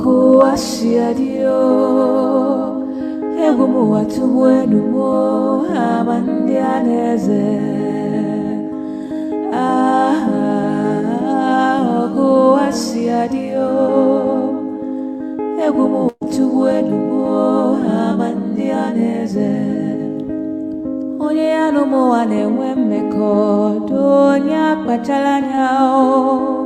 kuwashiadio egumu watu wenu mo amandianeze kuwashiadio egumu watu wenu mo amandianeze onye anumo anewe mmekọ donya kpachalanyao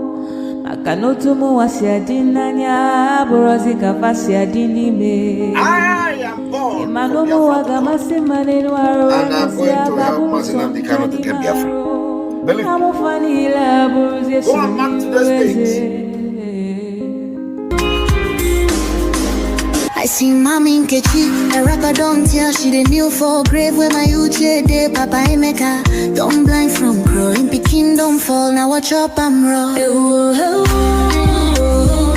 Kanotumu wasiadinanya borozi kafasiadinime. I am born. Emanumu wagamasi manenu aro. And I'm going to help us Nnamdi Kanu to get Biafra. Believe me. Go on back to the States. I see Mommy Nkechi, a rapper don't tell she the kneel for grave where my uche de Papa Emeka. Don't blind from growing, Pekin don't fall, now watch up I'm raw.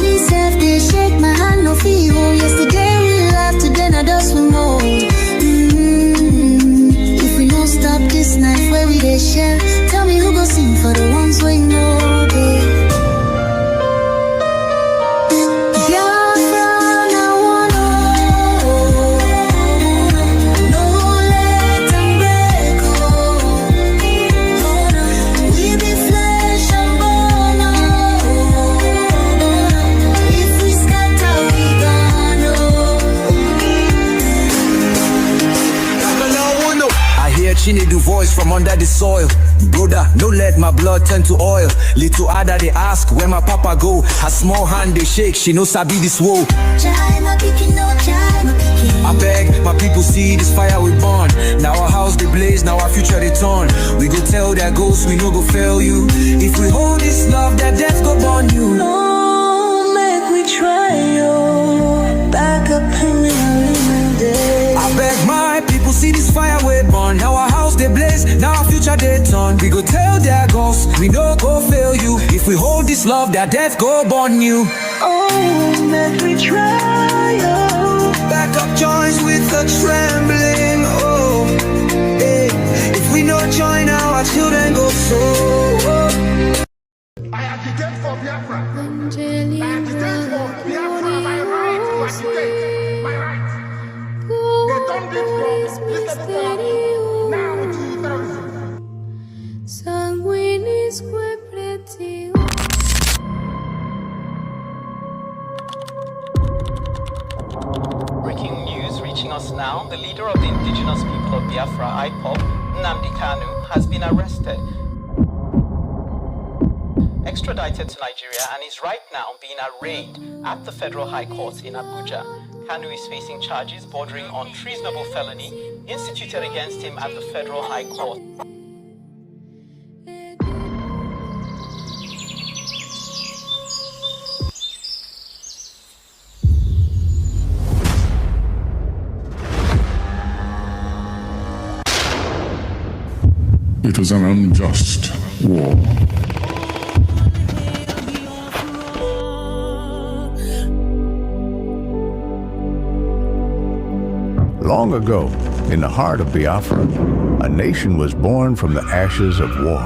Me self they shake my hand no feel. Yesterday we laughed, today now dust we more. If we don't stop this night where we they share, tell me who go sing for the ones we know, babe. She need the voice from under the soil. Brother, don't let my blood turn to oil. Little Ada they ask where my papa go. Her small hand they shake, she knows I be this woe. I beg my people see this fire we burn. Now our house they blaze, now our future they turn. We go tell their ghosts we no go fail you. If we hold this love, that death go burn you. No, make we try yo. Back up in the day. I beg my people see this fire we burn. Now our house they blaze, now our future they turn. We go tell their ghosts, we no go fail you. If we hold this love, that death go burn you. Oh, make we try, oh. Back up joins with a trembling, oh. Hey, if we no join now, our children go so. I agitate for Biafra. I agitate for Biafra, my right to agitate, my right. They done this from now to terrorism. Sanguinis que pretio. Breaking news reaching us now. The leader of the indigenous people of Biafra, IPOB, Nnamdi Kanu, has been arrested, extradited to Nigeria, and is right now being arraigned at the Federal High Court in Abuja. Kanu is facing charges bordering on treasonable felony instituted against him at the Federal High Court. It was an unjust war. Long ago, in the heart of Biafra, a nation was born from the ashes of war.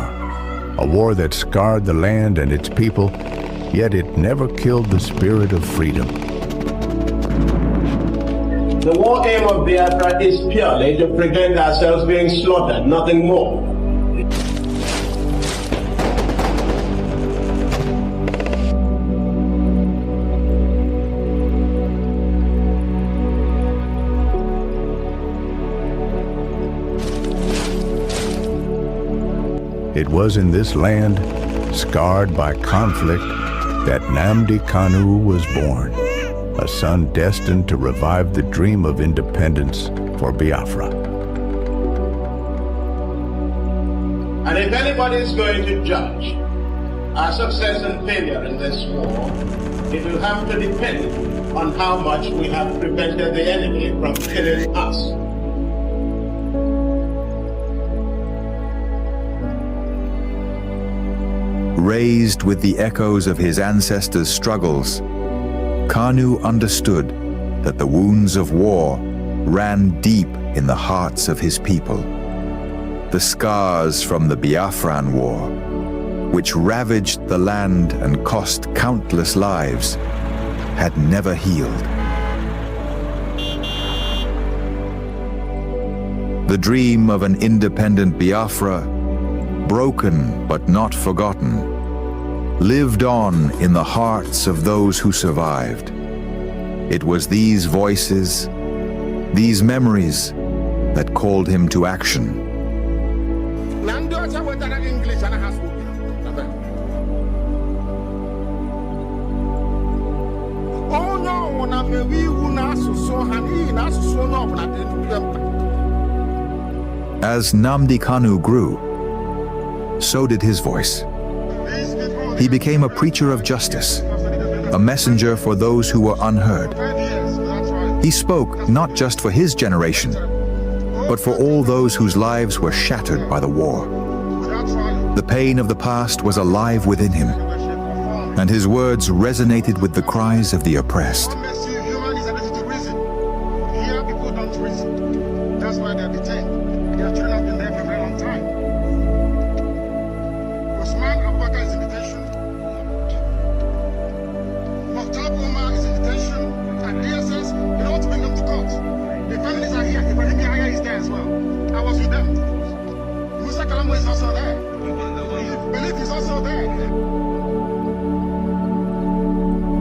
A war that scarred the land and its people, yet it never killed the spirit of freedom. The war aim of Biafra is purely to prevent ourselves being slaughtered, nothing more. It was in this land, scarred by conflict, that Nnamdi Kanu was born, a son destined to revive the dream of independence for Biafra. And if anybody is going to judge our success and failure in this war, it will have to depend on how much we have prevented the enemy from killing us. Raised with the echoes of his ancestors' struggles, Kanu understood that the wounds of war ran deep in the hearts of his people. The scars from the Biafran War, which ravaged the land and cost countless lives, had never healed. The dream of an independent Biafra, broken but not forgotten, lived on in the hearts of those who survived. It was these voices, these memories, that called him to action. As Nnamdi Kanu grew, so did his voice. He became a preacher of justice, a messenger for those who were unheard. He spoke not just for his generation, but for all those whose lives were shattered by the war. The pain of the past was alive within him, and his words resonated with the cries of the oppressed.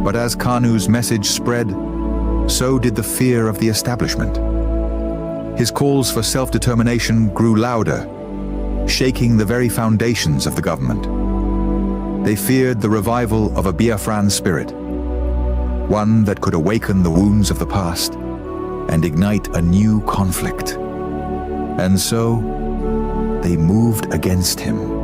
But as Kanu's message spread, so did the fear of the establishment. His calls for self-determination grew louder, shaking the very foundations of the government. They feared the revival of a Biafran spirit, one that could awaken the wounds of the past and ignite a new conflict. And so, they moved against him.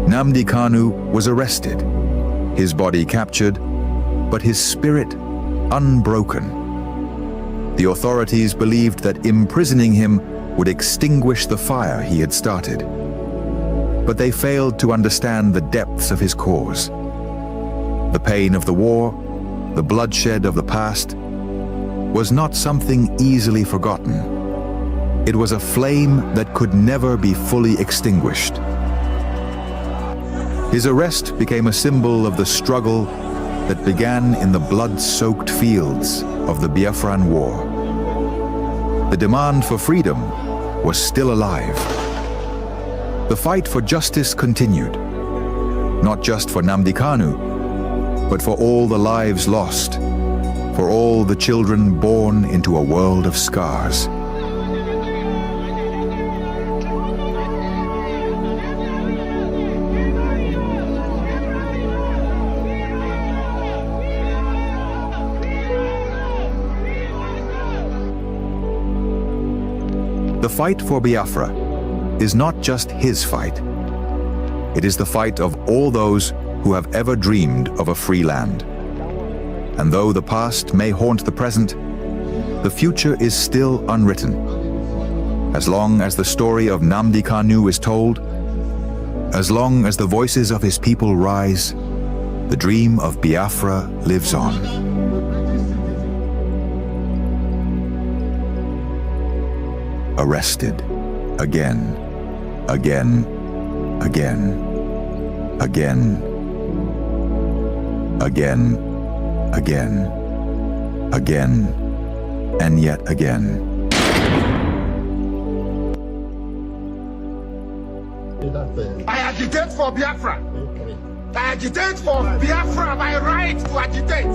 Nnamdi Kanu was arrested, his body captured, but his spirit unbroken. The authorities believed that imprisoning him would extinguish the fire he had started. But they failed to understand the depths of his cause. The pain of the war, the bloodshed of the past, was not something easily forgotten. It was a flame that could never be fully extinguished. His arrest became a symbol of the struggle that began in the blood-soaked fields of the Biafran War. The demand for freedom was still alive. The fight for justice continued, not just for Nnamdi Kanu, but for all the lives lost, for all the children born into a world of scars. The fight for Biafra is not just his fight. It is the fight of all those who have ever dreamed of a free land. And though the past may haunt the present, the future is still unwritten. As long as the story of Nnamdi Kanu is told, as long as the voices of his people rise, the dream of Biafra lives on. Arrested again, again, again, again, again, again, again, and yet again. I agitate for Biafra. I agitate for Biafra, my right to agitate,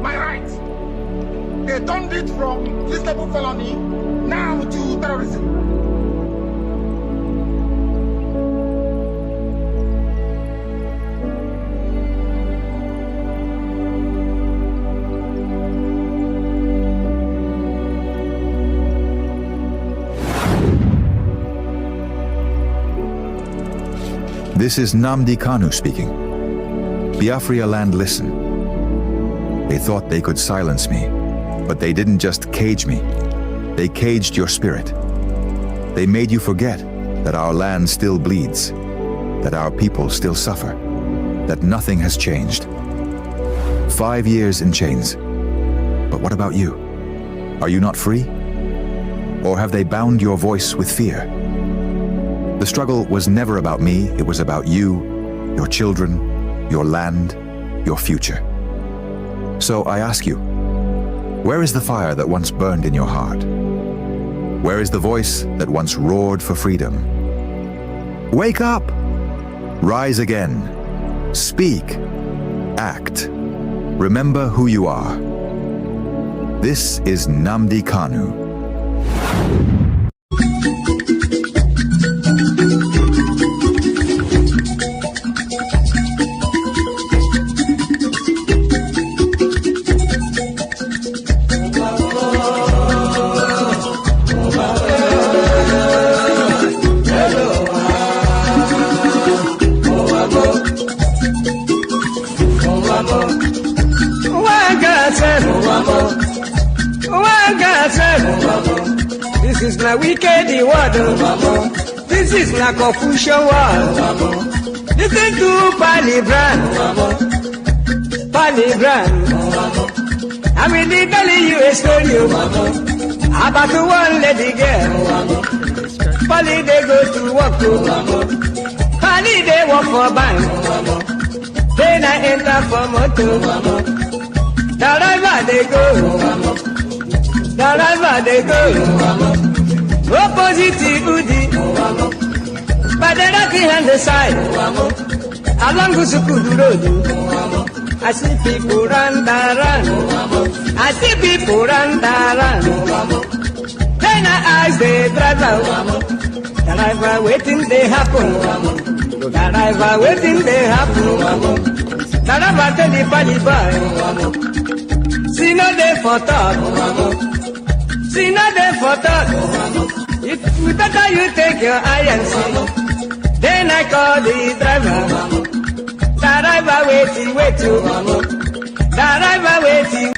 my right. They turned it from treasonable felony now to terrorism. This is Nnamdi Kanu speaking. Biafra land, listen. They thought they could silence me, but they didn't just cage me. They caged your spirit. They made you forget that our land still bleeds, that our people still suffer, that nothing has changed. 5 years in chains. But what about you? Are you not free? Or have they bound your voice with fear? The struggle was never about me, it was about you, your children, your land, your future. So I ask you, where is the fire that once burned in your heart? Where is the voice that once roared for freedom? Wake up! Rise again. Speak. Act. Remember who you are. This is Nnamdi Kanu. This is my wicked word. This is my confusion word. Listen to Palibran. I'm really telling you a story about one lady girl. Pali they go to work Pali they work for bank. Then I enter for motor. Wherever they go. Opposite Udi, but the rocky hand the side, along the Sukudu Road. I see people run. I see people run. Then I ask the driver waiting they happen. The driver waiting they happen. The driver tell the Pali boy, see no day for talk. See nothing for talk. It better you take your eye and see. Then I call the driver. The driver waiting. The driver waiting.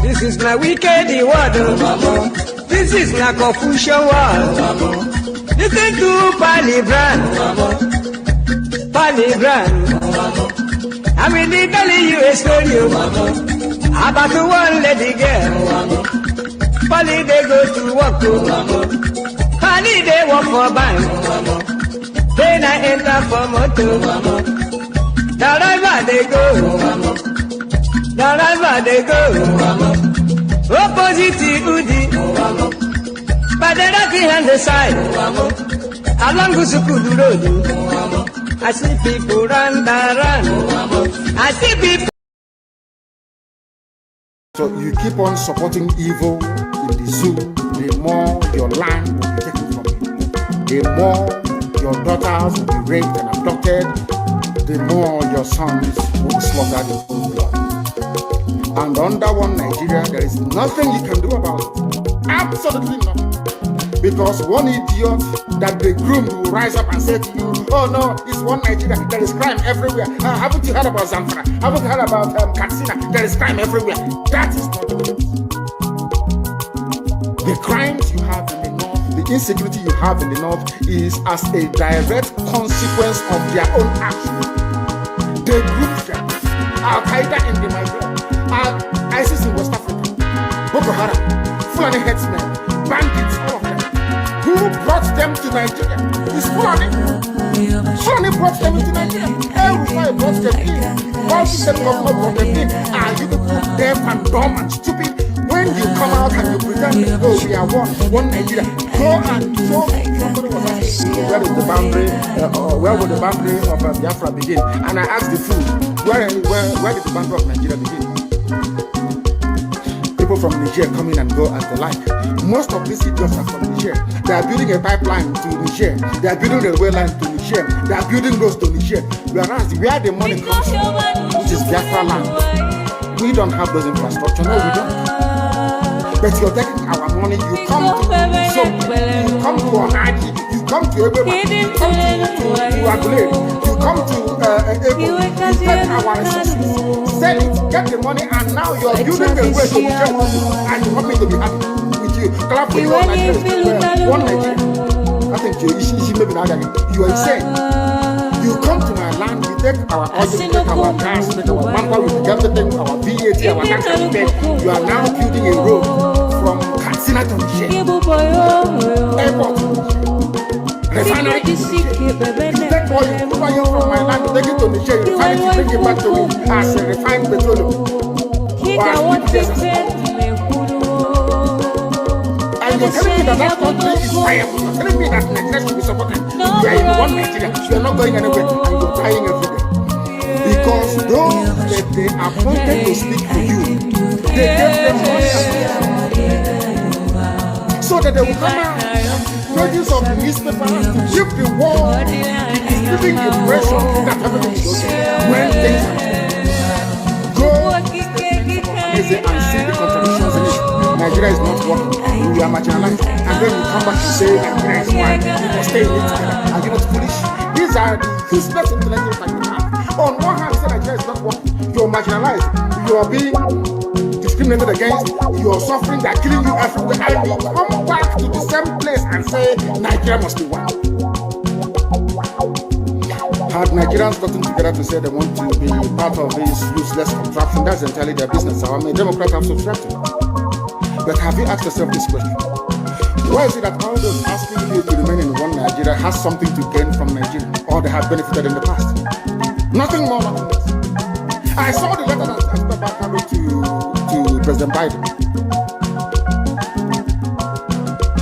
This is my wicked word. This is my confusion word. Listen to Palibran. I'm really telling you a story about one lady girl. Pali they go to work. Pali they work for bank. Then I enter for motor. Wherever they go. Opposite Udi, but the rocky hand the side, along the Sukudu Road. I see people run. I see people. So you keep on supporting evil in the zoo, the more your land will be taken from you. The more your daughters will be raped and abducted, the more your sons will be slaughtered in cold blood. And under one Nigeria, there is nothing you can do about it. Absolutely nothing. Because one idiot that they groomed will rise up and say to you, oh no, it's one Nigeria, there is crime everywhere. Haven't you heard about Zamfara? Haven't you heard about Katsina? There is crime everywhere. That is not the case. The crimes you have in the north, the insecurity you have in the north is as a direct consequence of their own action. They grouped them. Al-Qaeda in the Maghreb. ISIS in West Africa, Boko Haram, Fulani headsmen, bandits, all of them. Who brought them to Nigeria? It's Fulani. Fulani brought them into Nigeria. Everybody brought them in. All the same government brought them in. Are you people deaf and dumb and stupid? When you come out and you pretend, oh, we are one Nigeria, go and show somebody was asking, where is the boundary, where would the boundary of Biafra begin? And I asked the fool, where did the boundary of Nigeria begin? People from Niger come in and go as they like. Most of these idiots are from Niger. They are building a pipeline to Niger. They are building a railway line to Niger. They are building roads to Niger. Whereas where the money comes from, which is Biafra land, we don't have those infrastructure. No, we don't. But you're taking our money. You come to you come to Onadi, you come to Ekpa, you come to Agulere, you come to Ekpa, you take our resources, sell it, get the money, and now you're building a way to Niger, and you want me to be happy, which to you. Clap for your Nigeria. One Nigeria. I think you maybe not again. You are insane. You come to my land, you take our oil, you take our gas, you take our manpower, you take everything, our VAT, our tax, everything. You are now building a road from Katsina to Niger. Airport. Refinery. You take oil from my land, you take it to Niger, you refine it, you bring it back to me as a refined petroleum. And you're telling me that country is viable. You're telling me that Nigeria should be supported. You are in one Nigeria. You are not going anywhere and you're dying every day. Because those that they appointed to speak to you, they gave them money so that they will come out. Pages of the newspaper to give the world giving the impression that everything is okay when things are go and see the contradictions in it. Nigeria is not working. We are marginalized. And then you come back to say Nigeria is one. You must stay in it together. Are you not foolish? These are the useless intellectuals that you have. On one hand, say Nigeria is not working. You are marginalized. You are being discriminated against. You are suffering. They are killing you everywhere. And you come back to the same place and say Nigeria must be one. Had Nigerians gotten together to say they want to be part of this useless contraption, that's entirely their business. I'm a Democrat, I'm subscribed to it. But have you asked yourself this question? Why is it that all those asking you to remain in one Nigeria has something to gain from Nigeria, or they have benefited in the past? Nothing more, nothing less. I saw the letter that Ekpa wrote to President Biden.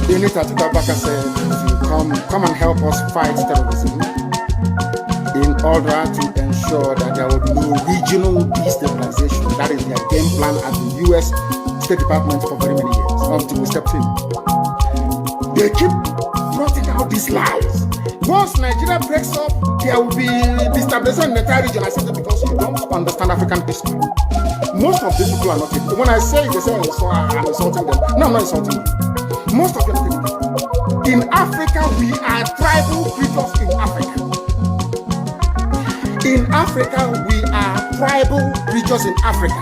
In it, Ekpa said, come and help us fight terrorism, in order to ensure that there will be no regional destabilization. That is their game plan at the U.S. State Department for very many years, until we stepped in. They keep trotting out these lies. Once Nigeria breaks up, there will be destabilization in the entire region. I said that because you don't understand African history. Most of these people are not taking it. When I say it, they say I'm insulting them. No, I'm not insulting you. Most of them take it. In Africa, we are tribal creatures in Africa. In Africa, we are tribal creatures in Africa.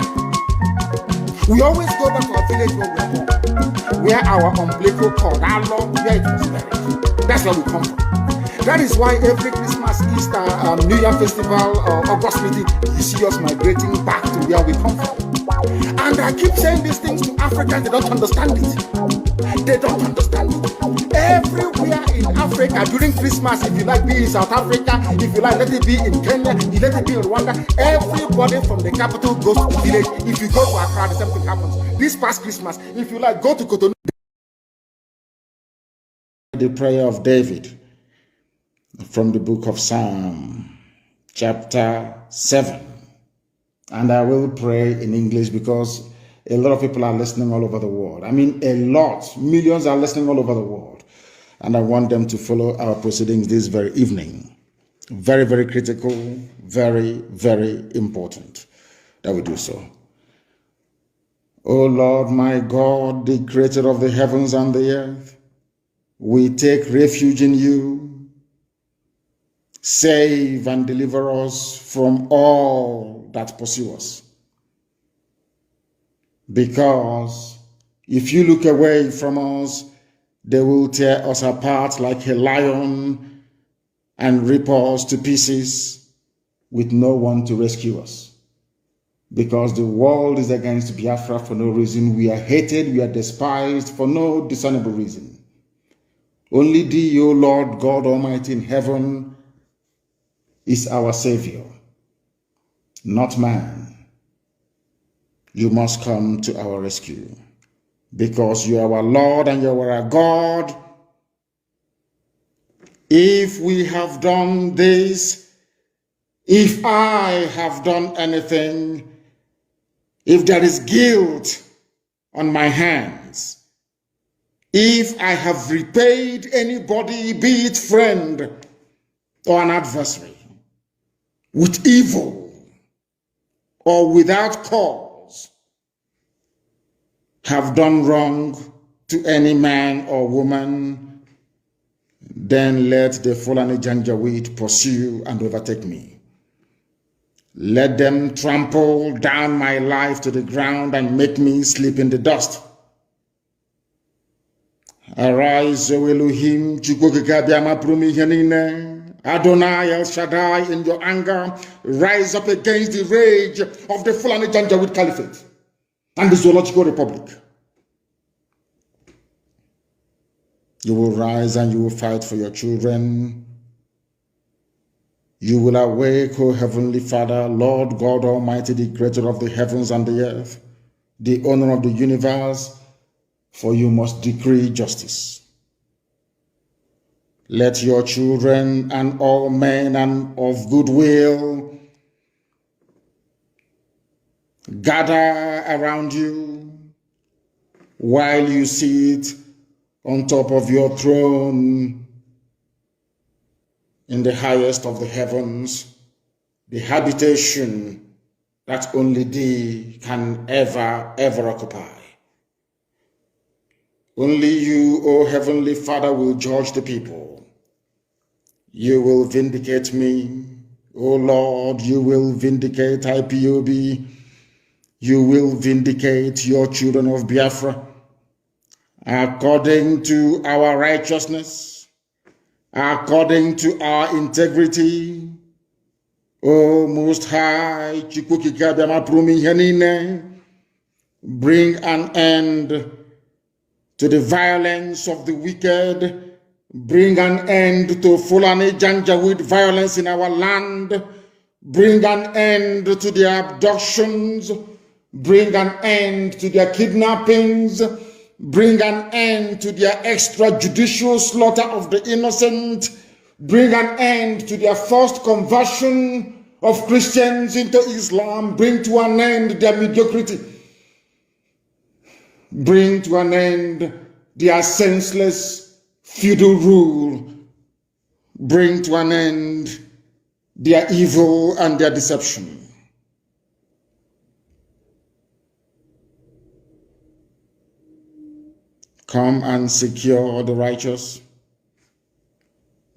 We always go back to our village where we are born, where our umbilical cord, our long, where it was buried. That's where we come from. That is why every Christmas, Easter, New Year festival, or August meeting, you see us migrating back to where we come from. And I keep saying these things to Africans, they don't understand it. They don't understand it. Everywhere in Africa during Christmas, if you like, be in South Africa, if you like, let it be in Kenya, you let it be in Rwanda, everybody from the capital goes to the village. If you go to Accra, the same thing happens. This past Christmas, if you like, go to Cotonou. The prayer of David from the book of Psalm, chapter 7. And I will pray in English because a lot of people are listening all over the world. I mean, a lot. Millions are listening all over the world. And I want them to follow our proceedings this very evening. Very, very critical, very, very important that we do so. O Lord, my God, the creator of the heavens and the earth, we take refuge in you. Save and deliver us from all that pursue us. Because if you look away from us, they will tear us apart like a lion and rip us to pieces with no one to rescue us. Because the world is against Biafra for no reason. We are hated, we are despised for no discernible reason. Only thee, O Lord God Almighty in heaven, is our Savior, not man. You must come to our rescue. Because you are our Lord and you are our God. If we have done this, if I have done anything, if there is guilt on my hands, if I have repaid anybody, be it friend or an adversary, with evil or without cause, have done wrong to any man or woman, then let the Fulani Janjaweed pursue and overtake me. Let them trample down my life to the ground and make me sleep in the dust. Arise, O Elohim, Adonai El Shaddai, in your anger, rise up against the rage of the Fulani Janjaweed Caliphate and the Zoological Republic. You will rise and you will fight for your children. You will awake, O Heavenly Father, Lord God Almighty, the creator of the heavens and the earth, the owner of the universe, for you must decree justice. Let your children and all men and of goodwill gather around you while you sit on top of your throne in the highest of the heavens, the habitation that only thee can ever occupy. Only you, O Heavenly Father, will judge the people. You will vindicate me, O Lord. You will vindicate IPOB. You will vindicate your children of Biafra according to our righteousness, according to our integrity. O Most High, bring an end to the violence of the wicked. Bring an end to Fulani Janjaweed violence in our land. Bring an end to their abductions. Bring an end to their kidnappings. Bring an end to their extrajudicial slaughter of the innocent. Bring an end to their forced conversion of Christians into Islam. Bring to an end their mediocrity. Bring to an end their senseless feudal rule. Bring to an end their evil and their deception. Come and secure the righteous,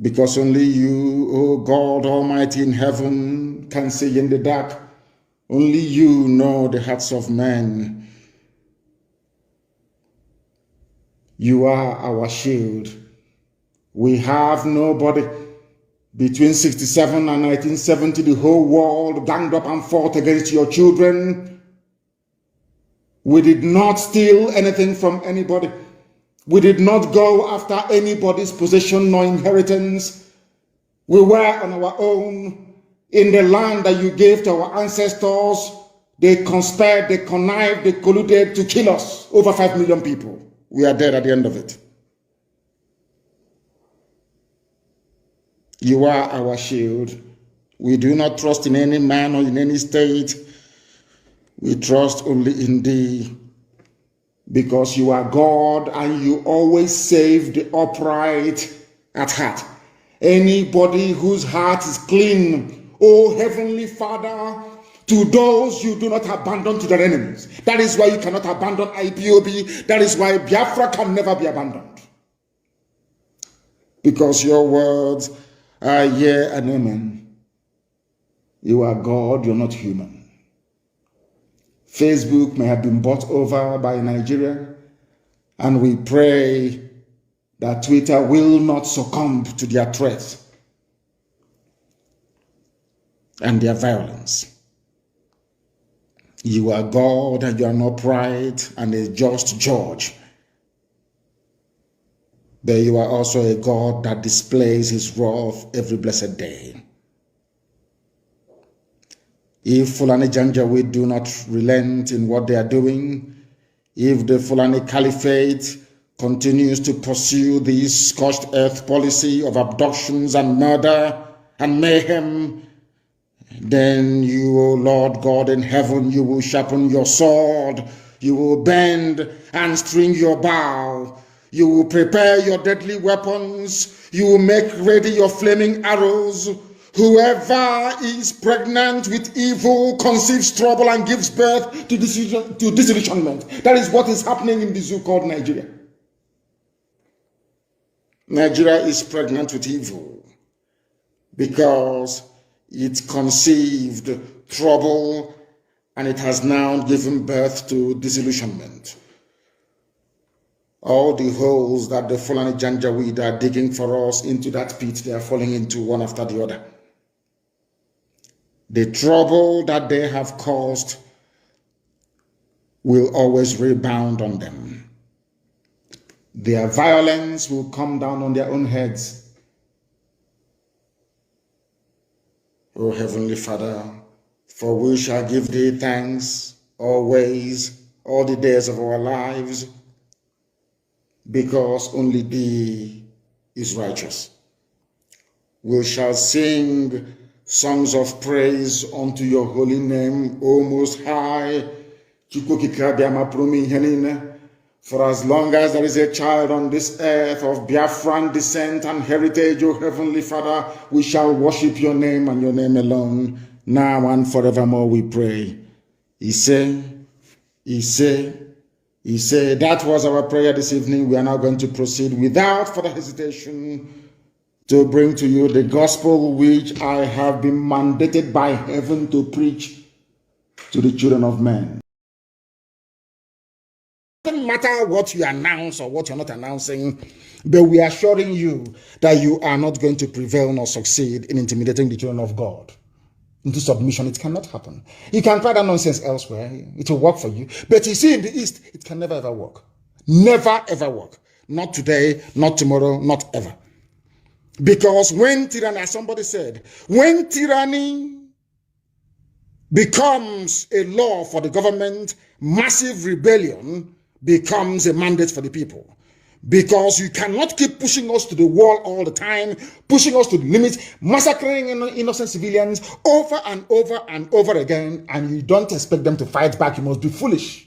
because only you, O God Almighty in heaven, can see in the dark. Only you know the hearts of men. You are our shield. We have nobody. Between 67 and 1970, the whole world ganged up and fought against your children. We did not steal anything from anybody. We did not go after anybody's possession nor inheritance. We were on our own in the land that you gave to our ancestors. They conspired, they connived, they colluded to kill us. Over 5 million people. We are dead at the end of it. You are our shield. We do not trust in any man or in any state. We trust only in thee, because you are God and you always save the upright at heart. Anybody whose heart is clean, O Heavenly Father, to those you do not abandon to their enemies. That is why you cannot abandon IPOB. That is why Biafra can never be abandoned. Because your words are yea and amen. You are God, you're not human. Facebook may have been bought over by Nigeria, and we pray that Twitter will not succumb to their threats and their violence. You are God and you are an upright and a just judge. But you are also a God that displays his wrath every blessed day. If Fulani Janjaweed do not relent in what they are doing, if the Fulani Caliphate continues to pursue this scorched earth policy of abductions and murder and mayhem, then you, O Lord God in heaven, you will sharpen your sword, you will bend and string your bow, you will prepare your deadly weapons, you will make ready your flaming arrows. Whoever is pregnant with evil conceives trouble and gives birth to disillusionment. That is what is happening in the zoo called Nigeria. Nigeria is pregnant with evil because it conceived trouble and it has now given birth to disillusionment. All the holes that the Fulani Janjaweed are digging for us into that pit, they are falling into one after the other. The trouble that they have caused will always rebound on them. Their violence will come down on their own heads. O Heavenly Father, for we shall give thee thanks always, all the days of our lives, because only thee is righteous. We shall sing songs of praise unto your holy name, O Most High. For as long as there is a child on this earth of Biafran descent and heritage, O Heavenly Father, we shall worship your name and your name alone, now and forevermore, we pray. He said, that was our prayer this evening. We are now going to proceed without further hesitation to bring to you the gospel which I have been mandated by heaven to preach to the children of men. It doesn't matter what you announce or what you're not announcing, but we are assuring you that you are not going to prevail nor succeed in intimidating the children of God into submission. It cannot happen. You can try that nonsense elsewhere. It will work for you. But you see, in the East, it can never ever work. Never ever work. Not today, not tomorrow, not ever. Because when tyranny, as somebody said, when tyranny becomes a law for the government, massive rebellion becomes a mandate for the people. Because you cannot keep pushing us to the wall all the time, pushing us to the limits, massacring innocent civilians over and over and over again, and you don't expect them to fight back. You must be foolish.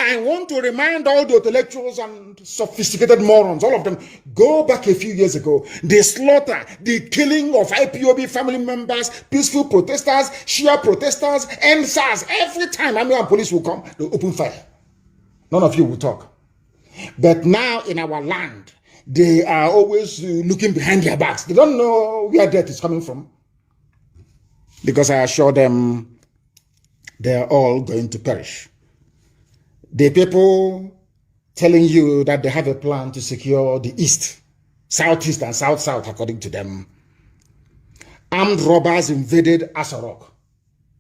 I want to remind all the intellectuals and sophisticated morons, all of them, go back a few years ago. The slaughter, the killing of IPOB family members, peaceful protesters, Shia protesters, NSAS. Every time army and police will come, they open fire. None of you will talk. But now in our land, they are always looking behind their backs. They don't know where death is coming from. Because I assure them, they are all going to perish. The people telling you that they have a plan to secure the East, Southeast and South-South, according to them. Armed robbers invaded Asarok.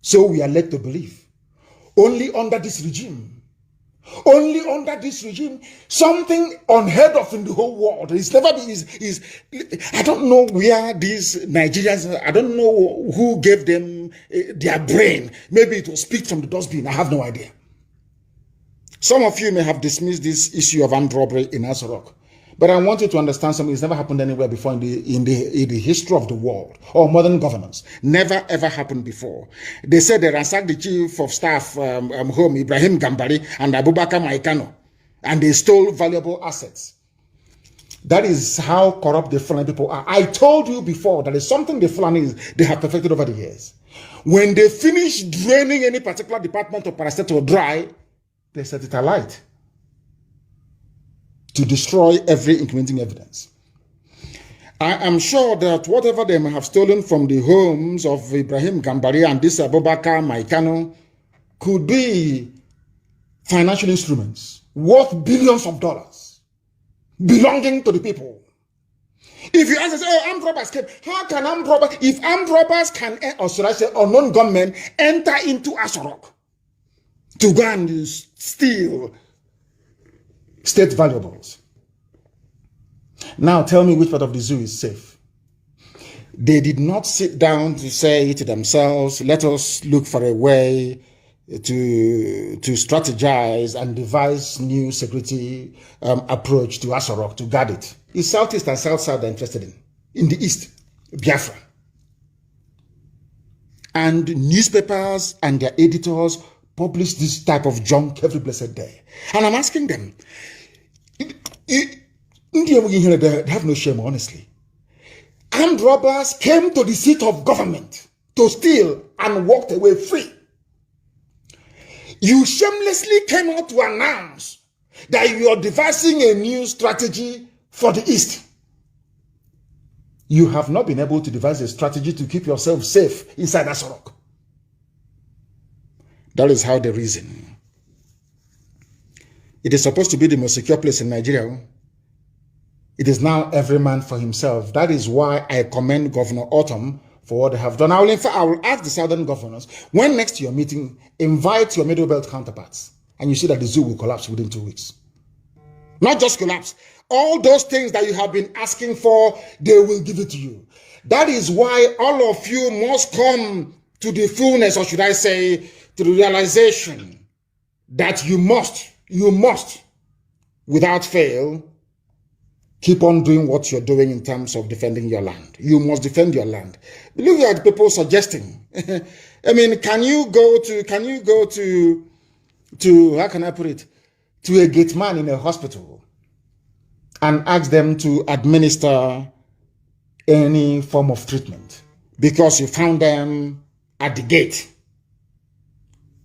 So we are led to believe. Only under this regime, something unheard of in the whole world. It's never been, I don't know where these Nigerians, I don't know who gave them their brain. Maybe it was picked from the dustbin. I have no idea. Some of you may have dismissed this issue of armed robbery in Asarok, but I want you to understand something. It's never happened anywhere before in the history of the world or modern governance. Never ever happened before. They said they ransacked the chief of staff home, Ibrahim Gambari, and Abubakar Kanu, and they stole valuable assets. That is how corrupt the Fulani people are. I told you before that is something the Fulani they have perfected over the years. When they finish draining any particular department of parastatal dry, they set it alight to destroy every incriminating evidence. I am sure that whatever they may have stolen from the homes of Ibrahim Gambari and this Abubakar Kanu could be financial instruments worth billions of dollars belonging to the people. If you ask us, oh, armed robbers came, how can armed robbers, if armed robbers can, or should I say, unknown gunmen enter into Asarok to go and steal state valuables? Now tell me which part of the zoo is safe. They did not sit down to say to themselves, let us look for a way to strategize and devise new security approach to Asarok to guard it. It's Southeast and South-South they're interested in. In the East, Biafra. And newspapers and their editors publish this type of junk every blessed day. And I'm asking them, they have no shame, honestly. Armed robbers came to the seat of government to steal and walked away free. You shamelessly came out to announce that you are devising a new strategy for the East. You have not been able to devise a strategy to keep yourself safe inside Asarok. That is how they reason. It is supposed to be the most secure place in Nigeria. It is now every man for himself. That is why I commend Governor Autumn for what they have done. I will ask the southern governors, when next to your meeting, invite your middle belt counterparts, and you see that the zoo will collapse within 2 weeks. Not just collapse. All those things that you have been asking for, they will give it to you. That is why all of you must come to the fullness, or should I say, to the realization that you must, without fail, keep on doing what you're doing in terms of defending your land. You must defend your land. Look at people suggesting. I mean, can you go to, how can I put it, to a gate man in a hospital and ask them to administer any form of treatment because you found them at the gate?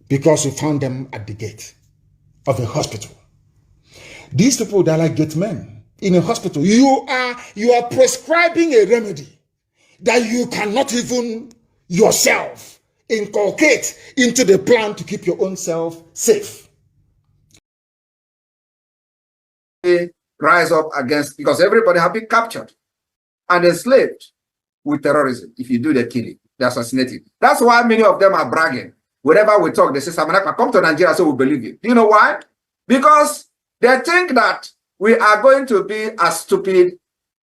Because you found them at the gate of a hospital. These people, they're like gate men in a hospital. You are prescribing a remedy that you cannot even yourself inculcate into the plan to keep your own self safe. Rise up against, because everybody have been captured and enslaved with terrorism. If you do the killing, the assassinating. That's why many of them are bragging. Whenever we talk, they say, Samanaka, come to Nigeria so we believe you. Do you know why? Because they think that we are going to be as stupid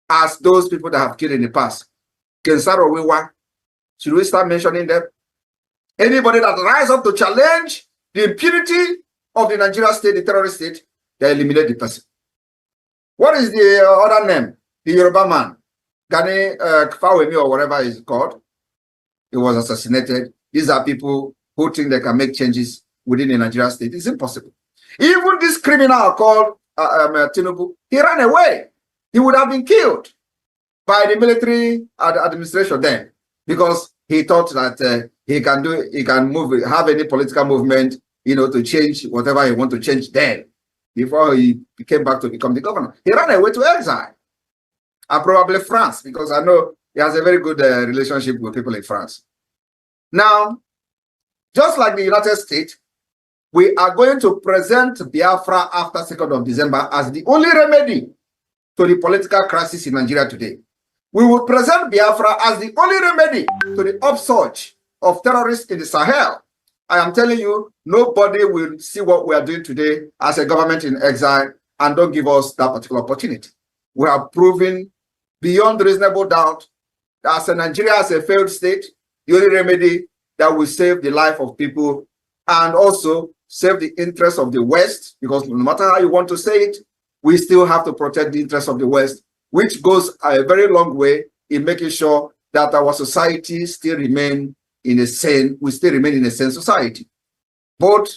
as those people that have killed in the past. Kensaro Wiwa, should we start mentioning them? Anybody that rise up to challenge the impunity of the Nigeria state, the terrorist state, they eliminate the person. What is the other name? The Yoruba man, Gani Kfawemi or whatever he's called. He was assassinated. These are people who think they can make changes within the Nigeria state. It's impossible. Even this criminal called Tinubu, he ran away. He would have been killed by the military administration then, because he thought that he can have any political movement, to change whatever he want to change then, before he came back to become the governor. He ran away to exile, and probably France, because I know he has a very good relationship with people in France. Now, just like the United States, we are going to present Biafra after 2nd of December as the only remedy to the political crisis in Nigeria today. We will present Biafra as the only remedy to the upsurge of terrorists in the Sahel. I am telling you, nobody will see what we are doing today as a government in exile and don't give us that particular opportunity. We have proven beyond reasonable doubt that as Nigeria as a failed state, the only remedy that will save the life of people and also save the interests of the West, because no matter how you want to say it, we still have to protect the interests of the West, which goes a very long way in making sure that our society still remain in a sane, we still remain in a sane society, both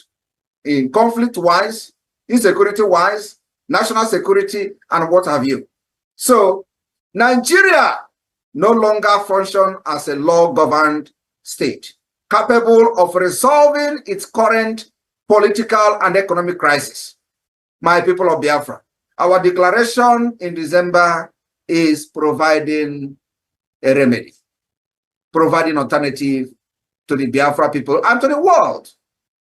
in conflict-wise, insecurity-wise, national security, and what have you. So Nigeria no longer function as a law-governed state, capable of resolving its current political and economic crisis. My people of Biafra, our declaration in December is providing a remedy, providing alternative to the Biafra people and to the world,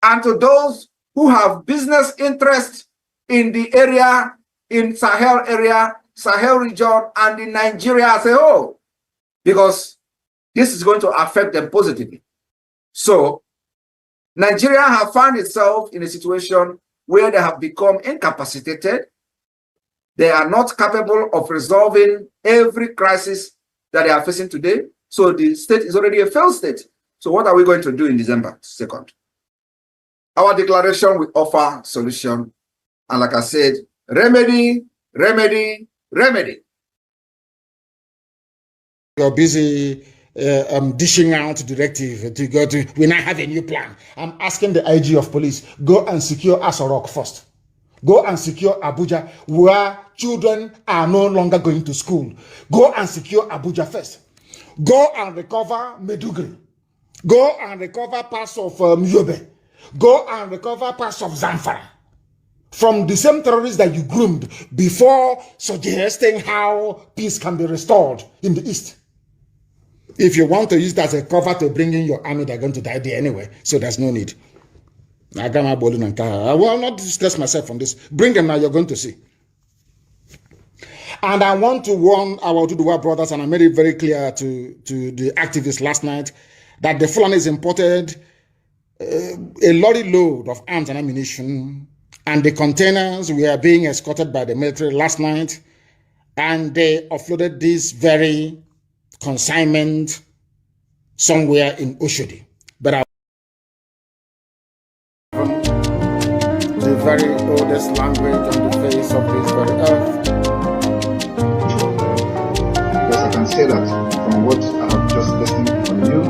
and to those who have business interest in the area, in Sahel region, and in Nigeria as a whole, because this is going to affect them positively. So Nigeria have found itself in a situation where they have become incapacitated. They are not capable of resolving every crisis that they are facing today. So the state is already a failed state. So what are we going to do in December 2nd? Our declaration will offer solution. And like I said, remedy, remedy, remedy. You're busy dishing out directive to go to, we now have a new plan. I'm asking the IG of police, go and secure Asorok first. Go and secure Abuja, where children are no longer going to school. Go and secure Abuja first. Go and recover Medugri. Go and recover parts of Myobe. Go and recover parts of Zamfara from the same terrorists that you groomed before suggesting how peace can be restored in the East. If you want to use that as a cover to bring in your army, they're going to die there anyway, so there's no need. I got my ball in I will not distress myself on this. Bring them now, you're going to see. And I want to warn our Oduduwa brothers, and I made it very clear to the activists last night that the Fulani imported a lorry load of arms and ammunition, and the containers were being escorted by the military last night, and they offloaded this very consignment somewhere in Oshodi. But I the very oldest language on the face of this very earth. Because I can say that from what I have just listened from you,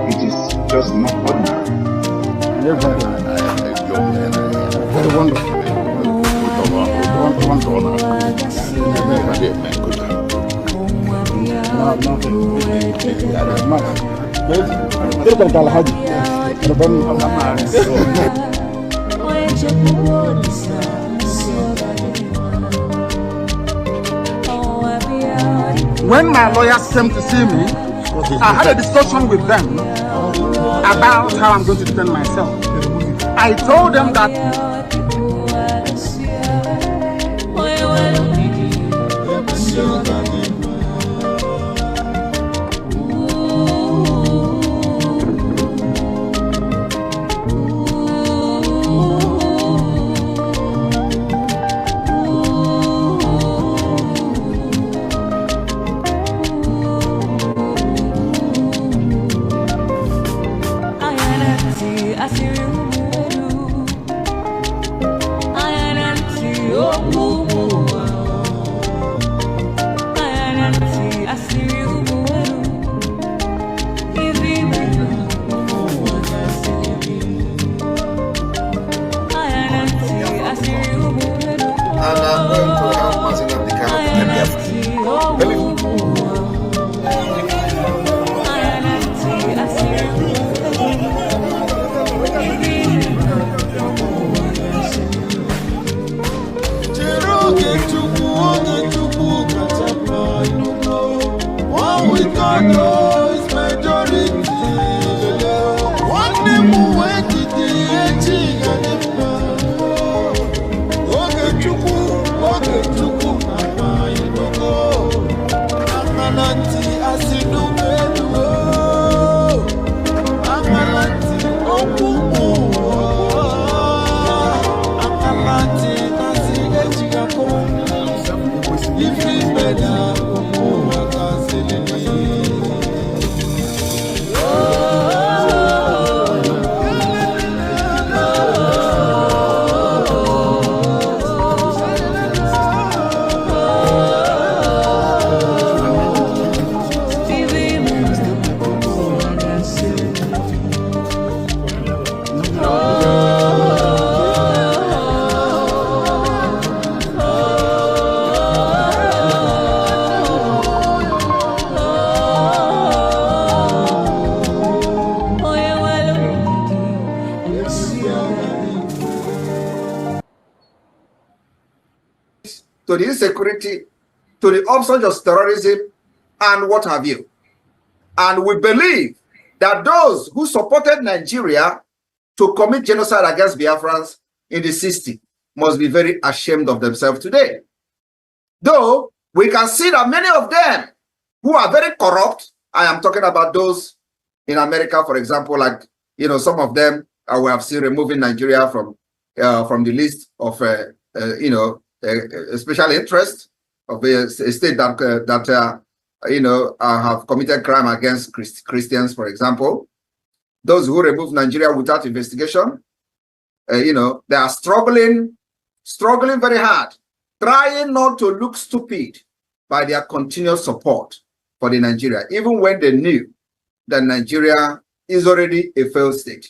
it is just not ordinary. Very wonderful. When my lawyers came to see me, I had a discussion with them about how I'm going to defend myself. I told them that to the insecurity, to the upsurge of terrorism, and what have you. And we believe that those who supported Nigeria to commit genocide against Biafrans in the 60s must be very ashamed of themselves today. Though we can see that many of them who are very corrupt, I am talking about those in America, for example, like, you know, some of them we have seen removing Nigeria from the list of, you know, a special interest of a state that you know, have committed crime against Christians, for example. Those who remove Nigeria without investigation, you know, they are struggling very hard, trying not to look stupid by their continuous support for the Nigeria, even when they knew that Nigeria is already a failed state.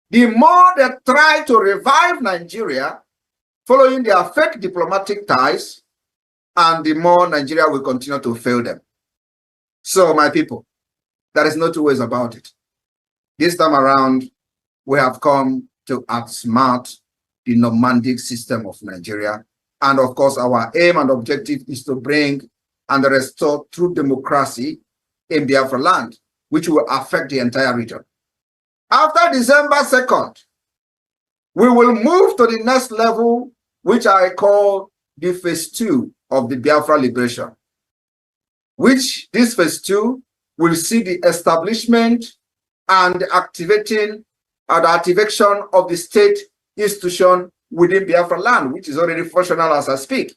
The more they try to revive Nigeria, following their fake diplomatic ties, and the more Nigeria will continue to fail them. So, my people, there is no two ways about it. This time around, we have come to outsmart the nomadic system of Nigeria. And of course, our aim and objective is to bring and restore true democracy in Biafra land, which will affect the entire region. After December 2nd, We will move to the next level, which I call the phase 2 of the Biafra liberation, which this phase 2 will see the establishment and activation of the state institution within Biafra land, which is already functional as I speak.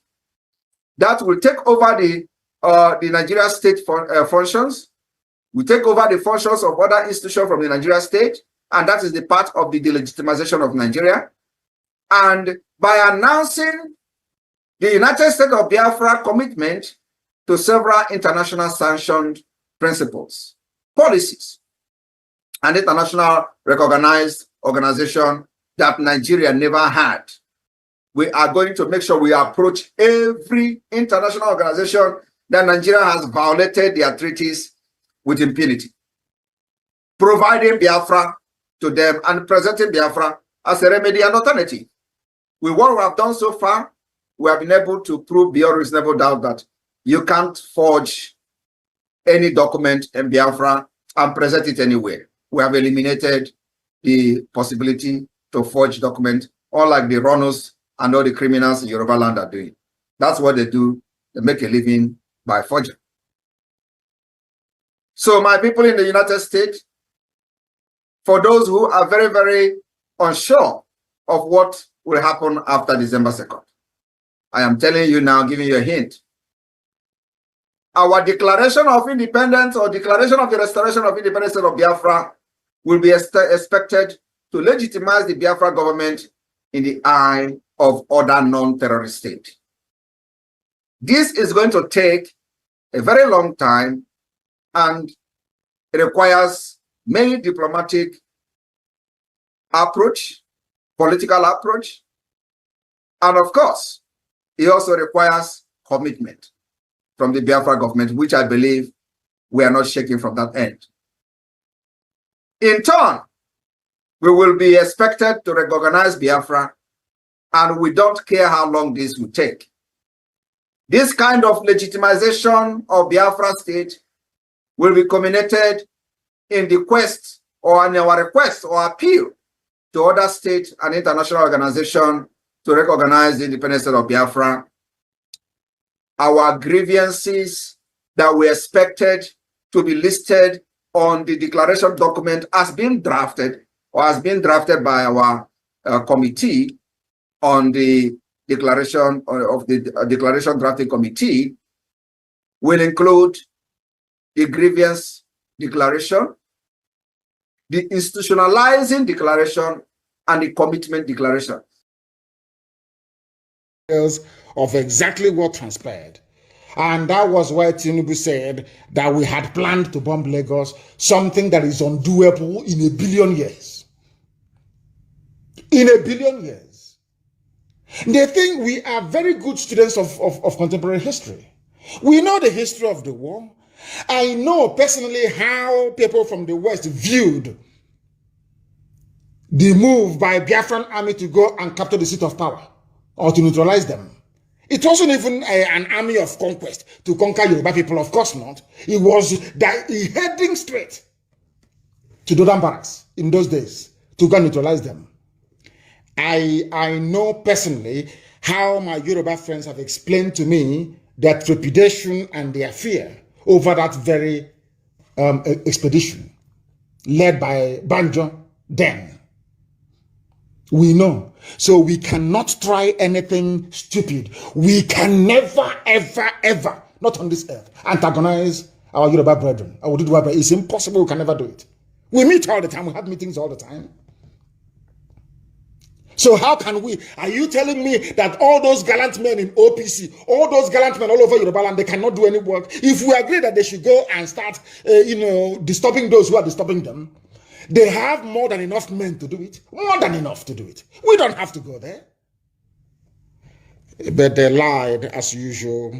That will take over the Nigeria state functions, will take over the functions of other institutions from the Nigeria state, and that is the part of the delegitimization of Nigeria. And by announcing the United States of Biafra commitment to several international sanctioned principles, policies, and international recognized organization that Nigeria never had. We are going to make sure we approach every international organization that Nigeria has violated their treaties with impunity, providing Biafra to them and presenting Biafra as a remedy and alternative. With what we have done so far, we have been able to prove beyond reasonable doubt that you can't forge any document in Biafra and present it anywhere. We have eliminated the possibility to forge document, unlike the runners and all the criminals in Yoruba land are doing. That's what they do. They make a living by forging. So my people in the United States, for those who are very, very unsure of what will happen after December 2nd, I am telling you now, giving you a hint. Our declaration of independence or declaration of the restoration of independence of Biafra will be expected to legitimize the Biafra government in the eye of other non-terrorist states. This is going to take a very long time, and it requires many diplomatic approach, political approach, and of course, it also requires commitment from the Biafra government, which I believe we are not shaking from that end. In turn, we will be expected to recognize Biafra, and we don't care how long this will take. This kind of legitimization of Biafra state will be culminated in the quest or in our request or appeal to other states and international organizations to recognize the independence of Biafra. Our grievances that we expected to be listed on the declaration document has been drafted or has been drafted by our committee on the declaration of the declaration drafting committee will include the grievance declaration, the institutionalizing declaration, and the commitment declaration. Of exactly what transpired. And that was why Tinubu said that we had planned to bomb Lagos, something that is undoable in 1 billion years. In 1 billion years. They think we are very good students of contemporary history. We know the history of the war. I know personally how people from the West viewed the move by Biafran army to go and capture the seat of power or to neutralize them. It wasn't even an army of conquest to conquer Yoruba people, of course not. It was heading straight to Dodan Barracks in those days to go and neutralize them. I know personally how my Yoruba friends have explained to me their trepidation and their fear over that very expedition led by Banjo then. We know. So we cannot try anything stupid. We can never, ever, ever, not on this earth, antagonize our Yoruba brethren. Our Yoruba brethren. It's impossible. We can never do it. We meet all the time. We have meetings all the time. So how can we? Are you telling me that all those gallant men in OPC, all those gallant men all over Yoruba land, they cannot do any work? If we agree that they should go and start, disturbing those who are disturbing them, they have more than enough men to do it. More than enough to do it. We don't have to go there. But they lied as usual,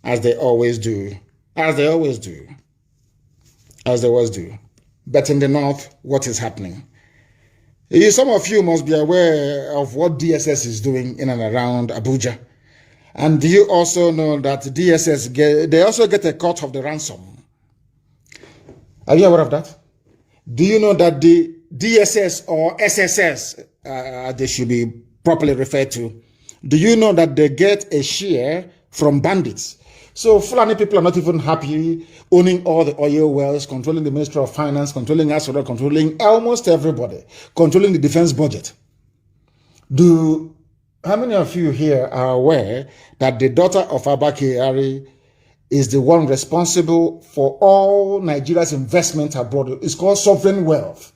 as they always do. As they always do. As they always do. But in the north, what is happening? Some of you must be aware of what DSS is doing in and around Abuja. And do you also know that DSS, they also get a cut of the ransom? Are you aware of that? Do you know that the DSS or SSS, they should be properly referred to, do you know that they get a share from bandits? So Fulani people are not even happy owning all the oil wells, controlling the Ministry of Finance, controlling Asura, controlling almost everybody, controlling the defense budget. How many of you here are aware that the daughter of Abba Kyari is the one responsible for all Nigeria's investment abroad? It's called sovereign wealth.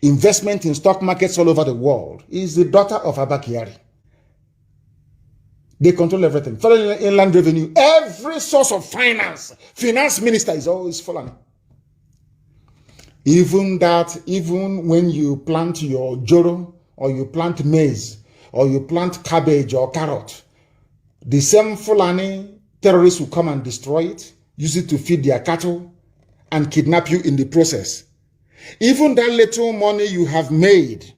Investment in stock markets all over the world is the daughter of Abba Kyari. They control everything. Federal inland revenue, every source of finance minister is always Fulani. Even when you plant your joro, or you plant maize, or you plant cabbage or carrot, the same Fulani terrorists will come and destroy it, use it to feed their cattle, and kidnap you in the process. Even that little money you have made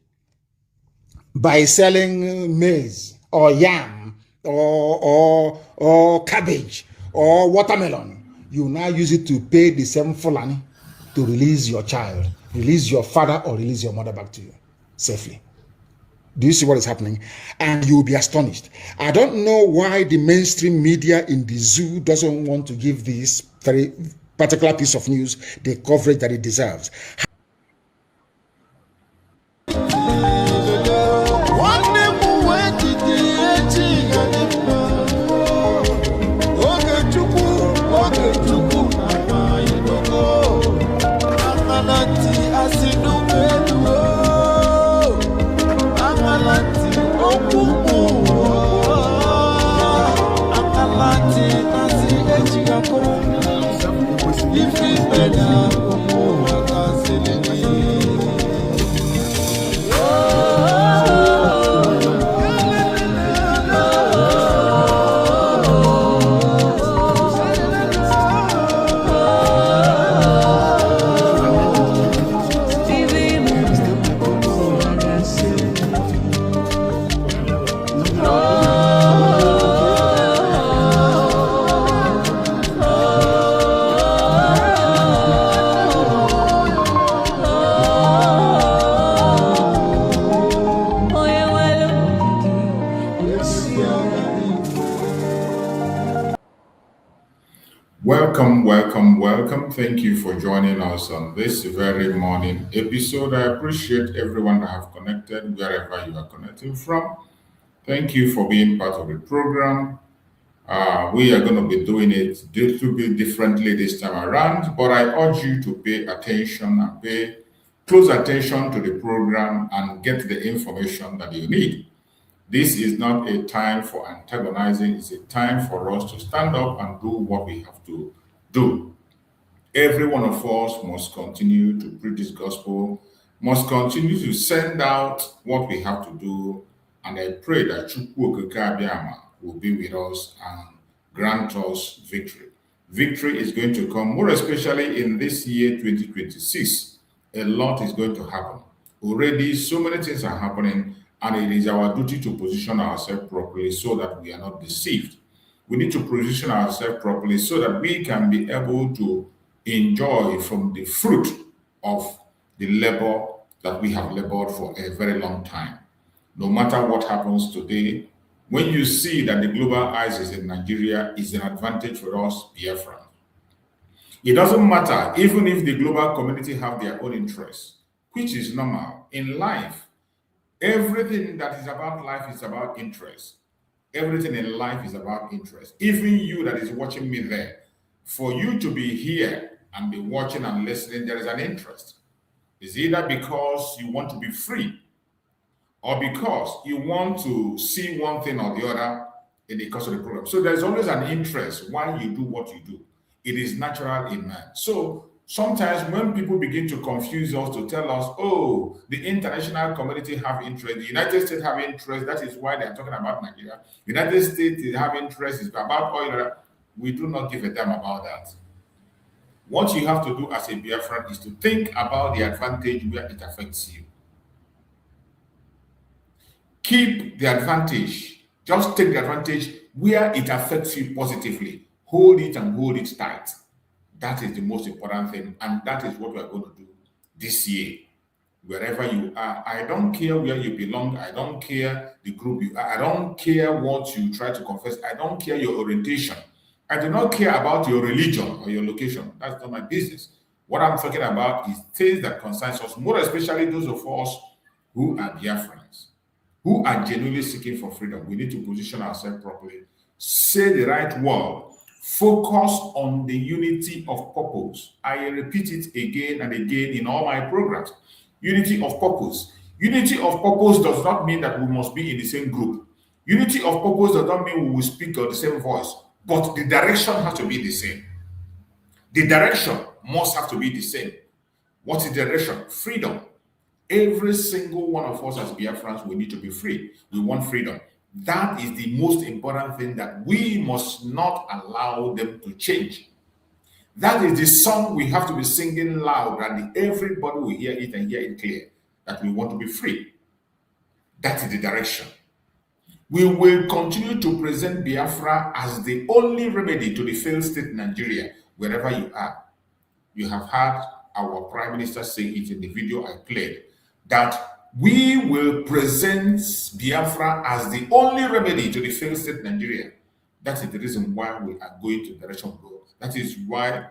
by selling maize or yam or cabbage or watermelon, you now use it to pay the same Fulani to release your child, release your father, or release your mother back to you safely. Do you see what is happening? And you will be astonished. I don't know why the mainstream media in the zoo doesn't want to give this very particular piece of news the coverage that it deserves. Welcome. Thank you for joining us on this very morning episode. I appreciate everyone that have connected wherever you are connecting from. Thank you for being part of the program. We are going to be doing it a little bit differently this time around, but I urge you to pay attention and pay close attention to the program and get the information that you need. This is not a time for antagonizing. It's a time for us to stand up and do what we have to do. Every one of us must continue to preach this gospel, must continue to send out what we have to do, and I pray that Chukwu Okike Abiama will be with us and grant us victory. Victory is going to come, more especially in this year 2026. A lot is going to happen. Already, so many things are happening, and it is our duty to position ourselves properly so that we are not deceived. We need to position ourselves properly so that we can be able to enjoy from the fruit of the labor that we have labored for a very long time. No matter what happens today, when you see that the global ISIS in Nigeria is an advantage for us, Biafra. It doesn't matter, even if the global community have their own interests, which is normal. In life, everything that is about life is about interest. Everything in life is about interest. Even you that is watching me there, for you to be here and be watching and listening, there is an interest. It's either because you want to be free or because you want to see one thing or the other in the course of the program. So there's always an interest why you do what you do. It is natural in man. So sometimes when people begin to confuse us, to tell us, oh, the international community have interest, the United States have interest, that is why they're talking about Nigeria. United States have interest, it's about oil. We do not give a damn about that. What you have to do as a Biafran is to think about the advantage where it affects you. Keep the advantage. Just take the advantage where it affects you positively. Hold it and hold it tight. That is the most important thing, and that is what we are going to do this year. wherever you are. I don't care where you belong. I don't care the group you are. I don't care what you try to confess. I don't care your orientation. I do not care about your religion or your location. That's not my business. What I'm talking about is things that concerns us, more especially those of us who are Biafrans, who are genuinely seeking for freedom. We need to position ourselves properly, say the right word, focus on the unity of purpose. I repeat it again and again in all my programs. Unity of purpose. Unity of purpose does not mean that we must be in the same group. Unity of purpose does not mean we will speak on the same voice, but the direction has to be the same. The direction must have to be the same. What is the direction? Freedom. Every single one of us as Biafrans, we need to be free. We want freedom. That is the most important thing that we must not allow them to change. That is the song we have to be singing loud, and everybody will hear it and hear it clear, that we want to be free. That is the direction. We will continue to present Biafra as the only remedy to the failed state Nigeria, wherever you are. You have heard our Prime Minister say it in the video I played, that we will present Biafra as the only remedy to the failed state Nigeria. That is the reason why we are going to the direction of growth. That is why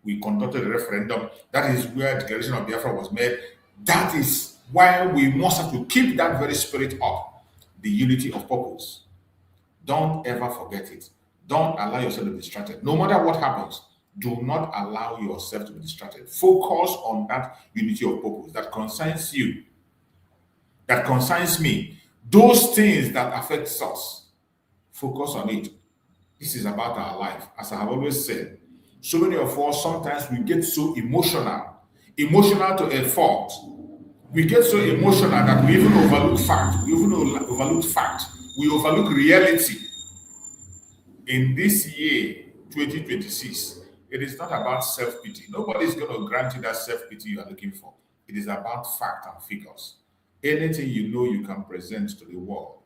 we conducted a referendum. That is where the declaration of Biafra was made. That is why we must have to keep that very spirit up, the unity of purpose. Don't ever forget it. Don't allow yourself to be distracted. No matter what happens, do not allow yourself to be distracted. Focus on that unity of purpose that concerns you, that concerns me. Those things that affect us, focus on it. This is about our life. As I have always said, so many of us, sometimes we get so emotional to a fault. We get so emotional that we even overlook fact. We overlook reality. In this year, 2026, it is not about self-pity. Nobody is going to grant you that self-pity you are looking for. It is about fact and figures. Anything you know you can present to the world,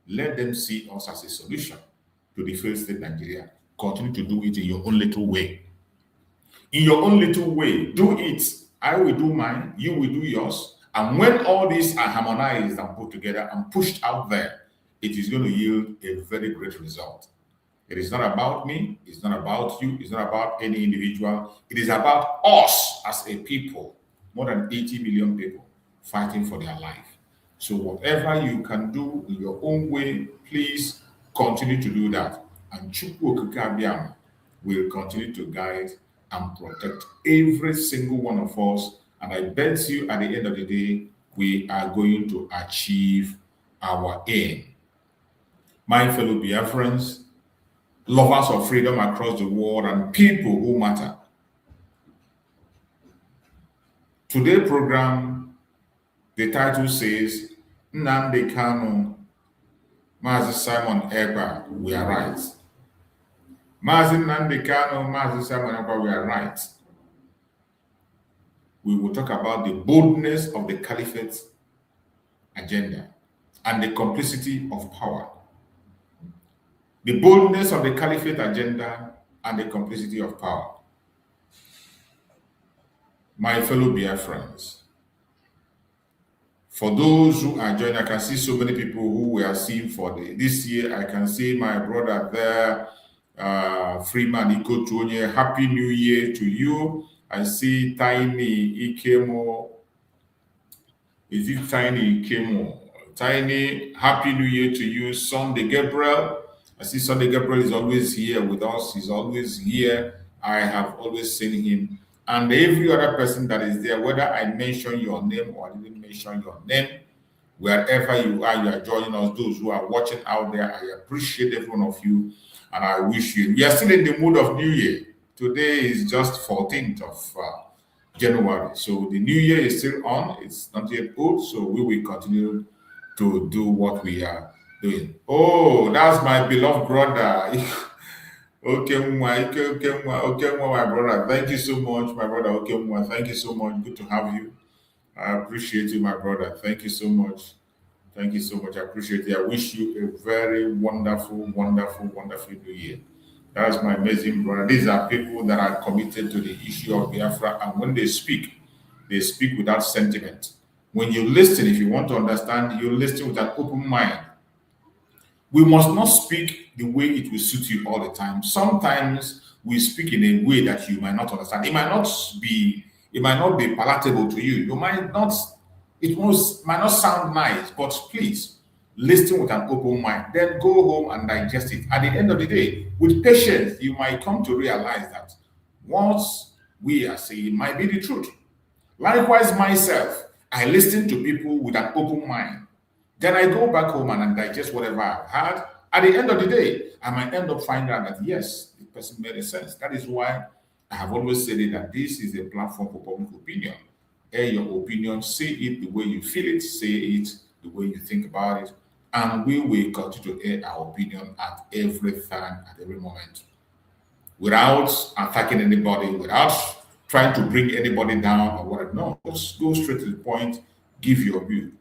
let them see us as a solution to the failed state Nigeria. Continue to do it in your own little way. In your own little way, do it. I will do mine, you will do yours. And when all these are harmonized and put together and pushed out there, it is going to yield a very great result. It is not about me, it's not about you, it's not about any individual. It is about us as a people, more than 80 million people fighting for their life. So whatever you can do in your own way, please continue to do that. And Chukwu Okike Abiama will continue to guide and protect every single one of us. And I bet you at the end of the day, we are going to achieve our aim. My fellow Biafrans, lovers of freedom across the world, and people who matter. Today's program, the title says, Nnamdi Kanu, Mazi Simon Ekpa, we are right. Mazi Nnamdi Kanu, Mazi Simon Ekpa, we are right. We will talk about the boldness of the Caliphate agenda and the complicity of power. The boldness of the Caliphate agenda and the complicity of power. My fellow Biafrans, for those who are joining, I can see so many people who we are seeing for this year. I can see my brother there, Freeman Ikotonye. Happy New Year to you. I see Tiny Ikemo. Is it Tiny Ikemo? Tiny, Happy New Year to you. Sunday Gabriel. I see Sunday Gabriel is always here with us. He's always here. I have always seen him. And every other person that is there, whether I mention your name or I didn't mention your name, wherever you are joining us, those who are watching out there, I appreciate every one of you. And I wish you, we are still in the mood of New Year. Today is just 14th of January. So the New Year is still on. It's not yet old. So we will continue to do what we are doing. Oh, that's my beloved brother. Okay, my brother. Thank you so much, my brother. Okay, thank you so much. Good to have you. I appreciate you, my brother. Thank you so much. Thank you so much. I appreciate it. I wish you a very wonderful, wonderful, wonderful New Year. That's my amazing brother. These are people that are committed to the issue of Biafra, and when they speak they speak without sentiment. When you listen, if you want to understand, you listen with an open mind. We must not speak the way it will suit you all the time. Sometimes we speak in a way that you might not understand. It might not be palatable to you. Might not sound nice, but please listen with an open mind. Then go home and digest it. At the end of the day, with patience, you might come to realize that what we are saying might be the truth. Likewise, myself, I listen to people with an open mind. Then I go back home and digest whatever I've had. At the end of the day, I might end up finding out that yes, the person made a sense. That is why I have always said it, that this is a platform for public opinion. Air your opinion, say it the way you feel it, say it the way you think about it, and we will continue to air our opinion at every time, at every moment, without attacking anybody, without trying to bring anybody down or whatever. No, just go straight to the point, give your view,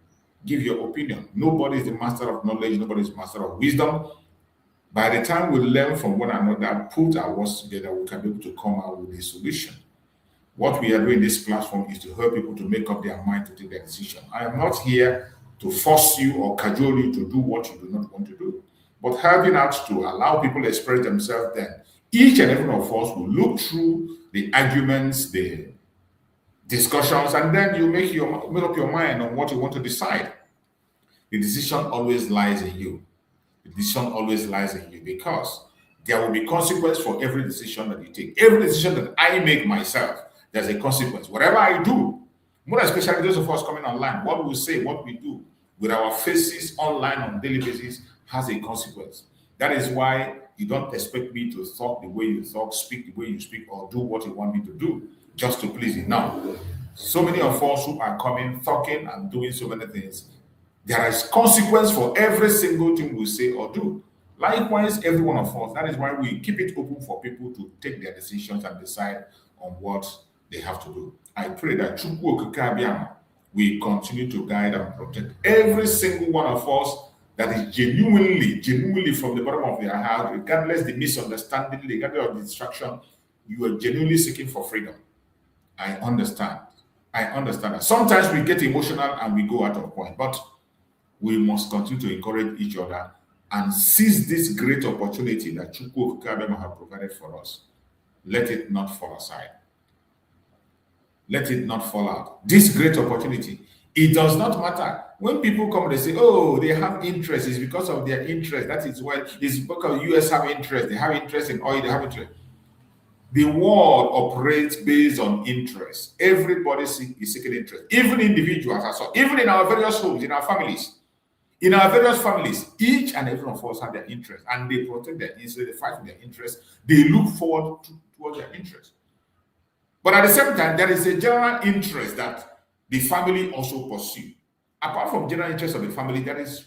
give your opinion. Nobody is the master of knowledge, nobody is the master of wisdom. By the time we learn from one another, put our words together, we can be able to come out with a solution. What we are doing in this platform is to help people to make up their mind to take their decision. I am not here to force you or cajole you to do what you do not want to do, but helping out to allow people to express themselves. Then each and every one of us will look through the arguments, the discussions, and then you make up your mind on what you want to decide. The decision always lies in you. The decision always lies in you, because there will be consequence for every decision that you take. Every decision that I make myself, there's a consequence. Whatever I do, more especially those of us coming online, what we say, what we do with our faces online on a daily basis has a consequence. That is why you don't expect me to talk the way you talk, speak the way you speak, or do what you want me to do just to please you. Now, so many of us who are coming, talking, and doing so many things, there is consequence for every single thing we say or do. Likewise, every one of us. That is why we keep it open for people to take their decisions and decide on what they have to do. I pray that Chukwu Okike Abiama will continue to guide and protect every single one of us that is genuinely from the bottom of their heart, regardless the misunderstanding, regardless of the distraction, you are genuinely seeking for freedom. I understand that. Sometimes we get emotional and we go out of point, but we must continue to encourage each other and seize this great opportunity that Chukwu Okike Abiama has provided for us. Let it not fall aside. Let it not fall out. This great opportunity. It does not matter. When people come, they say, oh, they have interest. It's because of their interest. That is why it's because the US have interest. They have interest in oil. They have interest. The world operates based on interest. Everybody is seeking interest. Even individuals, even in our various homes, in our families. In our various families, each and every one of us have their interest, and they protect their interest, they fight for their interest, they look forward towards their interest. But at the same time, there is a general interest that the family also pursue. Apart from general interest of the family, there is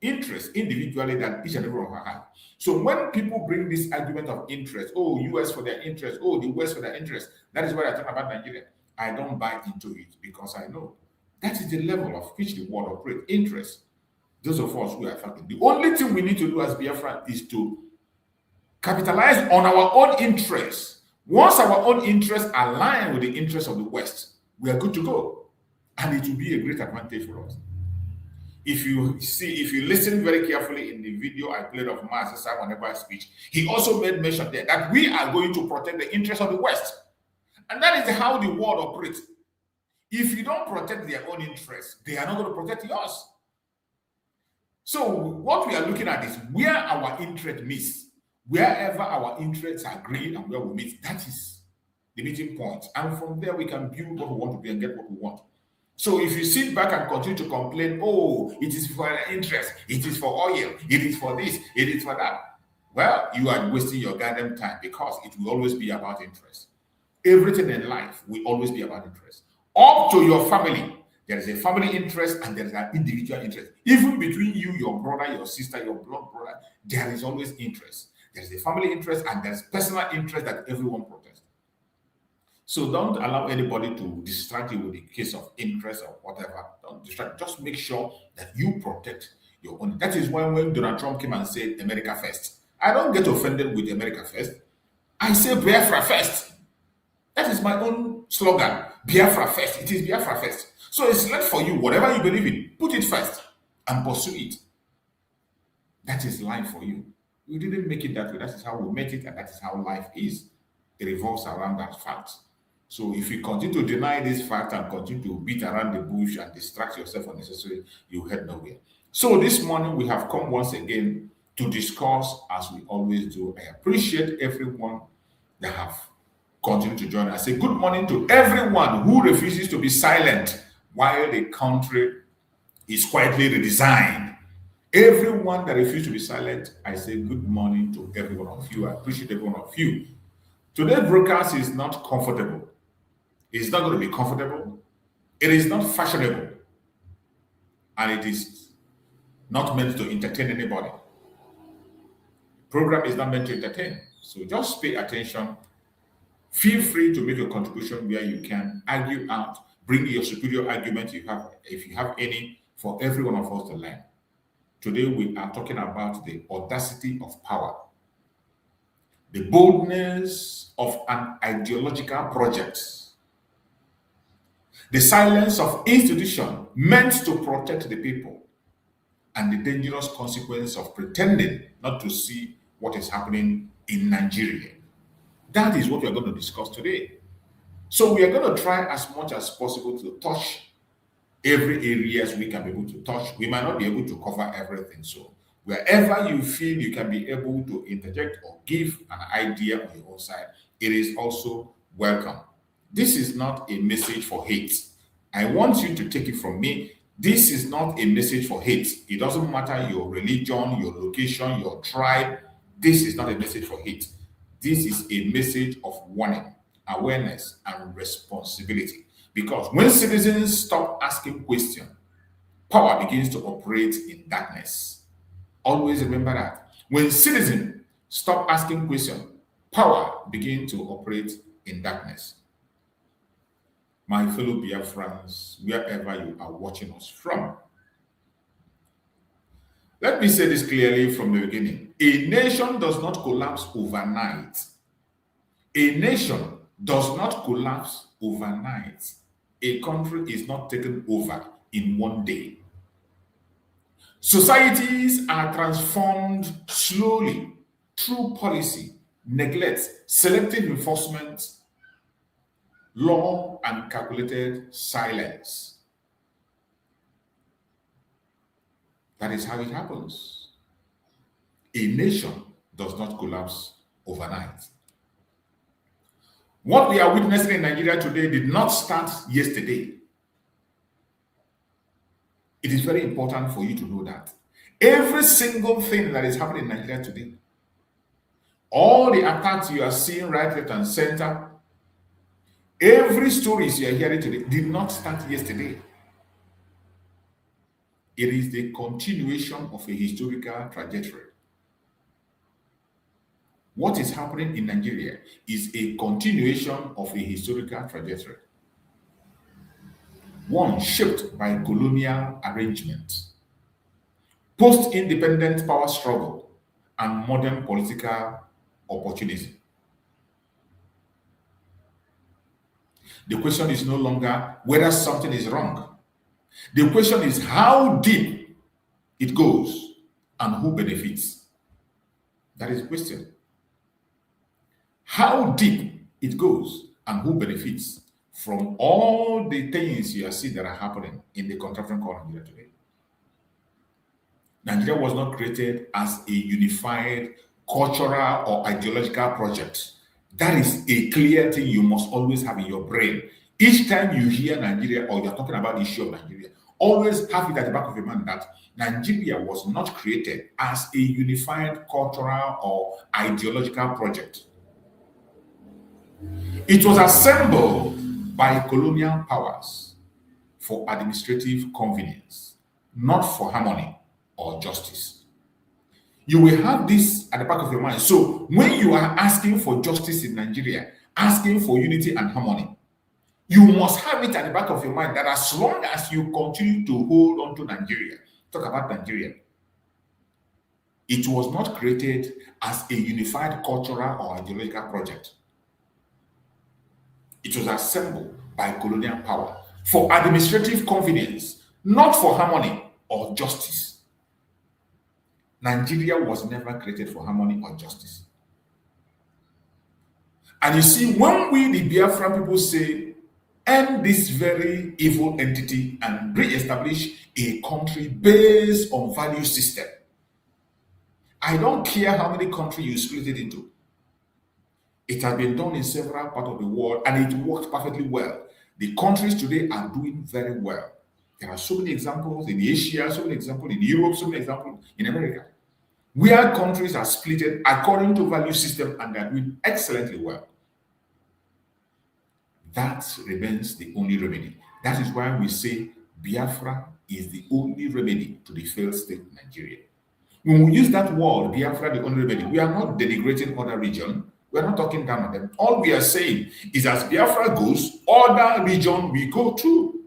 interest individually that each and every one of us have. So when people bring this argument of interest, oh, US for their interest, oh, the West for their interest, that is why I talk about Nigeria. I don't buy into it, because I know that is the level of which the world operates. Interest. Those of us who are affected. The only thing we need to do as Biafra is to capitalize on our own interests. Once our own interests align with the interests of the West, we are good to go. And it will be a great advantage for us. If you listen very carefully in the video I played of Master Simon Ekpa's speech, he also made mention there that we are going to protect the interests of the West. And that is how the world operates. If you don't protect their own interests, they are not going to protect yours. So what we are looking at is where our interest meets. Wherever our interests agree and where we meet, that is the meeting point. And from there, we can build what we want to be and get what we want. So if you sit back and continue to complain, oh, it is for an interest, it is for oil, it is for this, it is for that, well, you are wasting your goddamn time, because it will always be about interest. Everything in life will always be about interest. Up to your family, there is a family interest and there is an individual interest. Even between you, your brother, your sister, your blood brother, there is always interest. There's a family interest and there's personal interest that everyone protects. So don't allow anybody to distract you with the case of interest or whatever. Don't distract. Just make sure that you protect your own. That is why when Donald Trump came and said America first, I don't get offended with America first. I say Biafra first. That is my own slogan, Biafra first. It is Biafra first. So it's left for you, whatever you believe in, put it first and pursue it. That is life for you. We didn't make it that way. That is how we make it, and that is how life is. It revolves around that fact. So if you continue to deny this fact and continue to beat around the bush and distract yourself unnecessarily, you head nowhere. So this morning we have come once again to discuss, as we always do. I appreciate everyone that have continued to join us. I say good morning to everyone who refuses to be silent while the country is quietly redesigned. Everyone that refuses to be silent, I say good morning to every one of you. I appreciate every one of you. Today's broadcast is not comfortable. It's not going to be comfortable. It is not fashionable. And it is not meant to entertain anybody. The program is not meant to entertain. So just pay attention. Feel free to make a contribution where you can. Argue out. Bring your superior argument if you have any, for every one of us to learn. Today we are talking about the audacity of power. The boldness of an ideological project. The silence of institutions meant to protect the people, and the dangerous consequence of pretending not to see what is happening in Nigeria. That is what we are going to discuss today. So we are going to try as much as possible to touch every areas we can be able to touch. We might not be able to cover everything. So wherever you feel you can be able to interject or give an idea on your own side, it is also welcome. This is not a message for hate. I want you to take it from me. This is not a message for hate. It doesn't matter your religion, your location, your tribe. This is not a message for hate. This is a message of warning, awareness, and responsibility. Because when citizens stop asking questions, power begins to operate in darkness. Always remember that. When citizens stop asking questions, power begins to operate in darkness. My fellow Biafrans, wherever you are watching us from, let me say this clearly from the beginning. A nation does not collapse overnight. A nation does not collapse overnight. A country is not taken over in one day. Societies are transformed slowly through policy, neglect, selective enforcement, law, and calculated silence. That is how it happens. A nation does not collapse overnight. What we are witnessing in Nigeria today did not start yesterday. It is very important for you to know that. Every single thing that is happening in Nigeria today, all the attacks you are seeing right, left, and center, every stories you are hearing today did not start yesterday. It is the continuation of a historical trajectory. What is happening in Nigeria is a continuation of a historical trajectory. One shaped by colonial arrangement, post-independent power struggle, and modern political opportunism. The question is no longer whether something is wrong. The question is how deep it goes and who benefits. That is the question. How deep it goes and who benefits from all the things you are seeing that are happening in the contraption called Nigeria today. Nigeria was not created as a unified cultural or ideological project. That is a clear thing you must always have in your brain. Each time you hear Nigeria or you're talking about the issue of Nigeria, always have it at the back of your mind that Nigeria was not created as a unified cultural or ideological project. It was assembled by colonial powers for administrative convenience, not for harmony or justice. You will have this at the back of your mind. So when you are asking for justice in Nigeria, asking for unity and harmony, you must have it at the back of your mind that as long as you continue to hold on to Nigeria, talk about Nigeria, it was not created as a unified cultural or ideological project. It was assembled by colonial power for administrative convenience, not for harmony or justice. Nigeria was never created for harmony or justice. And you see, when we, the Biafran people, say, end this very evil entity and re-establish a country based on value system, I don't care how many countries you split it into. It has been done in several parts of the world and it worked perfectly well. The countries today are doing very well. There are so many examples in Asia, so many examples in Europe, so many examples in America, where countries are split according to value system and they are doing excellently well. That remains the only remedy. That is why we say Biafra is the only remedy to the failed state Nigeria. When we use that word, Biafra, the only remedy, we are not denigrating other regions. We are not talking down on them. All we are saying is as Biafra goes, other region we go to.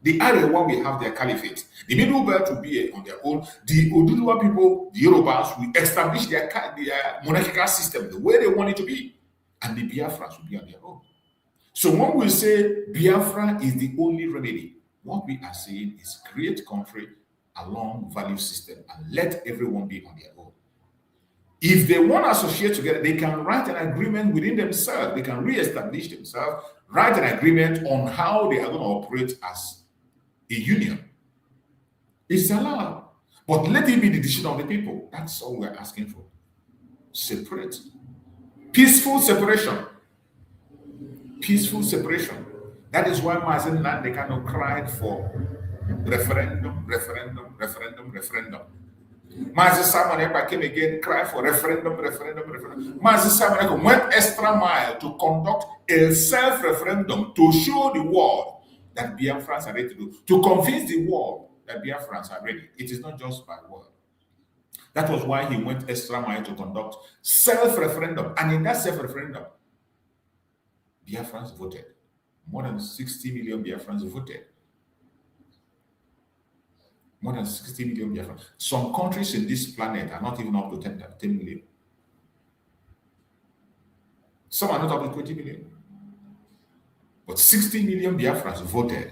The area where we have their caliphate, the Middle Belt will be on their own. The Oduduwa people, the Yorubas, will establish their monarchical system the way they want it to be. And the Biafras will be on their own. So when we say Biafra is the only remedy, what we are saying is create country along value system and let everyone be on their own. If they want to associate together, they can write an agreement within themselves. They can re-establish themselves, write an agreement on how they are going to operate as a union. It's allowed. But let it be the decision of the people. That's all we're asking for. Separate. Peaceful separation. Peaceful separation. That is why Mazen Nnamdi Kanu cried for referendum. Mazi Simon Ekpa came again, cried for referendum. Mazi Simon Ekpa went extra mile to conduct a self-referendum to show the world that Biafrans are ready to do, to convince the world that Biafrans are ready. It is not just by word. That was why he went extra mile to conduct self-referendum. And in that self-referendum, Biafrans voted. More than 60 million Biafrans voted. More than 60 million Biafrans. Some countries in this planet are not even up to 10 million. Some are not up to 20 million. But 60 million Biafrans voted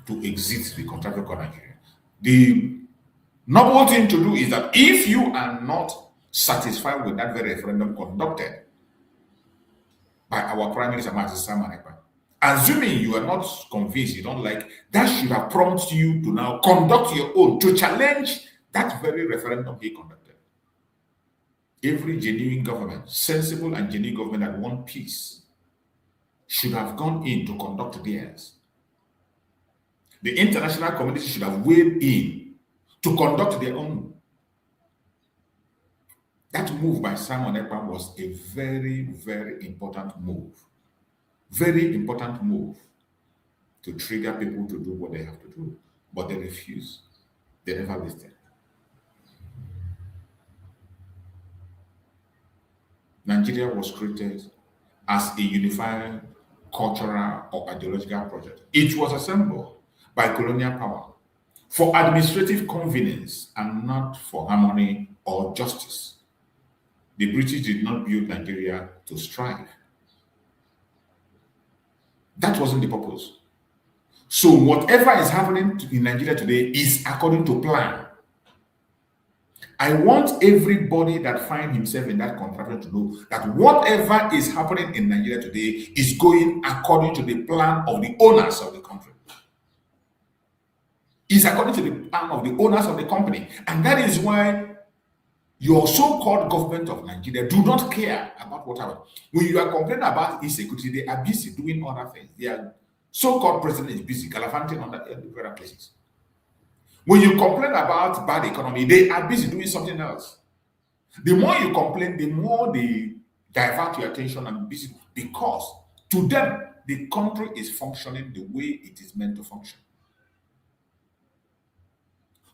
to exit the contractual Nigeria. The noble thing to do is that if you are not satisfied with that very referendum conducted by our Prime Minister, Simon Ekpa, assuming you are not convinced, you don't like, that should have prompted you to now conduct your own, to challenge that very referendum he conducted. Every genuine government, sensible and genuine government that wants peace, should have gone in to conduct theirs. The international community should have weighed in to conduct their own. That move by Simon Ekpa was a very, very important move. Very important move to trigger people to do what they have to do. But they refused. They never listened. Nigeria was created as a unified cultural or ideological project. It was assembled by colonial power for administrative convenience and not for harmony or justice. The British did not build Nigeria to strive. That wasn't the purpose. So whatever is happening in Nigeria today is according to plan. I want everybody that finds himself in that contraption to know that whatever is happening in Nigeria today is going according to the plan of the owners of the country. It's according to the plan of the owners of the company. And that is why your so-called government of Nigeria do not care about what happened. When you are complaining about insecurity, they are busy doing other things. Their so-called president is busy gallivanting on other places. When you complain about bad economy, they are busy doing something else. The more you complain, the more they divert your attention and busy, because to them, the country is functioning the way it is meant to function.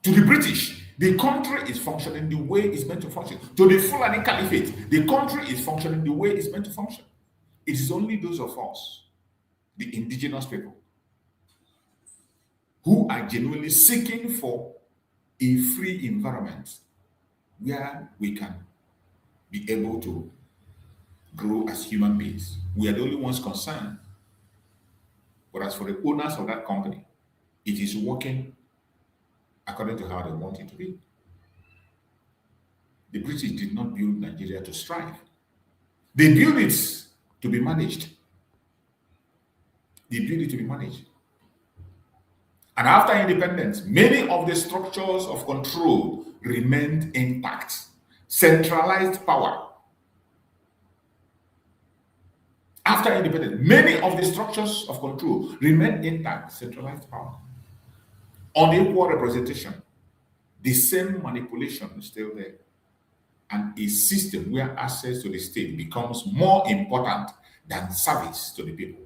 To the British, the country is functioning the way it's meant to function. To the Fulani Caliphate, the country is functioning the way it's meant to function. It is only those of us, the indigenous people, who are genuinely seeking for a free environment where we can be able to grow as human beings. We are the only ones concerned. But as for the owners of that company, it is working according to how they want it to be. The British did not build Nigeria to strive. They built it to be managed. They built it to be managed. And after independence, many of the structures of control remained intact. Centralized power. After independence, many of the structures of control remained intact. Centralized power. Unequal representation. The same manipulation is still there. And a system where access to the state becomes more important than service to the people.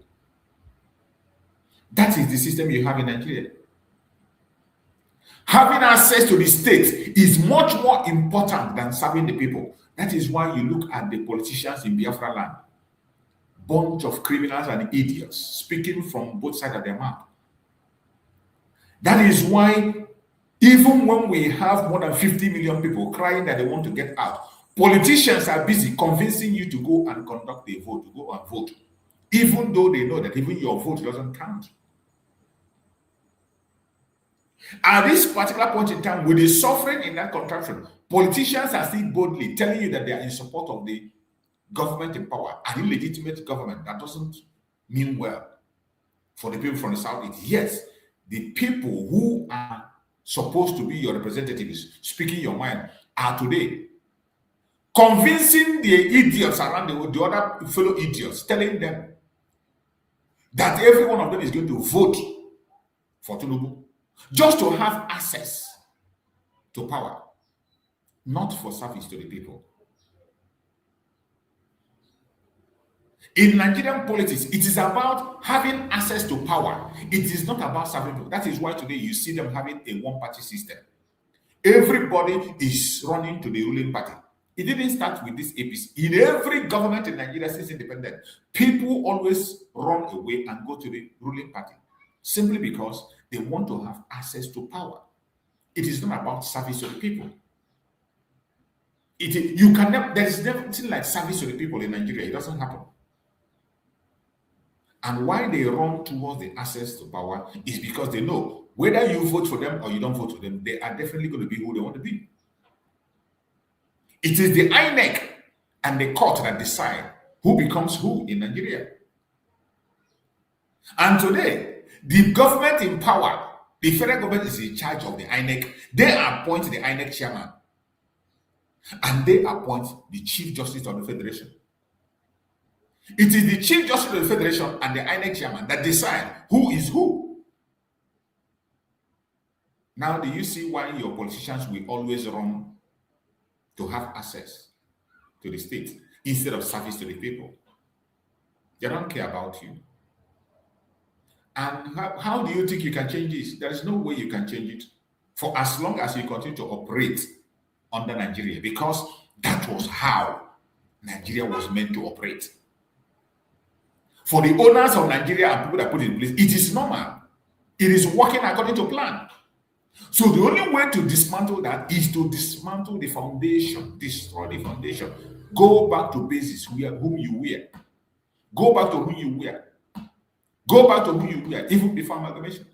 That is the system you have in Nigeria. Having access to the state is much more important than serving the people. That is why you look at the politicians in Biafra land. Bunch of criminals and idiots speaking from both sides of their mouth. That is why even when we have more than 50 million people crying that they want to get out, politicians are busy convincing you to go and conduct a vote, to go and vote, even though they know that even your vote doesn't count. At this particular point in time, with the suffering in that contraction, politicians are still boldly telling you that they are in support of the government in power, an illegitimate government that doesn't mean well for the people from the Southeast. Yes, the people who are supposed to be your representatives, speaking your mind, are today convincing the idiots around the other fellow idiots, telling them that every one of them is going to vote for Tinubu just to have access to power, not for service to the people. In Nigerian politics, it is about having access to power. It is not about serving people. That is why today you see them having a one-party system. Everybody is running to the ruling party. It didn't start with this APC. In every government in Nigeria since independence, people always run away and go to the ruling party simply because they want to have access to power. It is not about service to the people. There is nothing like service to the people in Nigeria. It doesn't happen. And why they run towards the access to power is because they know whether you vote for them or you don't vote for them, they are definitely going to be who they want to be. It is the INEC and the court that decide who becomes who in Nigeria. And today, the government in power, the federal government is in charge of the INEC. They appoint the INEC chairman. And they appoint the Chief Justice of the Federation. It is the Chief Justice of the Federation and the INEC chairman that decide who is who. Now, do you see why your politicians will always run to have access to the state instead of service to the people? They don't care about you. And how do you think you can change this? There is no way you can change it for as long as you continue to operate under Nigeria, because that was how Nigeria was meant to operate. For the owners of Nigeria and people that put it in place, it is normal. It is working according to plan. So the only way to dismantle that is to dismantle the foundation, destroy the foundation. Go back to basis whom you were. Go back to whom you were. Go back to who you were, even before amalgamation.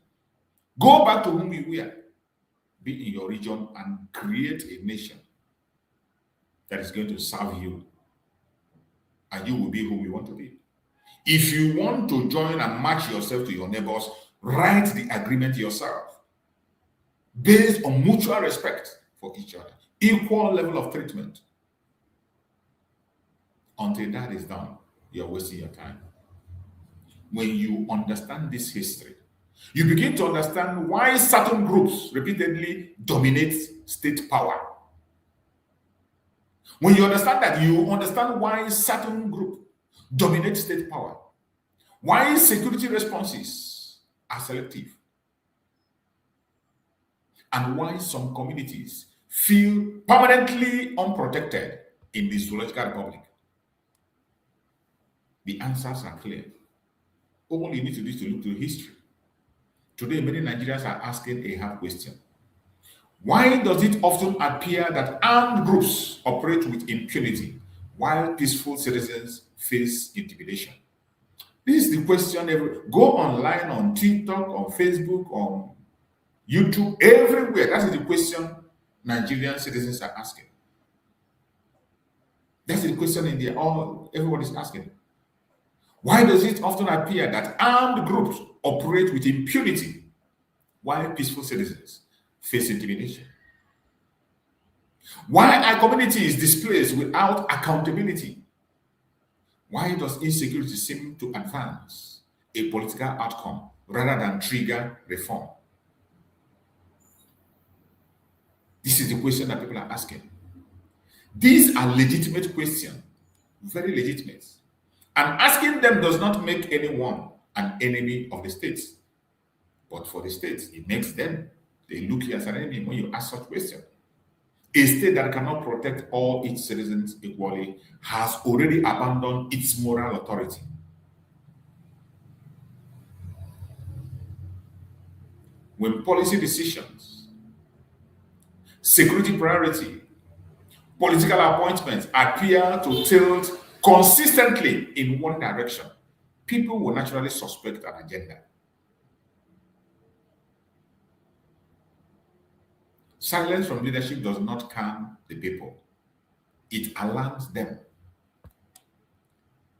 Go back to whom you were. Be in your region and create a nation that is going to serve you. And you will be who you want to be. If you want to join and match yourself to your neighbors, write the agreement yourself based on mutual respect for each other, equal level of treatment. Until that is done, you're wasting your time. When you understand this history, you begin to understand why certain groups repeatedly dominate state power. When you understand that, you understand why certain groups dominate state power, why security responses are selective, and why some communities feel permanently unprotected in this zoological republic. The answers are clear. All you need to do is to look to history. Today, many Nigerians are asking a hard question. Why does it often appear that armed groups operate with impunity while peaceful citizens face intimidation? This is the question. Go online on TikTok, on Facebook, on YouTube, everywhere. That is the question Nigerian citizens are asking. That's the question everyone is asking. Why does it often appear that armed groups operate with impunity while peaceful citizens face intimidation? Why are communities displaced without accountability? Why does insecurity seem to advance a political outcome rather than trigger reform? This is the question that people are asking. These are legitimate questions, very legitimate. And asking them does not make anyone an enemy of the states. But for the states, it makes them. They look here as an enemy when you ask such questions. A state that cannot protect all its citizens equally has already abandoned its moral authority. When policy decisions, security priority, political appointments appear to tilt consistently in one direction, people will naturally suspect an agenda. Silence from leadership does not calm the people. It alarms them.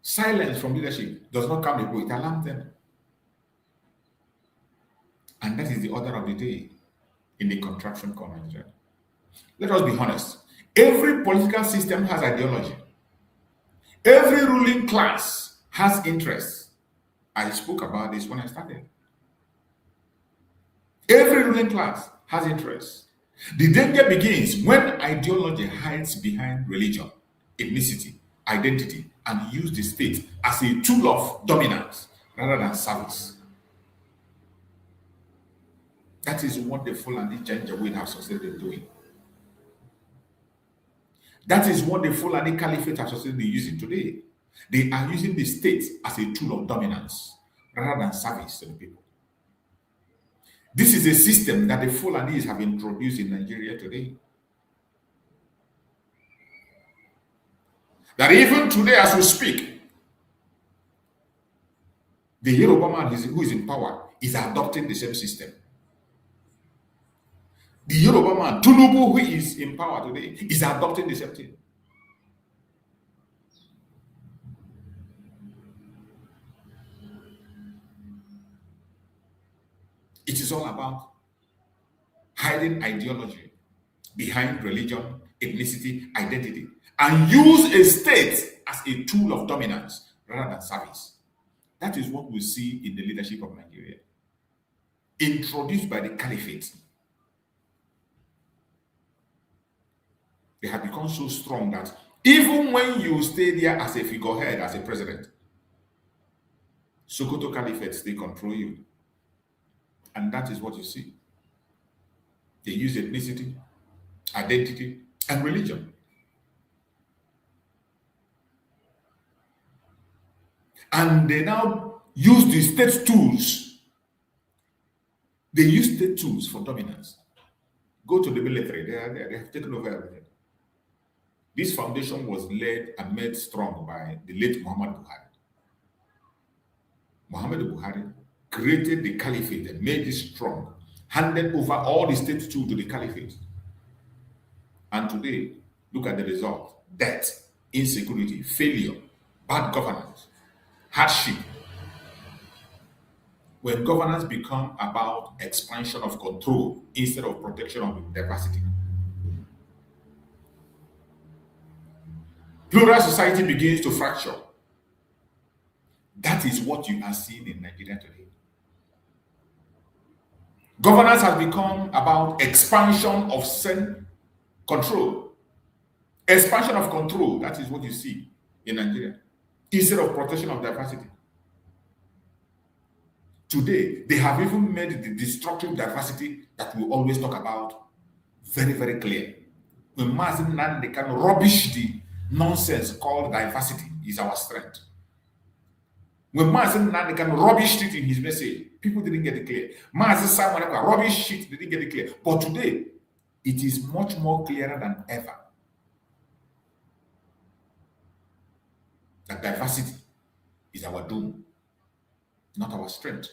Silence from leadership does not calm the people. It alarms them. And that is the order of the day in the contraption called Nigeria. Let us be honest. Every political system has ideology. Every ruling class has interests. I spoke about this when I started. Every ruling class has interests. The danger begins when ideology hides behind religion, ethnicity, identity, and use the state as a tool of dominance rather than service. That is what the Fulani Janjaweed have succeeded in doing. That is what the Fulani Caliphate have succeeded in using today. They are using the state as a tool of dominance rather than service to the people. This is a system that the Fulanis have introduced in Nigeria today. That even today, as we speak, the Yoruba man who is in power is adopting the same system. The Yoruba man, Tinubu, who is in power today, is adopting the same thing. It is all about hiding ideology behind religion, ethnicity, identity, and use a state as a tool of dominance rather than service. That is what we see in the leadership of Nigeria, introduced by the Caliphate. They have become so strong that even when you stay there as a figurehead, as a president, Sokoto Caliphate, they control you. And that is what you see. They use ethnicity, identity, and religion. And they now use the state tools. They use state tools for dominance. Go to the military, they are there, they have taken over everything. This foundation was led and made strong by the late Muhammad Buhari. Muhammad Buhari created the Caliphate and made it strong, handed over all the state tools to the Caliphate. And today, look at the result: debt, insecurity, failure, bad governance, hardship. When governance becomes about expansion of control instead of protection of diversity, plural society begins to fracture. That is what you are seeing in Nigeria today. Governance has become about expansion of control. Expansion of control, that is what you see in Nigeria, instead of protection of diversity. Today, they have even made the destructive diversity that we always talk about very, very clear. When Nnamdi can rubbish the nonsense called diversity is our strength. When Nnamdi can rubbish it in his message, people didn't get it clear. Simon rubbish it, they didn't get it clear. But today, it is much more clearer than ever. that diversity is our doom, not our strength.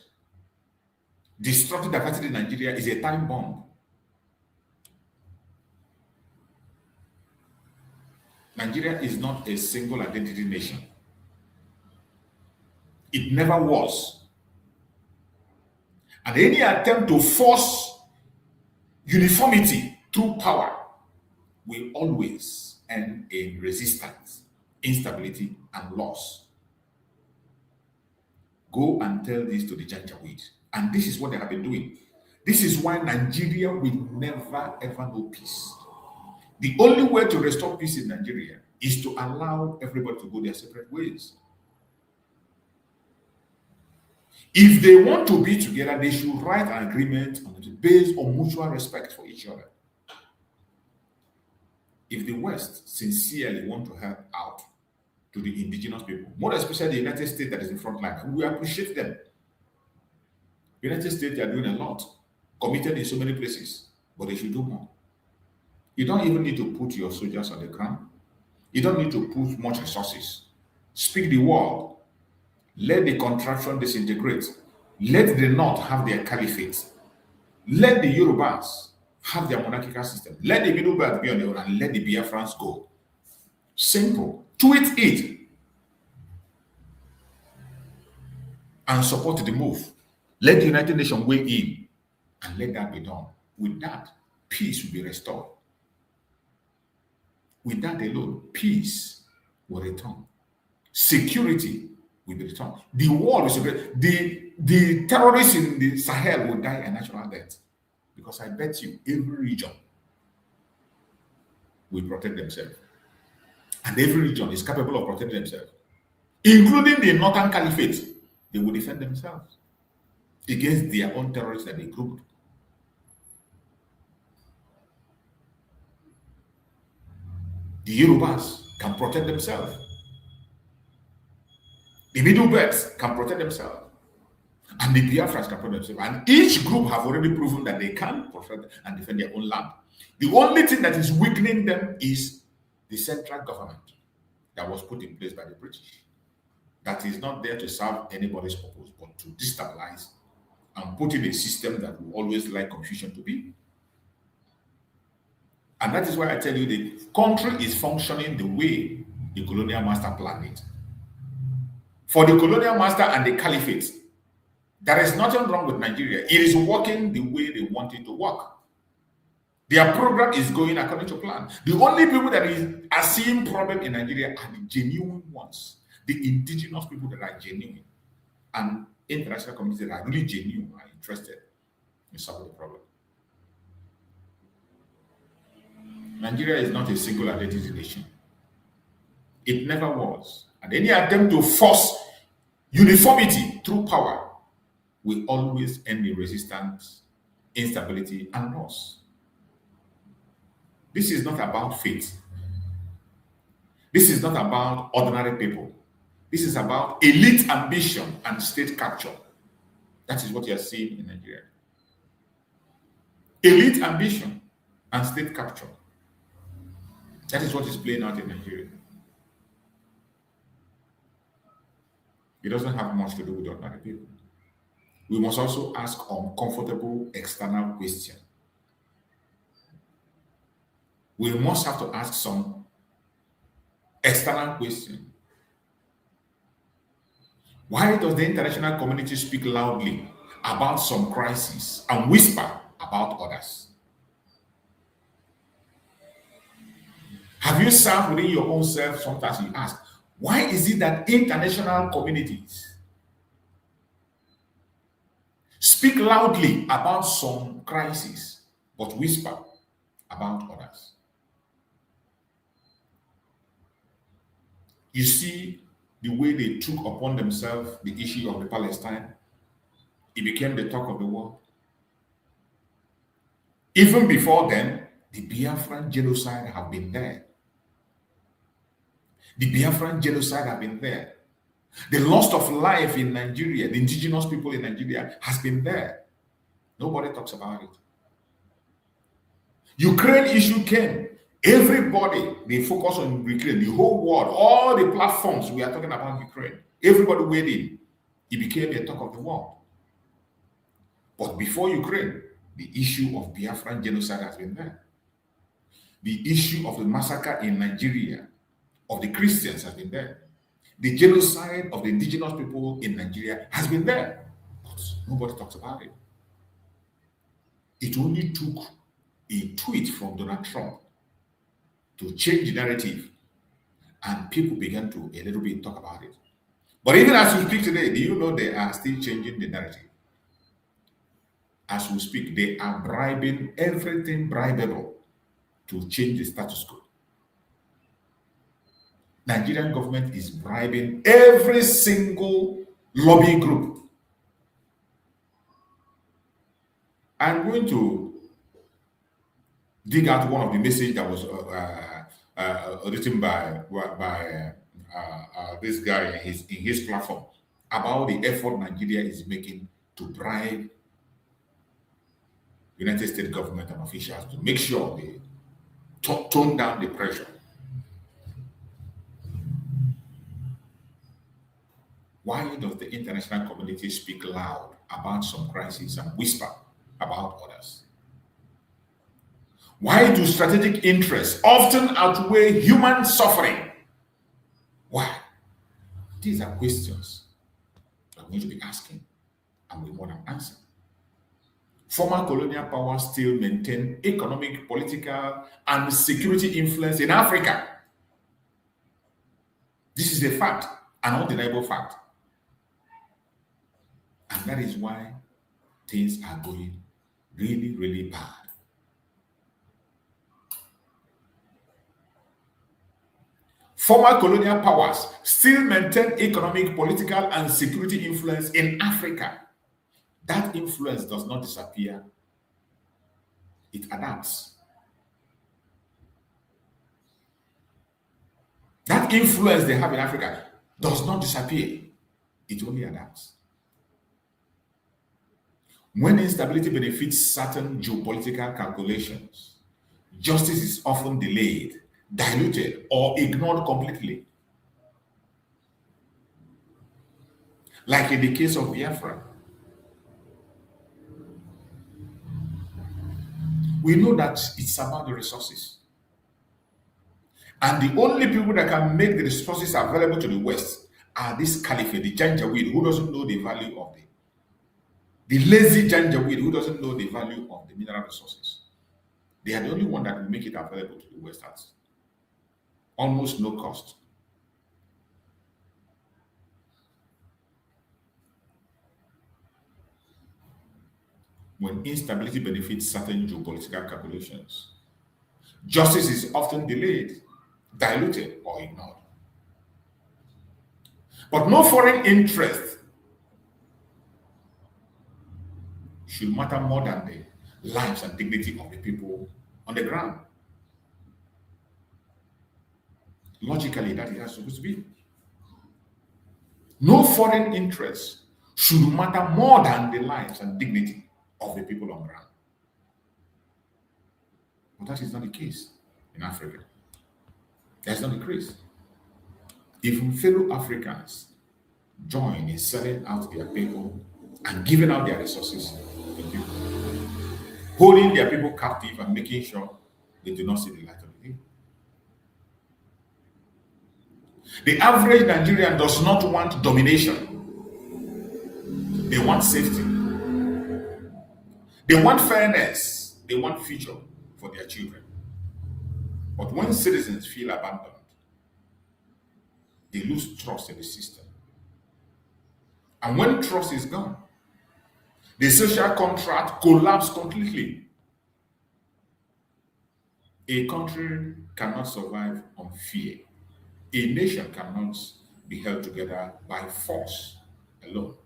Destructive diversity in Nigeria is a time bomb. Nigeria is not a single identity nation. It never was. And any attempt to force uniformity through power will always end in resistance, instability, and loss. Go and tell this to the Janjaweed. And this is what they have been doing. This is why Nigeria will never ever know peace. The only way to restore peace in Nigeria is to allow everybody to go their separate ways. If they want to be together, they should write an agreement based on mutual respect for each other. If the West sincerely want to help out to the indigenous people, more especially the United States that is in front line, we appreciate them. The United States are doing a lot, committed in so many places, but they should do more. You don't even need to put your soldiers on the ground. You don't need to put much resources. Speak the word. Let the contraction disintegrate. Let the North have their caliphate. Let the Yorubas have their monarchical system. Let the Middle Belt be on their own and let the Biafrans go. Simple. Tweet it and support the move. Let the United Nations weigh in and let that be done. With that, peace will be restored. With that alone, peace will return. Security will be returned. The war will be the terrorists in the Sahel will die a natural death. Because I bet you every region will protect themselves. And every region is capable of protecting themselves. Including the Northern Caliphate. They will defend themselves against their own terrorists that they grouped. The Yorubas can protect themselves. The Middle Belts can protect themselves. And the Biafrans can protect themselves. And each group have already proven that they can protect and defend their own land. The only thing that is weakening them is the central government that was put in place by the British. That is not there to serve anybody's purpose, but to destabilize and put in a system that will always like confusion to be. And that is why I tell you the country is functioning the way the colonial master planned it. For the colonial master and the caliphate, there is nothing wrong with Nigeria. It is working the way they want it to work. Their program is going according to plan. The only people that are seeing problem in Nigeria are the genuine ones, the indigenous people that are genuine, and international communities that are really genuine and interested in solving the problem. Nigeria is not a single identity nation. It never was. And any attempt to force uniformity through power will always end in resistance, instability, and loss. This is not about faith. This is not about ordinary people. This is about elite ambition and state capture. That is what you are seeing in Nigeria. Elite ambition and state capture. That is what is playing out in Nigeria. It doesn't have much to do with ordinary people. We must also ask uncomfortable external questions. We must have to ask some external questions. Why does the international community speak loudly about some crises and whisper about others? Have you sat within your own self sometimes you ask, why is it that international communities speak loudly about some crises but whisper about others? You see the way they took upon themselves the issue of the Palestine. It became the talk of the world. Even before then, the Biafran genocide have been there. The Biafran genocide have been there. The loss of life in Nigeria, the indigenous people in Nigeria, has been there. Nobody talks about it. Ukraine issue came. Everybody, they focus on Ukraine, the whole world, all the platforms we are talking about Ukraine. Everybody weighed in. It became a talk of the world. But before Ukraine, the issue of Biafran genocide has been there. The issue of the massacre in Nigeria of the Christians has been there. The genocide of the indigenous people in Nigeria has been there. But nobody talks about it. It only took a tweet from Donald Trump to change the narrative, and people began to a little bit talk about it. But even as we speak today, do you know they are still changing the narrative? As we speak, they are bribing everything bribable to change the status quo. Nigerian government is bribing every single lobby group. I'm going to dig out one of the messages that was written by this guy in his platform about the effort Nigeria is making to bribe United States government and officials to make sure they tone down the pressure. Why does the international community speak loud about some crises and whisper about others? Why do strategic interests often outweigh human suffering? Why? These are questions that we need to be asking, and we want an answer. Former colonial powers still maintain economic, political, and security influence in Africa. This is a fact, an undeniable fact. And that is why things are going really, really bad. Former colonial powers still maintain economic, political, and security influence in Africa. That influence does not disappear. It adapts. That influence they have in Africa does not disappear. It only adapts. When instability benefits certain geopolitical calculations, justice is often delayed, diluted, or ignored completely. Like in the case of Biafra. We know that it's about the resources. And the only people that can make the resources available to the West are this Caliphate, the Janjaweed, who doesn't know the value of the lazy Janjaweed, who doesn't know the value of the mineral resources. They are the only one that will make it available to the West at almost no cost. When instability benefits certain geopolitical calculations, justice is often delayed, diluted, or ignored. But no foreign interest should matter more than the lives and dignity of the people on the ground. Logically, that is how it's supposed to be. No foreign interest should matter more than the lives and dignity of the people on the ground. But that is not the case in Africa. That's not the case. Even fellow Africans join in selling out their people and giving out their resources to people, holding their people captive and making sure they do not see the light of the day. The average Nigerian does not want domination. They want safety. They want fairness. They want future for their children. But when citizens feel abandoned, they lose trust in the system. And when trust is gone, the social contract collapses completely. A country cannot survive on fear. A nation cannot be held together by force alone.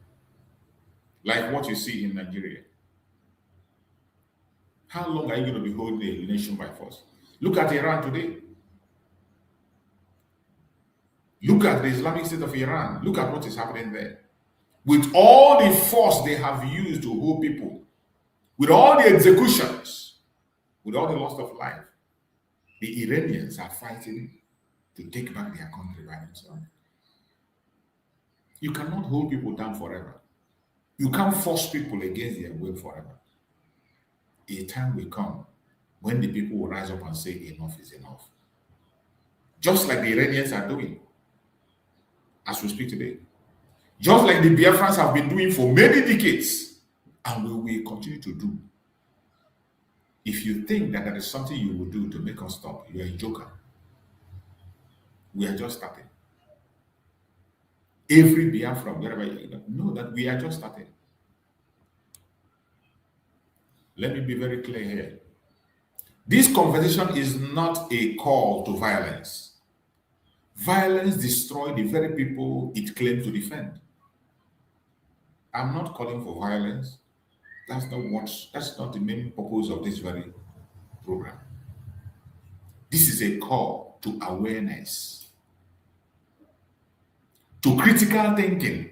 Like what you see in Nigeria. How long are you going to be holding a nation by force? Look at Iran today. Look at the Islamic State of Iran. Look at what is happening there. With all the force they have used to hold people, with all the executions, with all the loss of life, The Iranians are fighting to take back their country by themselves. You cannot hold people down forever. You can't force people against their will forever. A time will come when the people will rise up and say enough is enough. Just like the Iranians are doing as we speak today. Just like the Biafrans have been doing for many decades and we will continue to do. If you think that there is something you will do to make us stop, you are a joker. We are just starting. Every Biafran, wherever you know that we are just starting. Let me be very clear here. This conversation is not a call to violence. Violence destroys the very people it claims to defend. I'm not calling for violence. That's not the main purpose of this very program. This is a call to awareness, to critical thinking,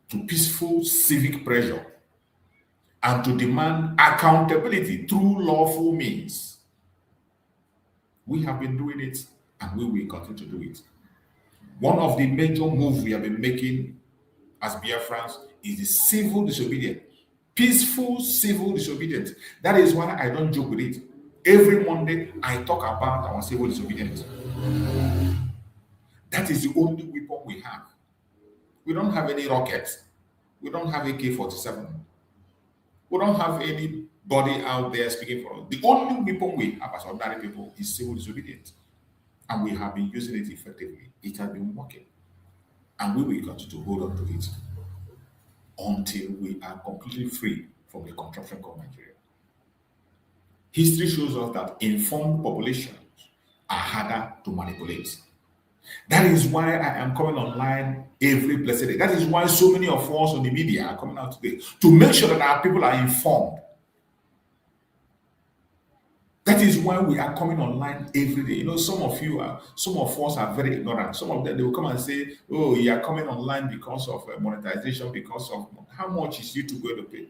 to peaceful civic pressure, and to demand accountability through lawful means. We have been doing it and we will continue to do it. One of the major moves we have been making as Biafrans is the civil disobedience, peaceful civil disobedience. That is why I don't joke with it. Every Monday, I talk about our civil disobedience. That is the only weapon we have. We don't have any rockets. We don't have AK-47. We don't have anybody out there speaking for us. The only weapon we have as ordinary people is civil disobedience. And we have been using it effectively. It has been working. And we will continue to hold on to it until we are completely free from the contraption called Nigeria. History shows us that informed populations are harder to manipulate. That is why I am coming online every blessed day. That is why so many of us on the media are coming out today to make sure that our people are informed. That is why we are coming online every day. You know, some of us are very ignorant. Some of them, they will come and say, oh, you are coming online because of monetization, because of how much is YouTube going to pay?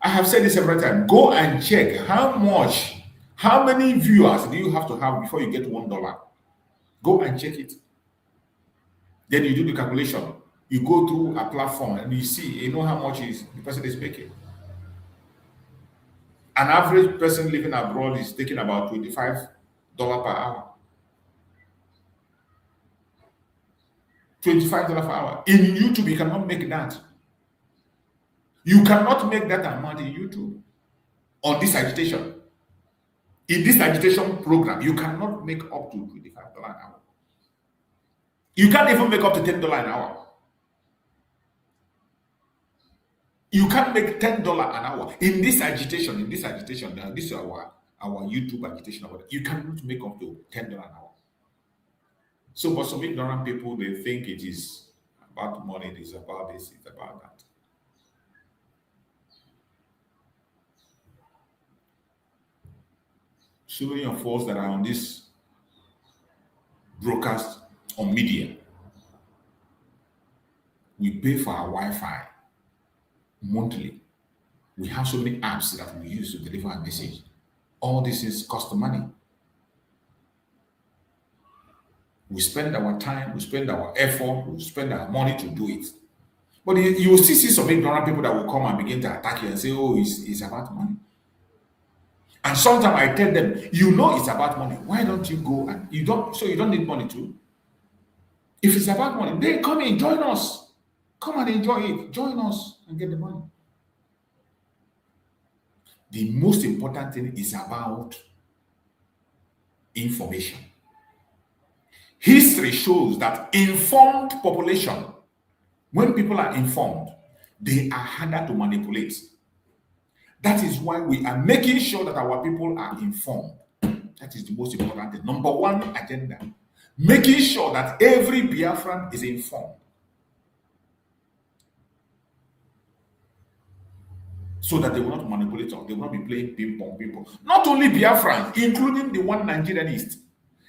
I have said this several times. Go and check how many viewers do you have to have before you get $1? Go and check it. Then you do the calculation. You go through a platform and you see, you know how much is the person is making. An average person living abroad is taking about $25 per hour. $25 per hour. In YouTube, you cannot make that. You cannot make that amount in YouTube on this agitation. In this agitation program, you cannot make up to $25 an hour. You can't even make up to $10 an hour. You can't make $10 an hour in this agitation. This is our YouTube agitation. You cannot make up to $10 an hour. So, but some ignorant people, they think it is about money, it is about this, it's about that. So many of us that are on this broadcast on media, we pay for our Wi-Fi monthly. We have so many apps that we use to deliver a message. All this is cost money. We spend our time, we spend our effort, we spend our money to do it. But you will still see some ignorant people that will come and begin to attack you and say, oh, it's about money. And sometimes I tell them, you know it's about money. Why don't you go and you don't need money too? If it's about money, then come in, join us. Come and enjoy it. Join us and get the money. The most important thing is about information. History shows that informed population, when people are informed, they are harder to manipulate. That is why we are making sure that our people are informed. That is the most important thing. Number one agenda. Making sure that every Biafran is informed. So that they will not manipulate us. They will not be playing ping-pong people. Not only Biafrans, including the one Nigerianist.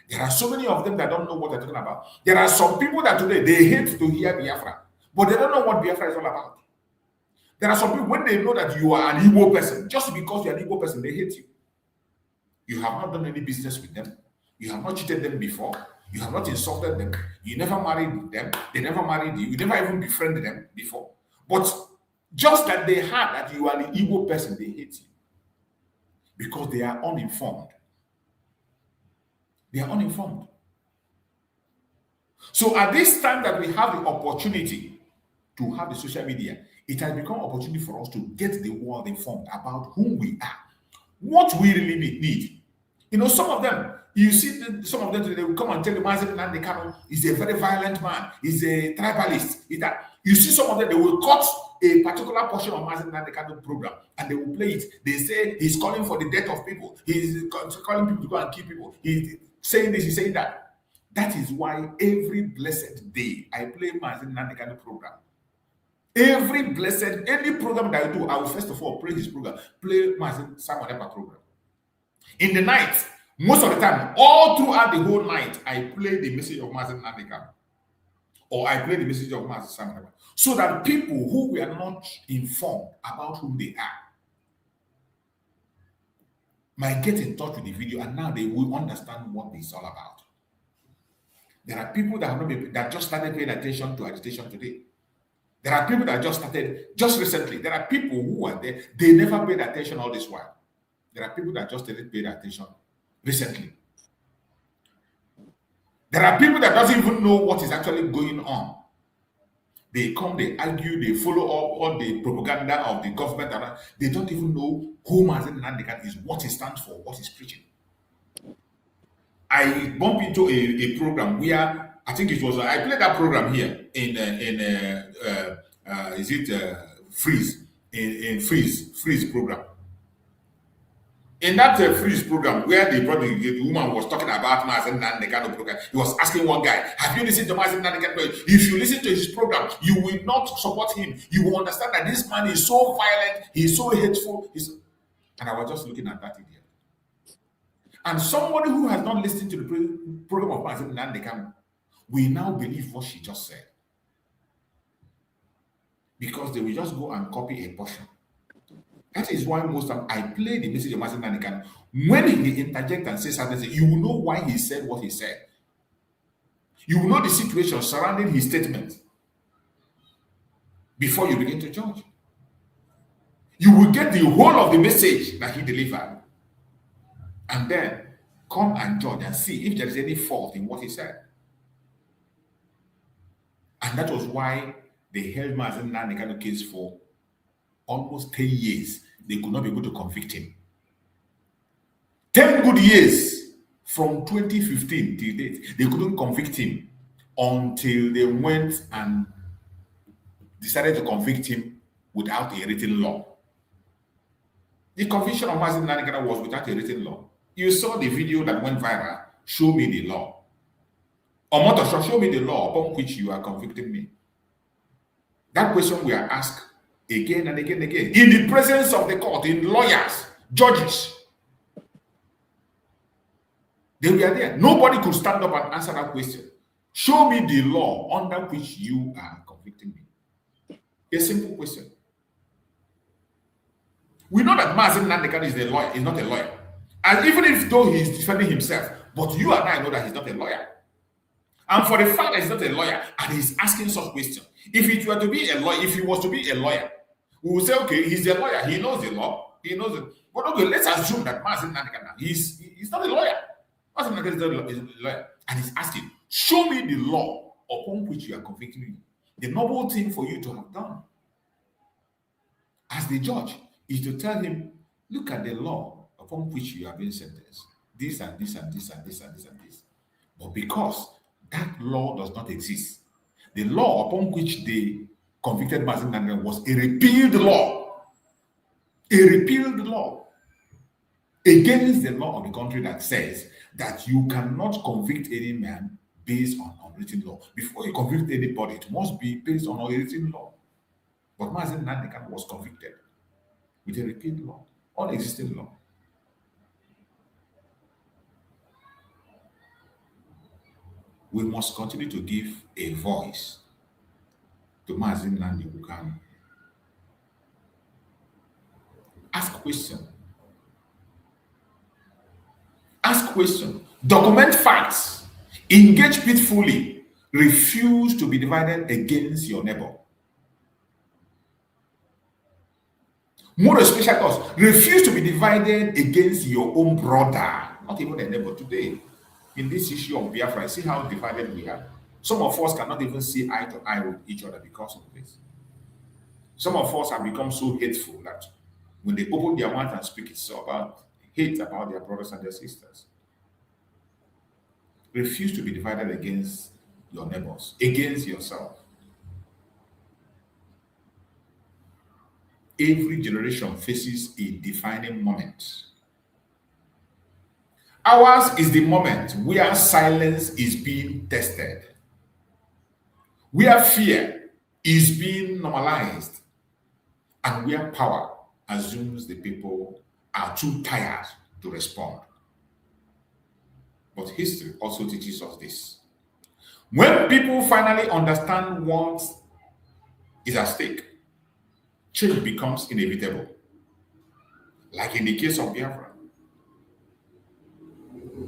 There are so many of them that don't know what they're talking about. There are some people that today, they hate to hear Biafra. But they don't know what Biafra is all about. There are some people, when they know that you are an Igbo person, just because you're an Igbo person, they hate you. You have not done any business with them. You have not cheated them before. You have not insulted them. You never married them. They never married you. You never even befriended them before. But just that they had that you are the evil person, they hate you. Because they are uninformed. They are uninformed. So at this time that we have the opportunity to have the social media, it has become an opportunity for us to get the world informed about who we are, what we really need. You know, some of them, you see some of them, they will come and tell you, Nnamdi Kanu is a very violent man, he's a tribalist. You see some of them, they will cut a particular portion of Nnamdi Kanu program and they will play it. They say he's calling for the death of people. He's calling people to go and kill people. He's saying this, he's saying that. That is why every blessed day I play Nnamdi Kanu program. Every blessed, any program that I do, I will first of all play his program, play Simon Ekpa program. In the night, most of the time, all throughout the whole night, I play the message of Nnamdi Kanu, or I play the message of Simon Ekpa, so that people who were not informed about who they are might get in touch with the video, and now they will understand what it's all about. There are people that have not been, that just started paying attention to agitation today. There are people that just started just recently. There are people who are there, they never paid attention all this while. There are people that just started paying attention recently. There are people that doesn't even know what is actually going on. They come, they argue, they follow up all the propaganda of the government. They don't even know who Nnamdi Kanu is, what he stands for, what he's preaching. I bumped into a program where I think it was I played that program here in Freeze program. In that Freeze program where the woman was talking about Nnamdi Kanu program, he was asking one guy, "Have you listened to Nnamdi Kanu? If you listen to his program, you will not support him. You will understand that this man is so violent, he's so hateful." And I was just looking at that idiot. And somebody who has not listened to the program of Nnamdi Kanu will now believe what she just said. Because they will just go and copy a portion. That is why most of I play the message of Nnamdi Kanu. When he interjects and says something, you will know why he said what he said. You will know the situation surrounding his statement before you begin to judge. You will get the whole of the message that he delivered. And then come and judge and see if there is any fault in what he said. And that was why they held Nnamdi Kanu case for almost 10 years. They could not be able to convict him. 10 good years from 2015 till date. They couldn't convict him until they went and decided to convict him without a written law. The conviction of Nnamdi Kanu was without a written law. You saw the video that went viral. Show me the law. Omotosho, show me the law upon which you are convicting me. That question we are asked again and again and again. In the presence of the court, in lawyers, judges. They were there. Nobody could stand up and answer that question. Show me the law under which you are convicting me. A simple question. We know that Nnamdi Kanu is a lawyer, is not a lawyer. And even if though he is defending himself, but you and I know that he's not a lawyer. And for the fact that he's not a lawyer and he's asking such questions, if it were to be a lawyer, if he was to be a lawyer, we would say, okay, he's a lawyer, he knows the law, he knows it. But okay, let's assume that Nnamdi Kanu, he's not a lawyer. Nnamdi Kanu is a lawyer. And he's asking, show me the law upon which you are convicting me. The noble thing for you to have done as the judge is to tell him, look at the law upon which you have been sentenced. This and this and this and this and this and this. But because that law does not exist, the law upon which they convicted Nnamdi was a repealed law. A repealed law against the law of the country that says that you cannot convict any man based on unwritten law. Before you convict anybody, it must be based on unwritten law. But Nnamdi was convicted with a repealed law, unexisting law. We must continue to give a voice to Nnamdi Kanu. Ask questions. question, document facts, engage peacefully, refuse to be divided against your neighbor. More especially us, refuse to be divided against your own brother, not even a neighbor. Today, in this issue of Biafra, see how divided we are. Some of us cannot even see eye to eye with each other because of this. Some of us have become so hateful that when they open their mouth and speak, it's about hate about their brothers and their sisters. Refuse to be divided against your neighbors, against yourself. Every generation faces a defining moment. Ours is the moment where silence is being tested, where fear is being normalized, and where power assumes the people are too tired to respond. But history also teaches us this. When people finally understand what is at stake, change becomes inevitable. Like in the case of Biafra.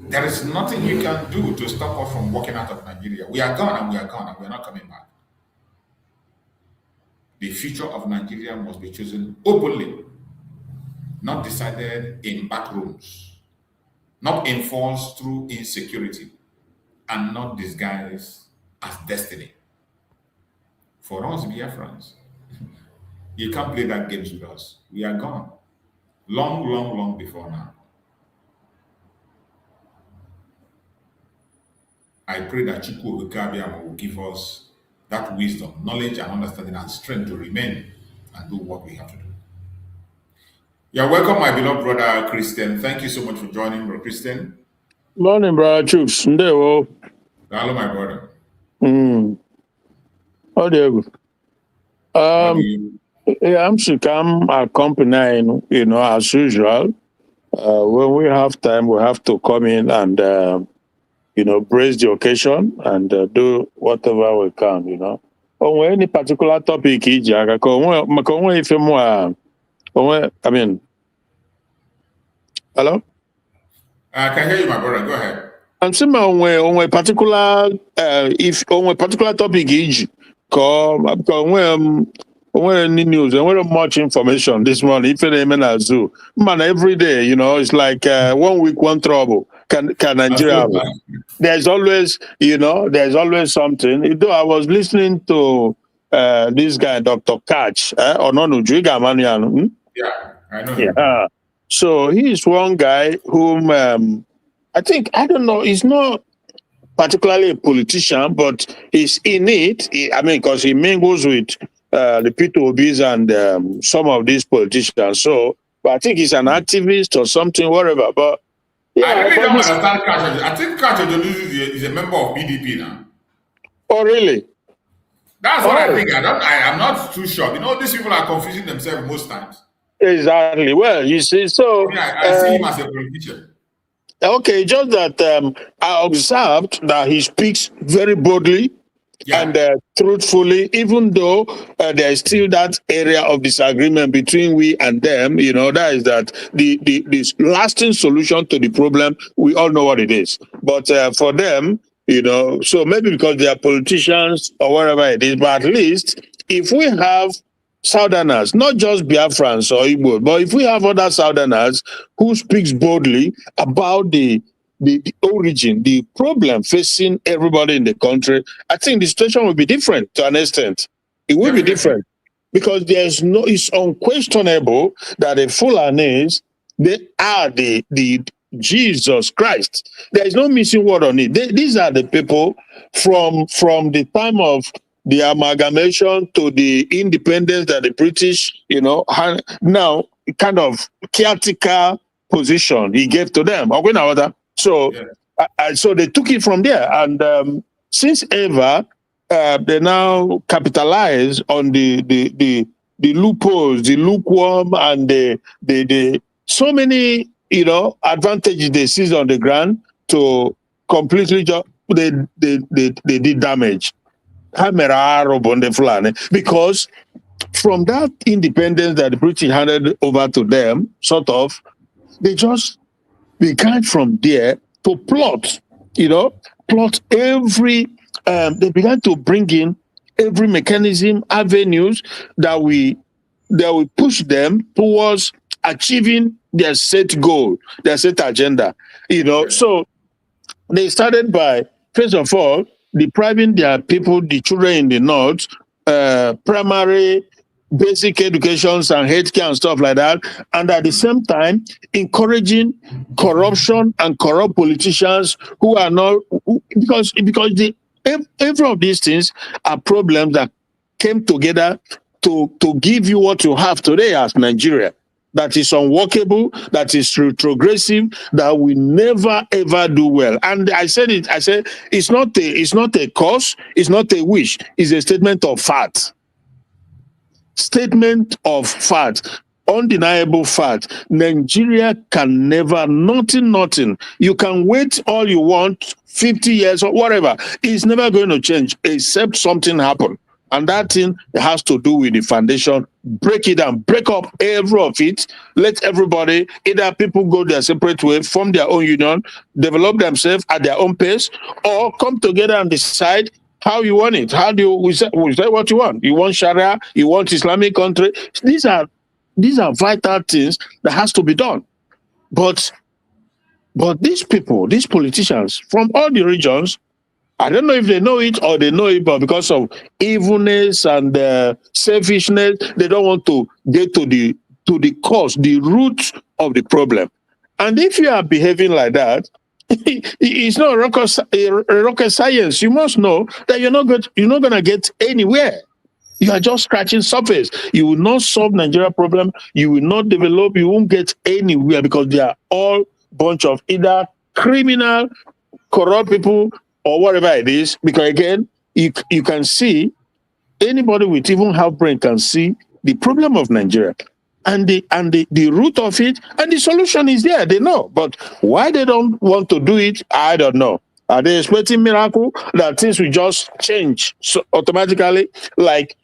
There is nothing you can do to stop us from walking out of Nigeria. We are gone and we are gone and we are not coming back. The future of Nigeria must be chosen openly, not decided in back rooms, not enforced through insecurity, and not disguised as destiny. For us, Biafrans, you can't play that game with us. We are gone. Long, long, long before now. I pray that Chukwu Obiabiama will give us that wisdom, knowledge, and understanding and strength to remain and do what we have to do. You're welcome, my beloved brother Christian. Thank you so much for joining, brother Christian. Morning, brother Chuks. Hello, my brother. How do you go? I'm Shikam accompanying, as usual. When we have time, we have to come in and brace the occasion and do whatever we can, On any particular topic, hello? I can hear you, my brother. Go ahead. I'm saying on a particular, if on a particular topic, when news and when much information this morning, if it zoo, man, every day, it's like 1 week, one trouble. Can Nigeria? There's always, there's always something. Though I was listening to this guy, Dr. Catch, or no, Yeah, I know him. Yeah. So he is one guy whom I think, I don't know, he's not particularly a politician, but he's in it. Because he mingles with the P2Bs and some of these politicians. So, but I think he's an activist or something, whatever. But yeah, I really don't understand Catch. I think Catch is a member of PDP now. Oh, really? That's what I think. I'm not too sure. These people are confusing themselves most times. Exactly. Well, you see, so I see him as a politician. Okay, just that I observed that he speaks very boldly and truthfully, even though there is still that area of disagreement between we and them. That is that the lasting solution to the problem, we all know what it is. But for them, so maybe because they are politicians or whatever it is, but at least if we have Southerners, not just Biafrans or Igbo, but if we have other Southerners who speaks boldly about the origin, the problem facing everybody in the country, I think the situation will be different to an extent. It will be different because it's unquestionable that the Fulanis, they are the Jesus Christ. There is no missing word on it. These are the people from the time of the amalgamation to the independence that the British, now kind of caretaker position he gave to them. So, so they took it from there, and since ever, they now capitalize on the loopholes, the lukewarm, and the so many advantages they seize on the ground to completely they did damage. Because from that independence that the British handed over to them, they just began from there to plot, plot every, they began to bring in every mechanism, avenues that we push them towards achieving their set goal, their set agenda. So they started by, first of all, depriving their people, the children in the north, primary basic educations and healthcare and stuff like that, and at the same time encouraging corruption and corrupt politicians who are not, because every of these things are problems that came together to give you what you have today as Nigeria. That is unworkable, that is retrogressive, that we never ever do well. And I said it's not a cause, it's not a wish, it's a statement of fact. Statement of fact, undeniable fact. Nigeria can never, nothing. You can wait all you want, 50 years or whatever. It's never going to change except something happen. And that thing has to do with the foundation. Break it down, break up every of it. Let everybody, either people go their separate way, form their own union, develop themselves at their own pace, or come together and decide how you want it. How do you, is that what you want? You want Sharia? You want Islamic country? These are vital things that has to be done. But these people, these politicians from all the regions, I don't know if they know it or they know it, but because of evilness and selfishness, they don't want to get to the cause, the root of the problem. And if you are behaving like that, it's not rocket science. You must know that you're not going to get anywhere. You are just scratching surface. You will not solve Nigeria problem. You will not develop. You won't get anywhere because they are all bunch of either criminal, corrupt people, or whatever it is, because again, you can see, anybody with even half brain can see the problem of Nigeria and the root of it, and the solution is there. They know, but why they don't want to do it, I don't know. Are they expecting miracle that things will just change so automatically, like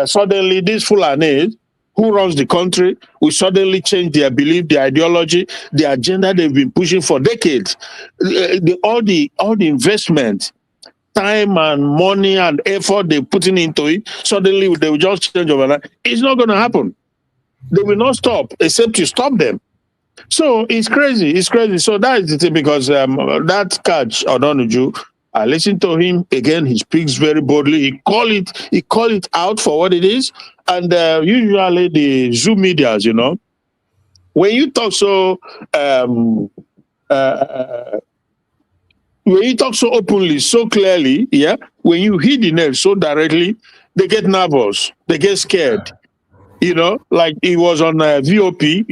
suddenly these Fulani who runs the country will suddenly change their belief, their ideology, the agenda they've been pushing for decades. All the investment, time and money and effort they're putting into it, suddenly they will just change overnight. It's not going to happen. They will not stop, except you stop them. So it's crazy. It's crazy. So that is the thing, because that catch, Odonuju, I listened to him again. He speaks very boldly. He call it out for what it is. And usually the Zoom medias, when you talk so when you talk so openly, so clearly, when you hit the nail so directly, they get nervous, they get scared. Like it was on VOP,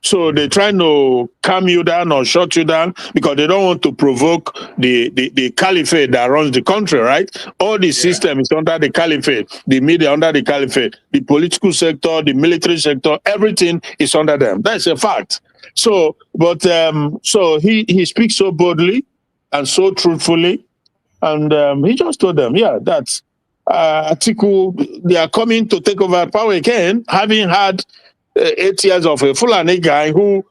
so they're trying to calm you down or shut you down because they don't want to provoke the Caliphate that runs the country, right? All the system is under the Caliphate, the media under the Caliphate, the political sector, the military sector, everything is under them. That's a fact. So, but so he speaks so boldly and so truthfully, and he just told them, that's Atiku, they are coming to take over power again, having had 8 years of a Fulani guy who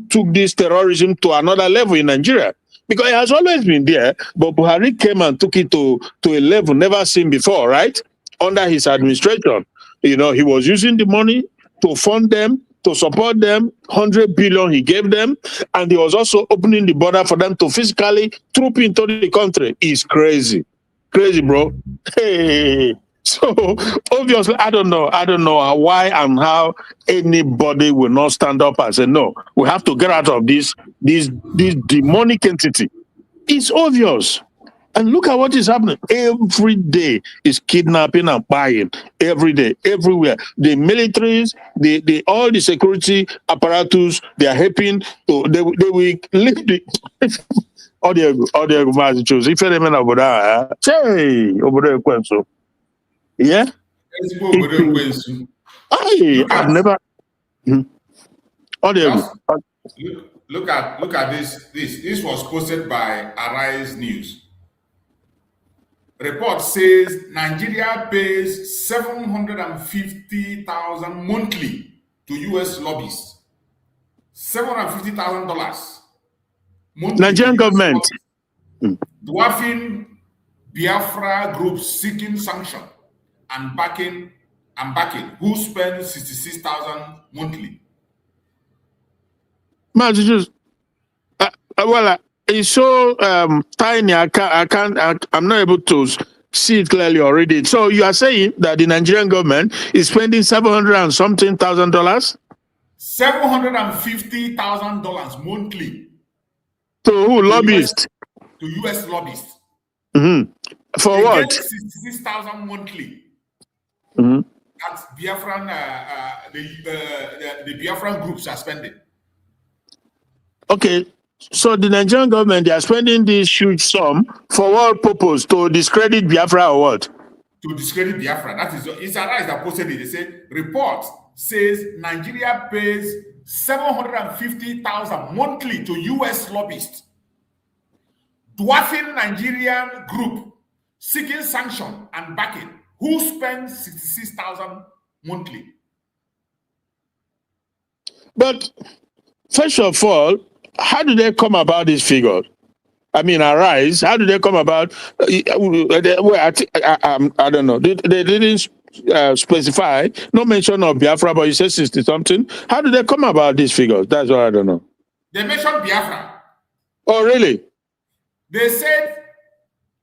took this terrorism to another level in Nigeria. Because it has always been there, but Buhari came and took it to a level never seen before, right? Under his administration. He was using the money to fund them, to support them, 100 billion he gave them, and he was also opening the border for them to physically troop into the country. It's crazy. Crazy, bro. Hey. So obviously, I don't know why and how anybody will not stand up and say, no, we have to get out of this demonic entity. It's obvious. And look at what is happening. Every day is kidnapping and buying. Every day, everywhere. The militaries, all the security apparatus, they are helping to, they will lift the audio messages. If any man over there, hey, over there, so yeah. I've never. Audio. Look at this. This was posted by Arise News. Report says Nigeria pays $750,000 monthly to U.S. lobbyists. $750,000. Nigerian government. Dwarfing Biafra groups seeking sanction and backing, who spend 66,000 monthly. Well, it's so tiny. I'm not able to see it clearly or read it. So you are saying that the Nigerian government is spending $700 and something thousand dollars? $750,000 monthly. To who? Lobbyists? To US lobbyists. Mm-hmm. For they what? Get 66,000 monthly. Mm-hmm. That's Biafran. The Biafran groups are spending. Okay, so the Nigerian government, they are spending this huge sum for what purpose? To discredit Biafra or what? To discredit Biafra. That is, it's Arise that posted it. They say, report says Nigeria pays 750,000 monthly to US lobbyists. Dwarfing Nigerian group seeking sanction and backing, who spends 66,000 monthly. But first of all, how do they come about this figure? I mean, Arise, how do they come about? I don't know. They didn't specify, no mention of Biafra, but you said 60 something. How do they come about these figures? That's what I don't know. They mentioned Biafra. Oh, really? They said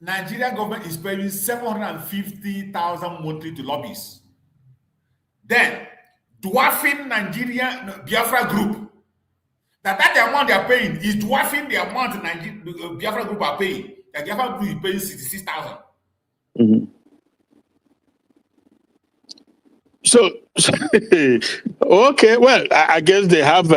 Nigerian government is paying 750,000 monthly to lobbyists. Then, dwarfing Nigerian Biafra group, that the amount they are paying is dwarfing the amount the Biafra group are paying. The Biafra group is paying 66,000. Mm-hmm. So, okay, well, I guess they have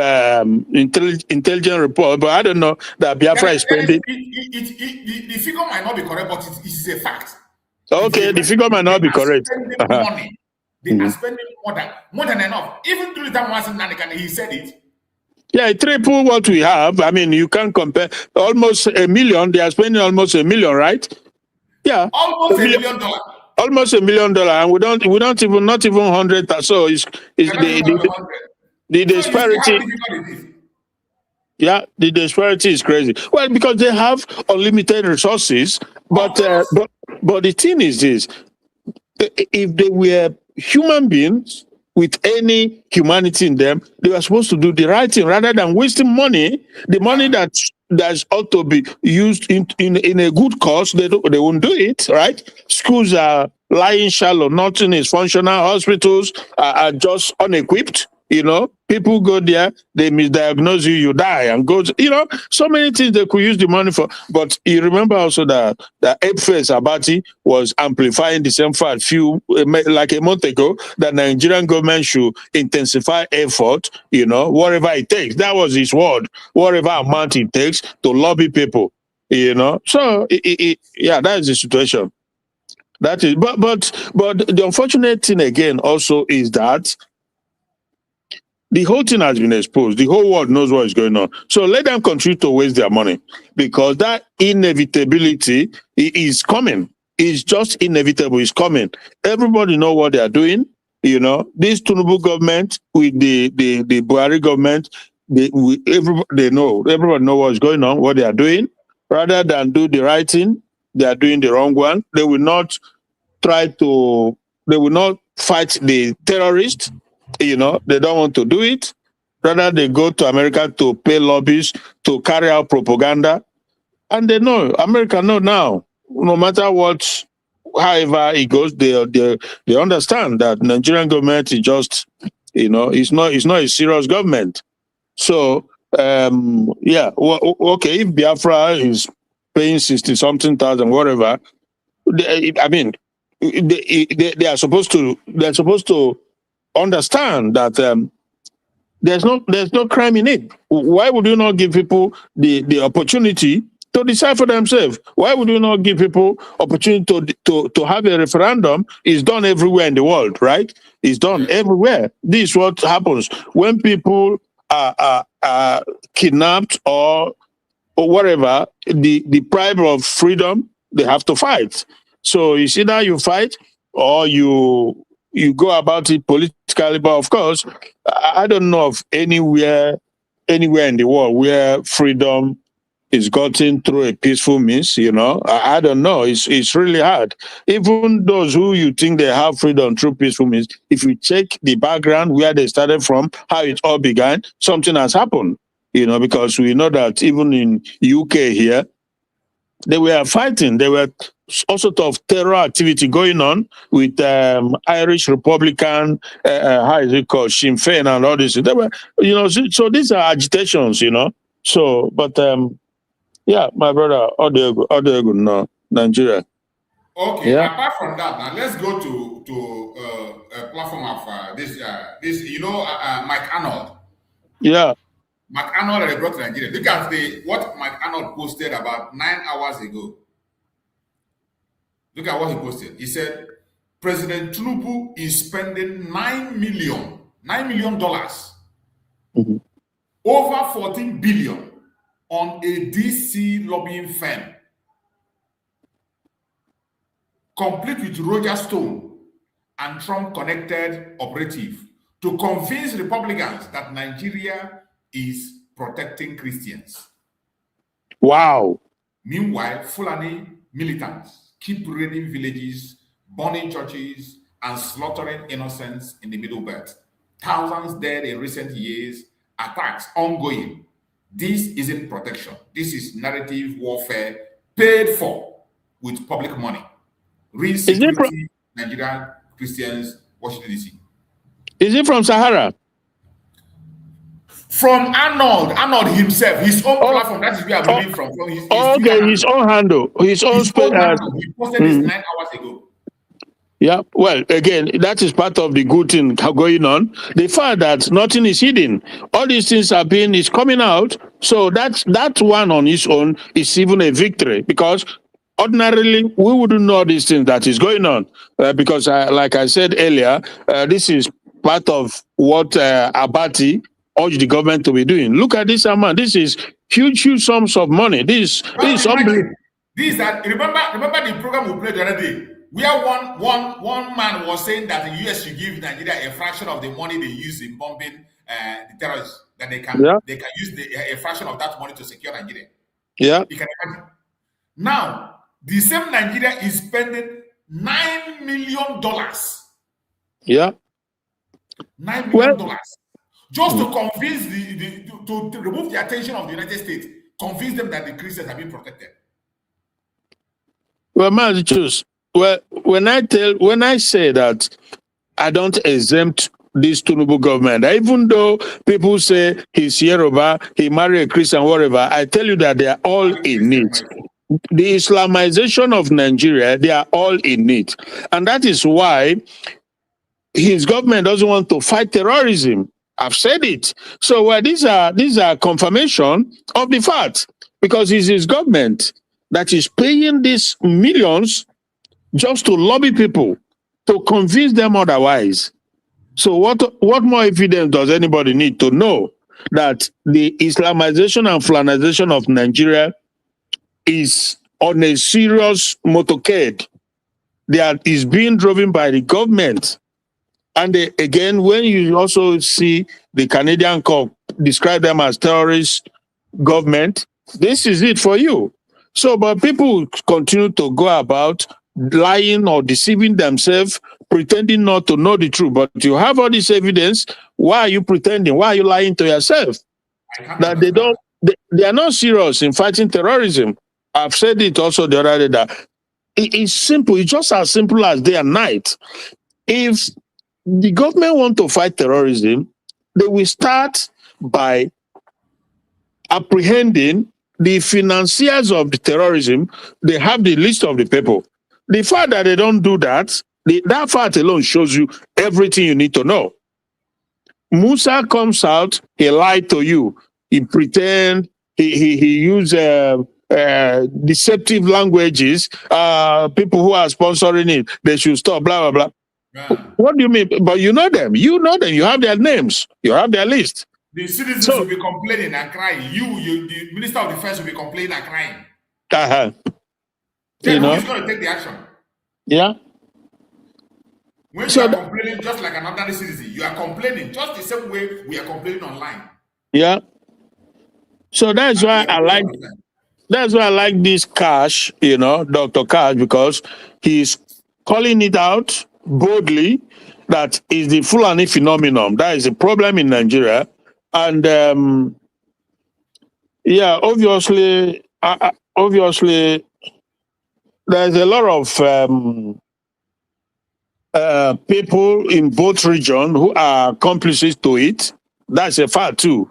intelligent report, but I don't know that Biafra is spending. The figure might not be correct, but it is a fact. Okay, the figure might not be correct. Money. They are spending more than enough. Even during that one, he said it. Yeah, triple what we have. I mean, you can't compare. Almost $1 million. They are spending almost $1 million, right? Yeah, almost $1 million. Almost $1 million, and we don't even not even 100. So it's the disparity. Yeah, the disparity is crazy. Well, because they have unlimited resources, but the thing is this: if they were human beings with any humanity in them, they were supposed to do the right thing rather than wasting money. The money that's ought to be used in a good cause, they won't do it, right? Schools are lying shallow, nothing is functional, hospitals are just unequipped. You know, people go there, they misdiagnose you, you die, and go to, so many things they could use the money for. But you remember also that Ekpa Abati was amplifying the same fact like a month ago, that Nigerian government should intensify effort, whatever it takes. That was his word, whatever amount it takes to lobby people, So, yeah, that is the situation. That is, but the unfortunate thing again also is that the whole thing has been exposed. The whole world knows what is going on. So let them continue to waste their money, because that inevitability is coming. It's just inevitable. It's coming. Everybody know what they are doing. This Tinubu government with the Buhari government, everybody know what's going on, what they are doing. Rather than do the right thing, they are doing the wrong one. They will not fight the terrorists. They don't want to do it. Rather, they go to America to pay lobbyists to carry out propaganda. And they know, America know now, no matter what, however it goes, they understand that Nigerian government is just, it's not a serious government. So, yeah, okay, if Biafra is paying 60-something thousand, whatever, they are supposed to understand that there's no crime in it. Why would you not give people the opportunity to decide for themselves? Why would you not give people opportunity to have a referendum? It's done everywhere in the world, right? It's done everywhere. This is what happens when people are kidnapped or whatever, deprived of freedom, they have to fight. So it's either you fight or you go about it politically. But of course, I don't know of anywhere in the world where freedom is gotten through a peaceful means, you know. I don't know. It's really hard. Even those who you think they have freedom through peaceful means, if you check the background where they started from, how it all began, something has happened, you know, because we know that even in UK here, they were fighting. There were all sort of terror activity going on with Irish Republican, how is it called, Sinn Féin and all this. They were, you know, so these are agitations, you know. So, but yeah, my brother, Odegu, no, Nigeria. Okay, Yeah. apart from that, now let's go to a platform of this you know, Mike Arnold. Yeah. Mike Arnold brought to Nigeria. Look at what Mike Arnold posted about 9 hours ago. Look at what he posted. He said, President Tinubu is spending $9 million over 14 billion on a DC lobbying firm, complete with Roger Stone and Trump-connected operative, to convince Republicans that Nigeria is protecting Christians. Wow. Meanwhile, Fulani militants keep raiding villages, burning churches, and slaughtering innocents in the Middle Belt. Thousands dead in recent years, attacks ongoing. This isn't protection. This is narrative warfare paid for with public money. Real security, Nigerian Christians, Washington, D.C. Is it from Sahara? From Arnold himself, his own platform. That is where I'm reading from his okay, his own handle. His own handle. He posted this 9 hours ago. Yeah, well, again, that is part of the good thing going on. The fact that nothing is hidden, all these things is coming out. So that one on its own is even a victory, because ordinarily we wouldn't know these things that is going on, because like I said earlier, this is part of what Abati urged the government to be doing. Look at this amount. This is huge sums of money. This is unbelievable. This that remember the program we played the other day, where one man was saying that the US should give Nigeria a fraction of the money they use in bombing the terrorists, that they can use a fraction of that money to secure Nigeria. Yeah, you can imagine. Now the same Nigeria is spending $9 million. Yeah, $9 million just to convince to remove the attention of the United States, convince them that the Christians have been protected. Well, man, choose. Well, when I say that I don't exempt this Tinubu government, even though people say he's Yoruba, he married a Christian, whatever, I tell you that they are all in it. The Islamization of Nigeria, they are all in it. And that is why his government doesn't want to fight terrorism. I've said it. So these are confirmation of the fact, because it's his government that is paying these millions just to lobby people, to convince them otherwise. So what more evidence does anybody need to know that the Islamization and Fulanization of Nigeria is on a serious motorcade that is being driven by the government? And again, when you also see the Canadian court describe them as terrorist government, this is it for you. So, but people continue to go about lying or deceiving themselves, pretending not to know the truth. But you have all this evidence. Why are you pretending? Why are you lying to yourself? That they are not serious in fighting terrorism. I've said it also the other day that it's simple. It's just as simple as day and night. If the government want to fight terrorism, they will start by apprehending the financiers of the terrorism. They have the list of the people. The fact that they don't do that, that fact alone shows you everything you need to know. Musa comes out, he lied to you. He pretend, he used deceptive languages. People who are sponsoring it, they should stop, blah, blah, blah. Yeah. What do you mean? But you know them. You know them. You have their names. You have their list. The citizens will be complaining and crying. The Minister of Defense will be complaining and crying. Then who's going to take the action? Yeah. When you are complaining just like an ordinary citizen, you are complaining just the same way we are complaining online. Yeah. So that's why I like That's why I like this Cash, Dr. Cash, because he's calling it out boldly that is the Fulani phenomenon. That is a problem in Nigeria. And yeah, obviously, there's a lot of people in both regions who are accomplices to it. That's a fact too.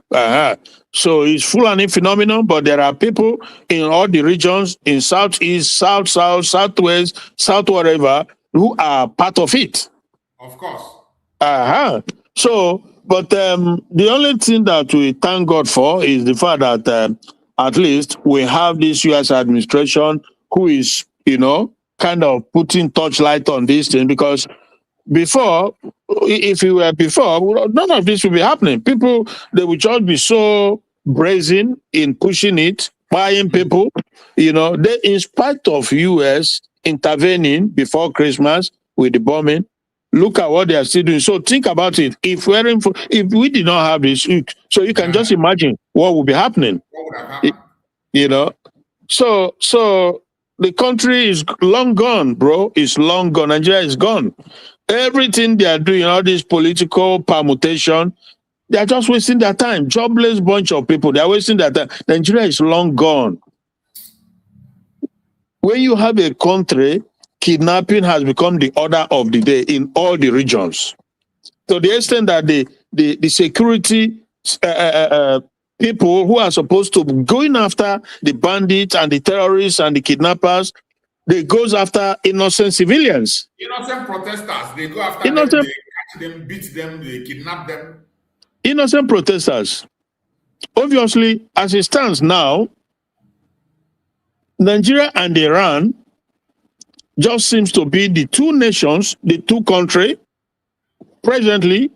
So it's Fulani phenomenon, but there are people in all the regions, in Southeast, South, Southwest, South whatever, who are part of it. Of course. So, but the only thing that we thank God for is the fact that at least we have this U.S. administration who is, kind of putting torchlight on this thing, because before, if you were before, none of this would be happening. People, they would just be so brazen in pushing it, buying people, they, in spite of US intervening before Christmas with the bombing, look at what they are still doing. So think about it. If we did not have this, so you can just imagine what would be happening. What would have happened? So the country is long gone, bro. It's long gone. Nigeria is gone. Everything they are doing, all this political permutation, they are just wasting their time. Jobless bunch of people. They are wasting their time. Nigeria is long gone. When you have a country, kidnapping has become the order of the day in all the regions. To the extent that the security people who are supposed to be going after the bandits and the terrorists and the kidnappers, they goes after innocent civilians. Innocent protesters. They go after them, they catch them, beat them, they kidnap them. Innocent protesters. Obviously, as it stands now, Nigeria and Iran just seems to be the two nations, the two countries presently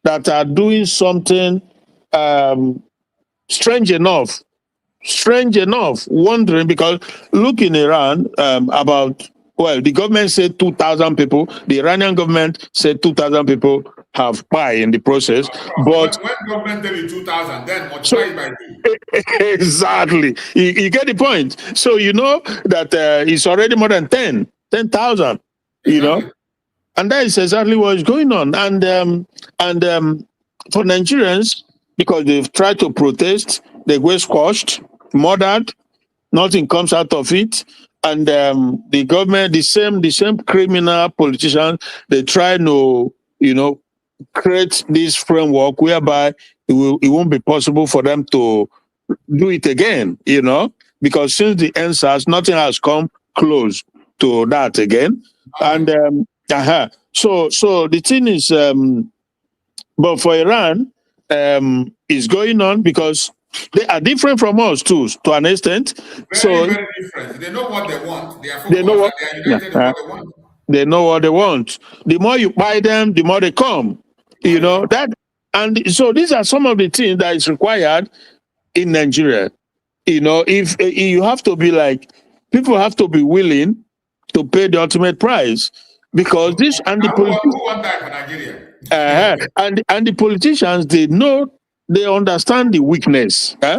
that are doing something strange enough, wondering, because look in Iran, the government said 2,000 people, the Iranian government said 2,000 people have died in the process. But when government tell you 2,000, then multiply it by 2. Exactly. You get the point. So you know that it's already more than 10,000, Exactly. and that is exactly what is going on. And for Nigerians, because they've tried to protest, they were squashed, murdered, nothing comes out of it. And the government, the same criminal politicians, they try to, create this framework whereby it won't be possible for them to do it again, because since the NSAS, nothing has come close to that again. And so the thing is, but for Iran, it's going on because they are different from us too, to an extent. Very different. They know what they want. They are focused. They are united in what they want. They know what they want. The more you buy them, the more they come. That, and so these are some of the things that is required in Nigeria. If you have to be like, people have to be willing to pay the ultimate price, because this and the politicians. Who want that for Nigeria? And the politicians, they understand the weakness. They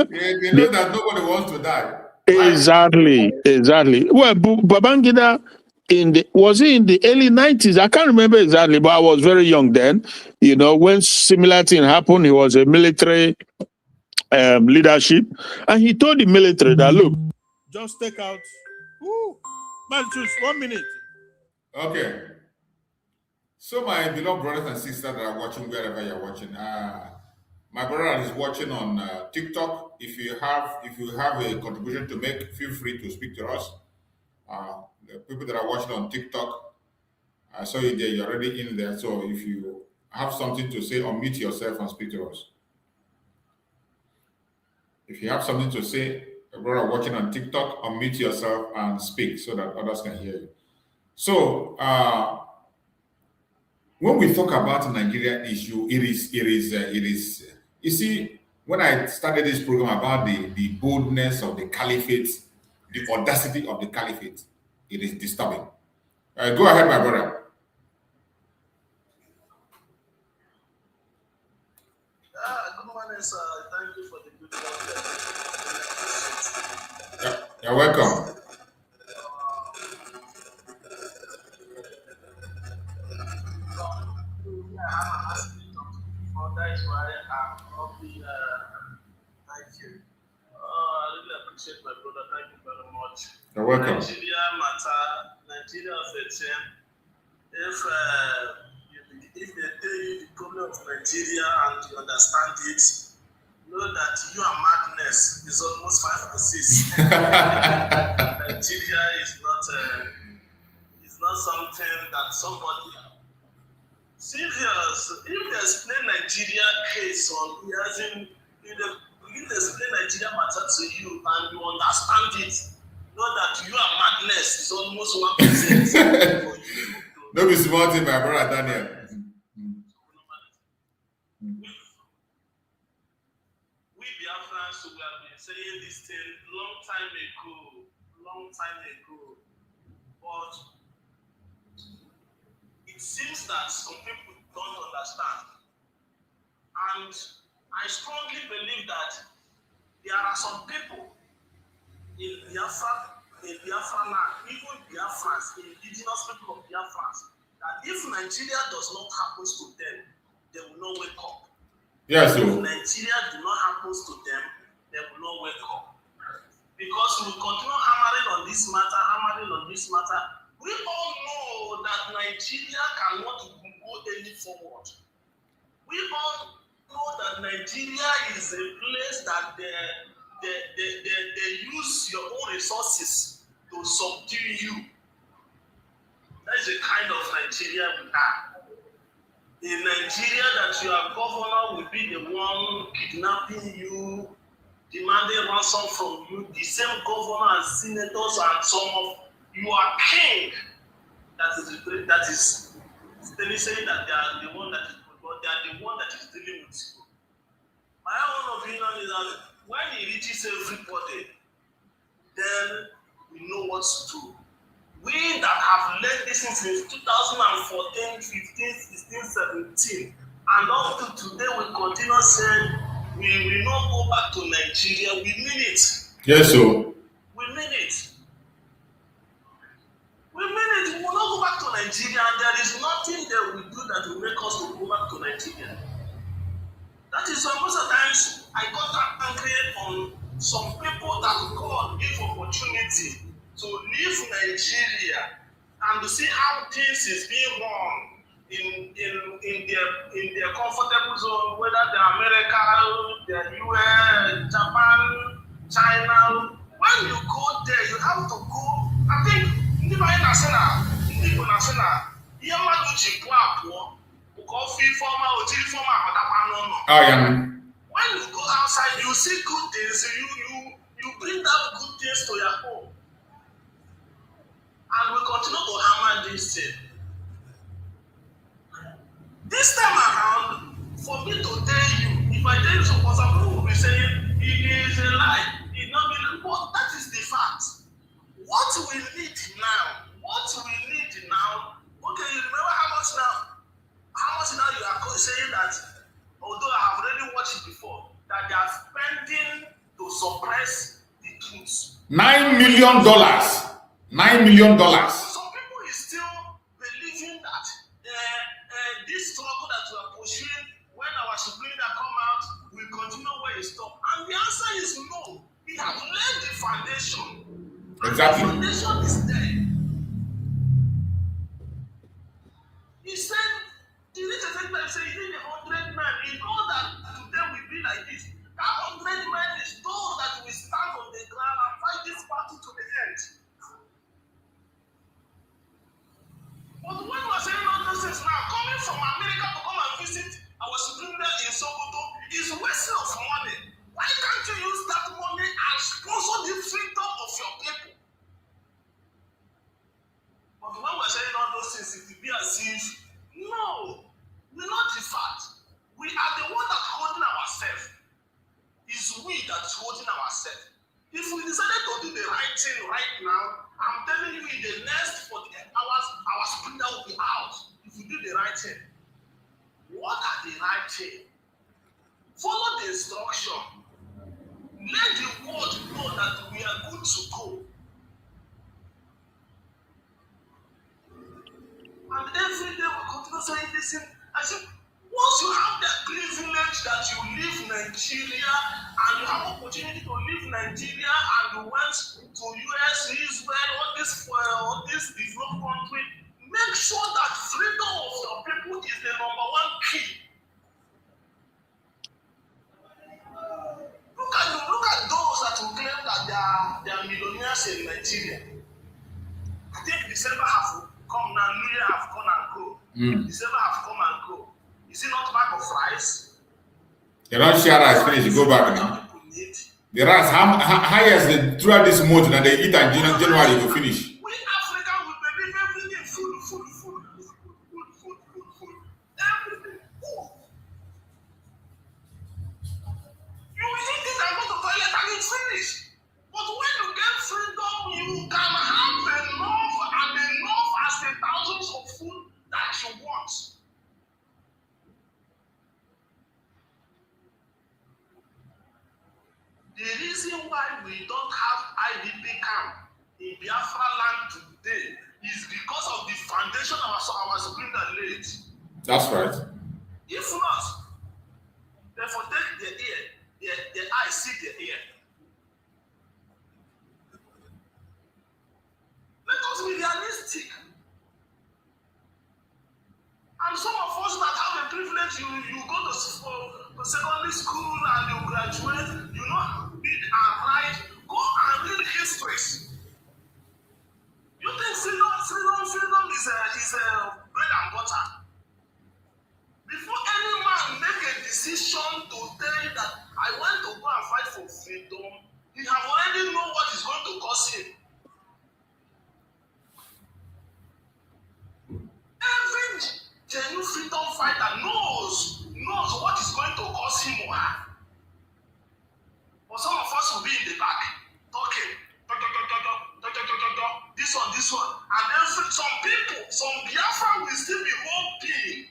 know that nobody wants to die. Exactly. Well, Babangida was he in the early 90s? I can't remember exactly, but I was very young then. When similar thing happened, he was a military leadership, and he told the military that, look, just take out. Just 1 minute. Okay. So my beloved brothers and sisters that are watching wherever you're watching, my brother is watching on TikTok. If you have a contribution to make, feel free to speak to us. The people that are watching on TikTok, I saw you there. You're already in there. So if you have something to say, unmute yourself and speak to us. If you have something to say, a brother watching on TikTok, unmute yourself and speak so that others can hear you. So when we talk about the Nigeria issue, it is. You see, when I started this program about the boldness of the Caliphate, the audacity of the Caliphate, it is disturbing. Go ahead, my brother. Good morning, sir. Thank you for the good content. You're welcome. That is why I'm probably thank you. I really appreciate my brother. Thank you very much. You're welcome. Nigeria matter. Nigeria as a team. If they tell you the problem of Nigeria and you understand it, know that your madness is almost 5 or 6. Nigeria is not something that somebody. Serious. If they explain Nigeria case on here, as in, if they explain Nigeria matter to you and you understand it, know that your madness is almost 1% for you. No be small thing, my brother Daniel. We Biafrans who have been saying this thing long time ago, but it seems that some people don't understand. And I strongly believe that there are some people in Biafra land, even Biafrans, indigenous people of Biafrans, that if Nigeria does not happen to them, they will not wake up. Yes, if Nigeria do not happen to them, they will not wake up. Because we continue hammering on this matter. We all know that Nigeria cannot go any forward. We all know that Nigeria is a place that they use your own resources to subdue you. That is the kind of Nigeria we have. In Nigeria, that your governor will be the one kidnapping you, demanding ransom from you, the same governor and senators and some of you are king. That is saying that they are the one that is good, but they are the one that is dealing with you. My own opinion is that when he reaches everybody, then we know what to do. We that have learned this since 2014, 15, 16, 17, and up to today we continue saying we will not go back to Nigeria. We mean it. Yes, sir. We mean it. We will not go back to Nigeria, and there is nothing they will do that will make us to go back to Nigeria. That is why most of the times I got angry on some people that God give opportunity to leave Nigeria and to see how things is being run in their comfortable zone, whether they're America, they're US, Japan, China. When you go there, you have to go. I think ndị banyị na-asị na ndị Igbo na-asị na ihe mmadụ ji pụọ apụọ bụ ka ọ fụ ife ọma o jiri ife ọma abatakwa n'ụlọ. When you go outside, you see good things, you bring that good things to your home. And we continue to hammer this thing. This time around, for me to tell you, if I tell you some people will be saying it is a lie, it not be, but that is the fact. What we need now, okay, you remember how much now you are saying that, although I have already watched it before, that they are spending to suppress the truth. $9 million. $9 million. Some people is still believing that this struggle that we are pursuing, when our Supreme Leader come out, will continue where it stopped. And the answer is no. We have laid the foundation. Exactly. And the foundation is there. He said, the little thing say he need 100 men. He know that today will be like this. That 100 men is those that will stand on the ground and fight this battle to the end. But when we are saying all those things now, coming from America to come and visit our Supreme Leader in Sokoto is wasting of money. Why can't you use that money and sponsor the freedom of your people? But when we are saying all those things, it will be as if, no, we're not the fact. We are the one that holding ourselves. It's we that is holding ourselves. If we decided to do the right thing right now, I'm telling you, in the next 48 hours, our Supreme Leader will be out. If we do the right thing. What are the right thing? Follow the instruction. Let the world know that we are good to go. Nigeria, and you have opportunity to leave Nigeria and you went to US, Israel, all this developed country, make sure that freedom of your people is the #1 key. Look at those that will claim that they are millionaires in Nigeria. I think December have come now, New Year have come and go. December have come and go. Is it not bag of rice? The rice share rice finish, you go back now. The rice, how is throughout this month that they eat and January you go finish? We Africans will believe everything food. Everything food. You eat it and go to toilet and it's finished. But when you get freedom, you can have enough as the thousands of food that you want. The reason why we don't have IDP camp in Biafra land today is because of the foundation our Supreme that laid. That's right. If not, therefore take the eye, see the ear. Let us be realistic. And some of us that have the privilege, you go to secondary school and you graduate, you know, read and write, go and read histories. You think freedom is bread and butter? Before any man make a decision to tell you that I want to go and fight for freedom, he have already know what is going to cost him. Every genuine freedom fighter knows what is going to cost him or her. But some of us will be in the back talking, this one, and then some Biafra will still be hoping.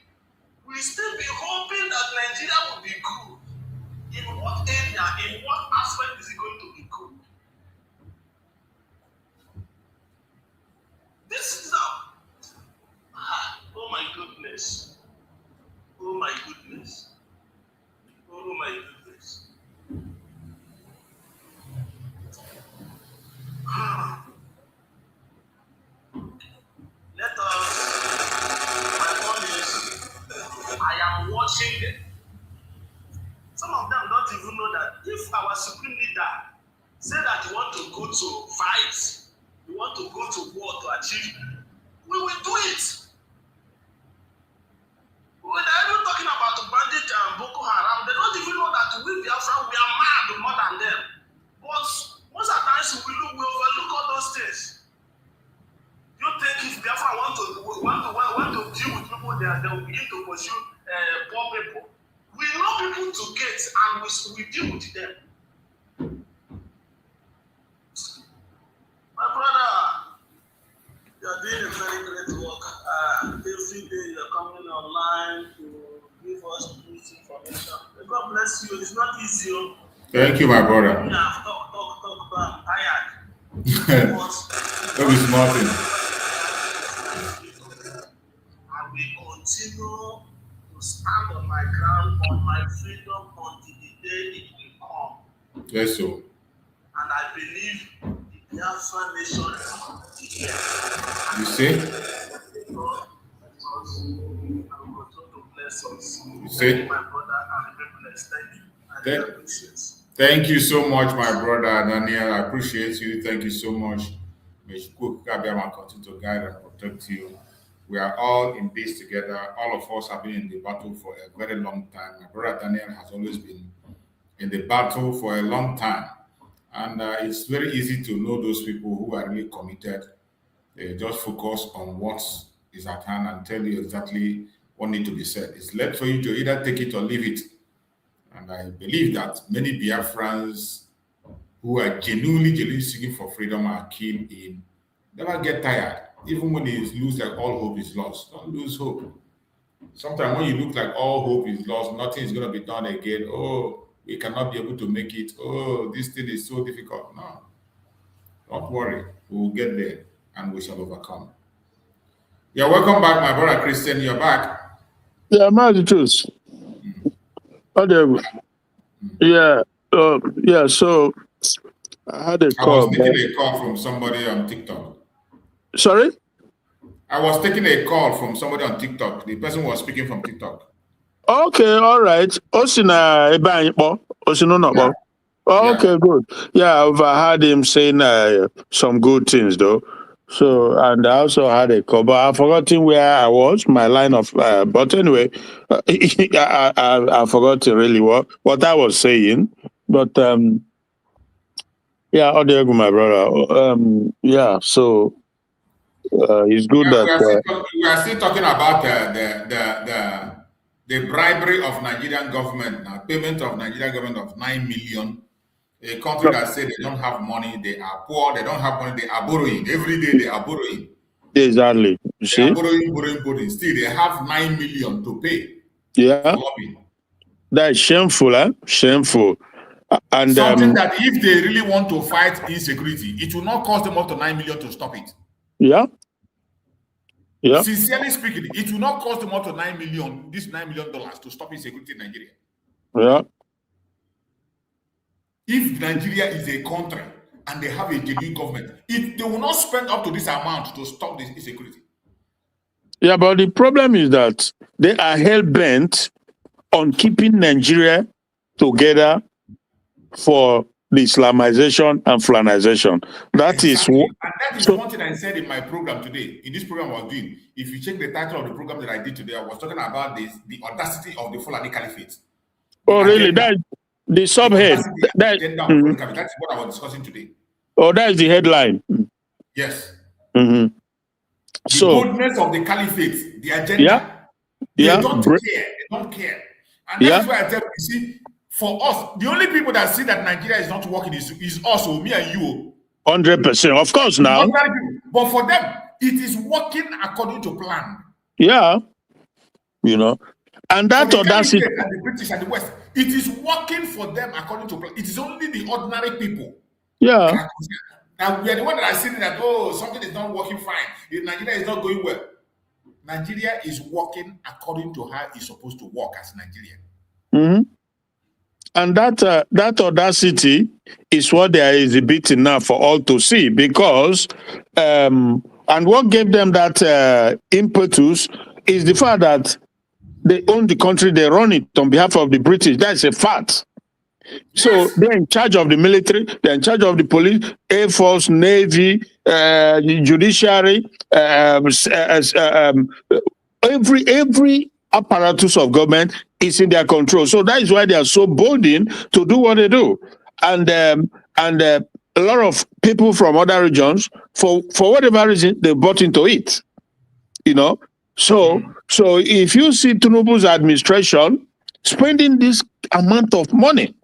We still be hoping that Nigeria will be good. In what area, in what aspect is it going to be good? This is oh my goodness. Oh my goodness. Oh my goodness. Let us, my point is, I am watching them. Some of them don't even know that if our supreme leader say that you want to go to fight, you want to go to war to achieve, we will do it. When they're even talking about bandit and Boko Haram, they don't even know that we Biafra, we are mad more than them. But most of the times we overlook all those things. You think if Biafra want to deal with people, they will begin to pursue poor people. We know people to get and we deal with them. My brother, you are doing a very great work. Every day you are coming online to give us this information. God bless you. It's not easy. Thank you, my brother. Talk, I'm tired. That is nothing. I will continue to stand on my ground, on my freedom until the day it will come. Yes, so. And I believe the Biafra nation is here. You see? You see? My brother, I'm blessed. Thank you. Thank you so much, my brother Daniel. I appreciate you. Thank you so much. May God continue to guide and protect you. We are all in this together. All of us have been in the battle for a very long time. My brother Daniel has always been in the battle for a long time. And it's very easy to know those people who are really committed. They just focus on what is at hand and tell you exactly what needs to be said. It's left for you to either take it or leave it. And I believe that many Biafrans who are genuinely seeking for freedom are keen in, never get tired. Even when it looks like all hope is lost, don't lose hope. Sometimes when you look like all hope is lost, nothing is going to be done again. Oh, we cannot be able to make it. Oh, this thing is so difficult. No, don't worry. We will get there and we shall overcome. Yeah, welcome back, my brother Christian. You're back. Yeah, man, the truth. Yeah. Yeah. So I had a I was call. taking a call from somebody on TikTok. Sorry? I was taking a call from somebody on TikTok. The person was speaking from TikTok. Okay, all right. Osina Ebanyipo. Osino Nobo. Okay, good. Yeah, I've heard him saying some good things though. So, and I also had a call, but I've forgotten where I was, my line of, but anyway, I've forgotten really what I was saying. But, yeah, audio, my brother. Yeah, so it's good that. We are still talking about the bribery of Nigerian government now, payment of Nigerian government of 9 million. A country that say they don't have money, they are poor, they don't have money, they are borrowing. Every day they are borrowing. Exactly. You see? They are borrowing. Still, they have 9 million to pay. Yeah. That's shameful, huh? Shameful. And something that if they really want to fight insecurity, it will not cost them up to 9 million to stop it. Yeah. Yeah. Sincerely speaking, it will not cost them up to $9 million to stop insecurity in Nigeria. Yeah. If Nigeria is a country and they have a genuine government, they will not spend up to this amount to stop this insecurity. Yeah, but the problem is that they are hell-bent on keeping Nigeria together for the Islamization and Fulanization. That is what. And that is one thing I said in my program today. In this program I was doing, if you check the title of the program that I did today, I was talking about the audacity of the Fulani Caliphate. Oh, really? That the subhead. That's what I was discussing today. Oh, that is the headline. Yes. Mm-hmm. The boldness of the Caliphate, the agenda. They don't care. They don't care. And that's why I tell you, see, for us, the only people that see that Nigeria is not working is us, or me and you. 100%. Of course, now. But for them, it is working according to plan. Yeah. You know. And that audacity. And the British and the West, it is working for them according to plan. It is only the ordinary people. Yeah. Now, we are the one that are saying that, something is not working fine. Nigeria is not going well. Nigeria is working according to how it's supposed to work as Nigeria. Mm-hmm. And that audacity is what they are exhibiting now for all to see, because and what gave them that impetus is the fact that they own the country, they run it on behalf of the British. That's a fact. So they're in charge of the military, they're in charge of the police, Air Force, Navy, judiciary, every apparatus of government is in their control. So that is why they are so bolding to do what they do. And a lot of people from other regions, for whatever reason, they bought into it. You know? So if you see Tinubu's administration spending this amount of money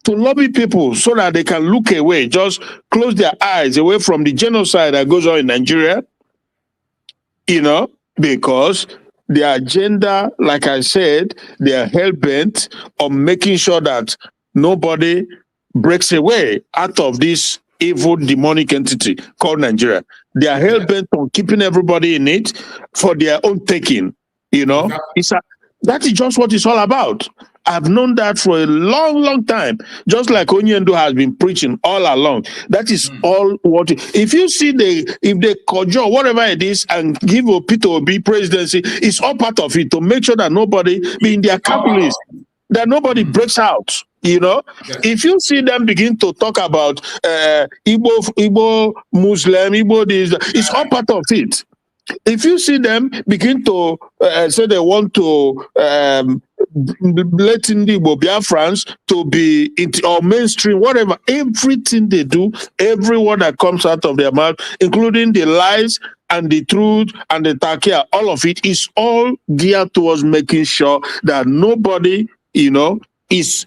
to lobby people so that they can look away, just close their eyes away from the genocide that goes on in Nigeria, you know, because the agenda, like I said, they are hell-bent on making sure that nobody breaks away out of this evil demonic entity called Nigeria. They are hell-bent on keeping everybody in it for their own taking, you know. That is just what it's all about. I've known that for a long, long time. Just like Onyendo has been preaching all along. That is all what. If you see if they cajole whatever it is and give Peter Obi presidency, it's all part of it to make sure that nobody be in their calculus, that nobody breaks out. You know, if you see them begin to talk about Igbo Muslim, Igbo this, it's all part of it. If you see them begin to say they want to let Igbo Biafrans to be or mainstream, whatever, everything they do, every word that comes out of their mouth, including the lies and the truth and the takia, all of it is all geared towards making sure that nobody, you know, is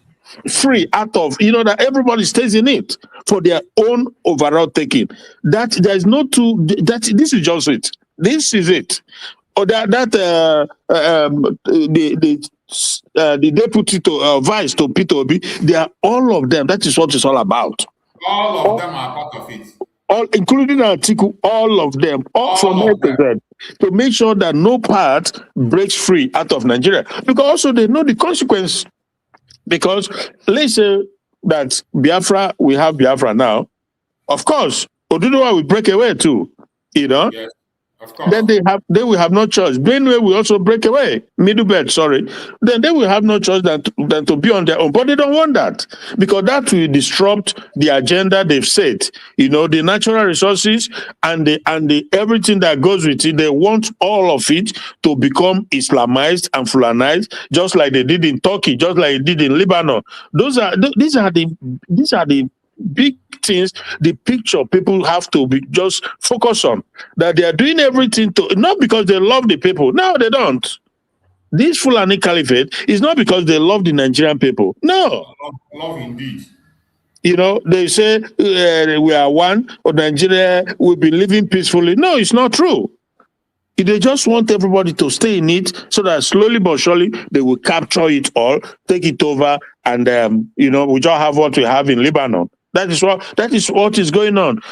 free out of, you know, that everybody stays in it for their own overall taking. That there's no two. That this is just it. This is it. Or the deputy to vice to Peter Obi, they are all of them. That is what it's all about. All of them are part of it. All, including Atiku, all of them, all from A to Z, to make sure that no part breaks free out of Nigeria. Because also they know the consequence Because let's say that Biafra, we have Biafra now. Of course, Oduduwa will break away too, you know. Yes, of course. Then they will have no choice. Benue will also break away. Middle belt, sorry. Then they will have no choice than to be on their own. But they don't want that, because that will disrupt the agenda they've set. You know, the natural resources and the everything that goes with it. They want all of it to become Islamized and Fulanized, just like they did in Turkey, just like they did in Lebanon. These are the big things, the picture people have to be just focus on, that they are doing everything to, not because they love the people. No, they don't. This Fulani Caliphate is not because they love the Nigerian people. No. Love indeed. You know, they say we are one, or Nigeria will be living peacefully. No, it's not true. They just want everybody to stay in it, so that slowly but surely they will capture it all, take it over, and you know, we just have what we have in Lebanon. That is what is going on.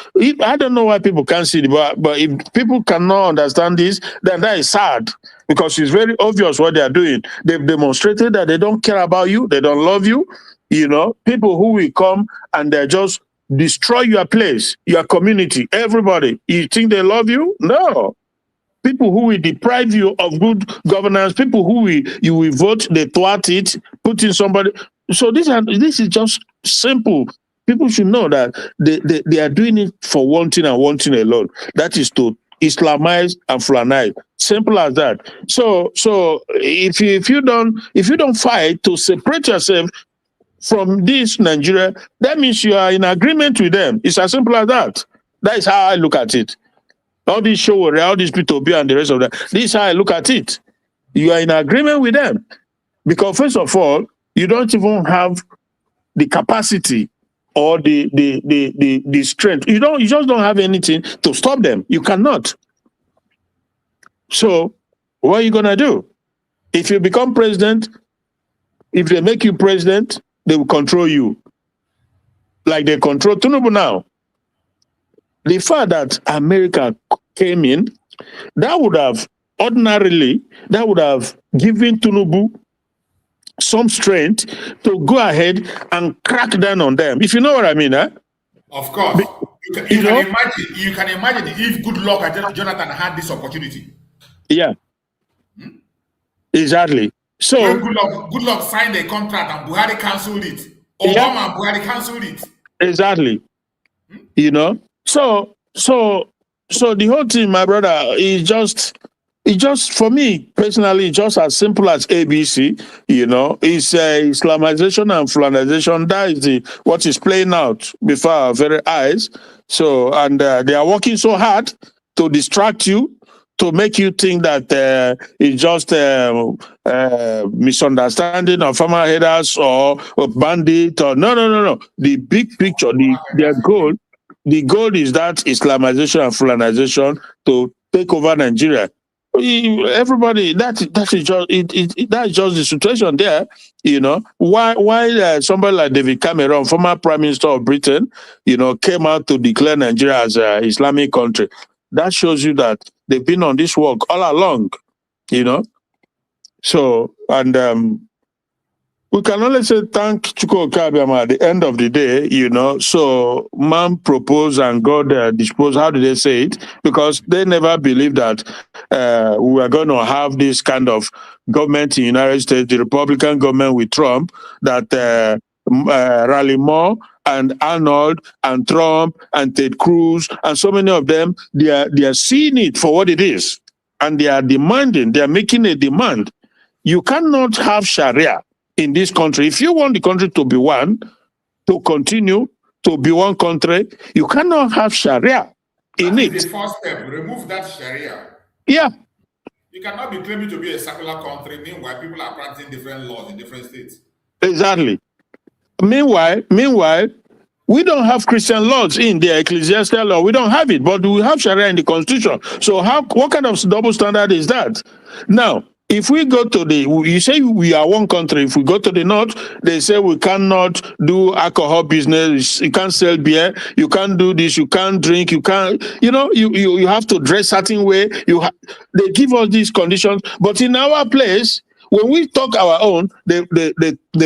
I don't know why people can't see it, but if people cannot understand this, then that is sad, because it's very obvious what they are doing. They've demonstrated that they don't care about you, they don't love you. You know, people who will come and they just destroy your place, your community, everybody. You think they love you? No. People who will deprive you of good governance, people who you will vote, they thwart it, put in somebody. So this is just simple. People should know that they are doing it for one thing and one thing alone. That is to Islamize and Fulanize. Simple as that. So if you don't fight to separate yourself from this Nigeria, that means you are in agreement with them. It's as simple as that. That is how I look at it. All these show, all these P2B and the rest of that. This is how I look at it. You are in agreement with them. Because first of all, you don't even have the capacity or the strength. You just don't have anything to stop them. You cannot. So what are you gonna do? If you become president, if they make you president, they will control you. Like they control Tinubu now. The fact that America came in, that would have given Tinubu some strength to go ahead and crack down on them. If you know what I mean, eh? Of course. You can imagine if Good Luck and Jonathan had this opportunity. Yeah. Exactly. So when Good Luck signed a contract and Buhari cancelled it. Obama and Buhari cancelled it. Exactly. You know? So the whole thing, my brother, is just for me personally, just as simple as ABC. You know, it's Islamization and Fulanization. That is what is playing out before our very eyes. So, and they are working so hard to distract you, to make you think that it's just misunderstanding of farmer headers or bandit or no. The big picture, their goal. The goal is that Islamization and Fulanization to take over Nigeria. Everybody, that is just the situation there. You know, why somebody like David Cameron, former Prime Minister of Britain, you know, came out to declare Nigeria as an Islamic country. That shows you that they've been on this work all along. You know, so and we can only say thank Chukwu Okabiama at the end of the day, you know. So man proposed and God disposed. How do they say it? Because they never believed that we are going to have this kind of government in the United States, the Republican government with Trump, that Raleigh Moore and Arnold and Trump and Ted Cruz and so many of them, they are seeing it for what it is. And they are demanding, they are making a demand. You cannot have Sharia in this country. If you want the country to be one, to continue to be one country, you cannot have Sharia in it. The first step, remove that Sharia. Yeah. You cannot be claiming to be a secular country, meanwhile people are practicing different laws in different states. Exactly. Meanwhile, we don't have Christian laws in the ecclesiastical law. We don't have it, but we have Sharia in the Constitution. So what kind of double standard is that? Now, if we go to you say we are one country. If we go to the north, they say we cannot do alcohol business. You can't sell beer. You can't do this. You can't drink. You can't, you have to dress certain way. They give us these conditions. But in our place, when we talk our own, they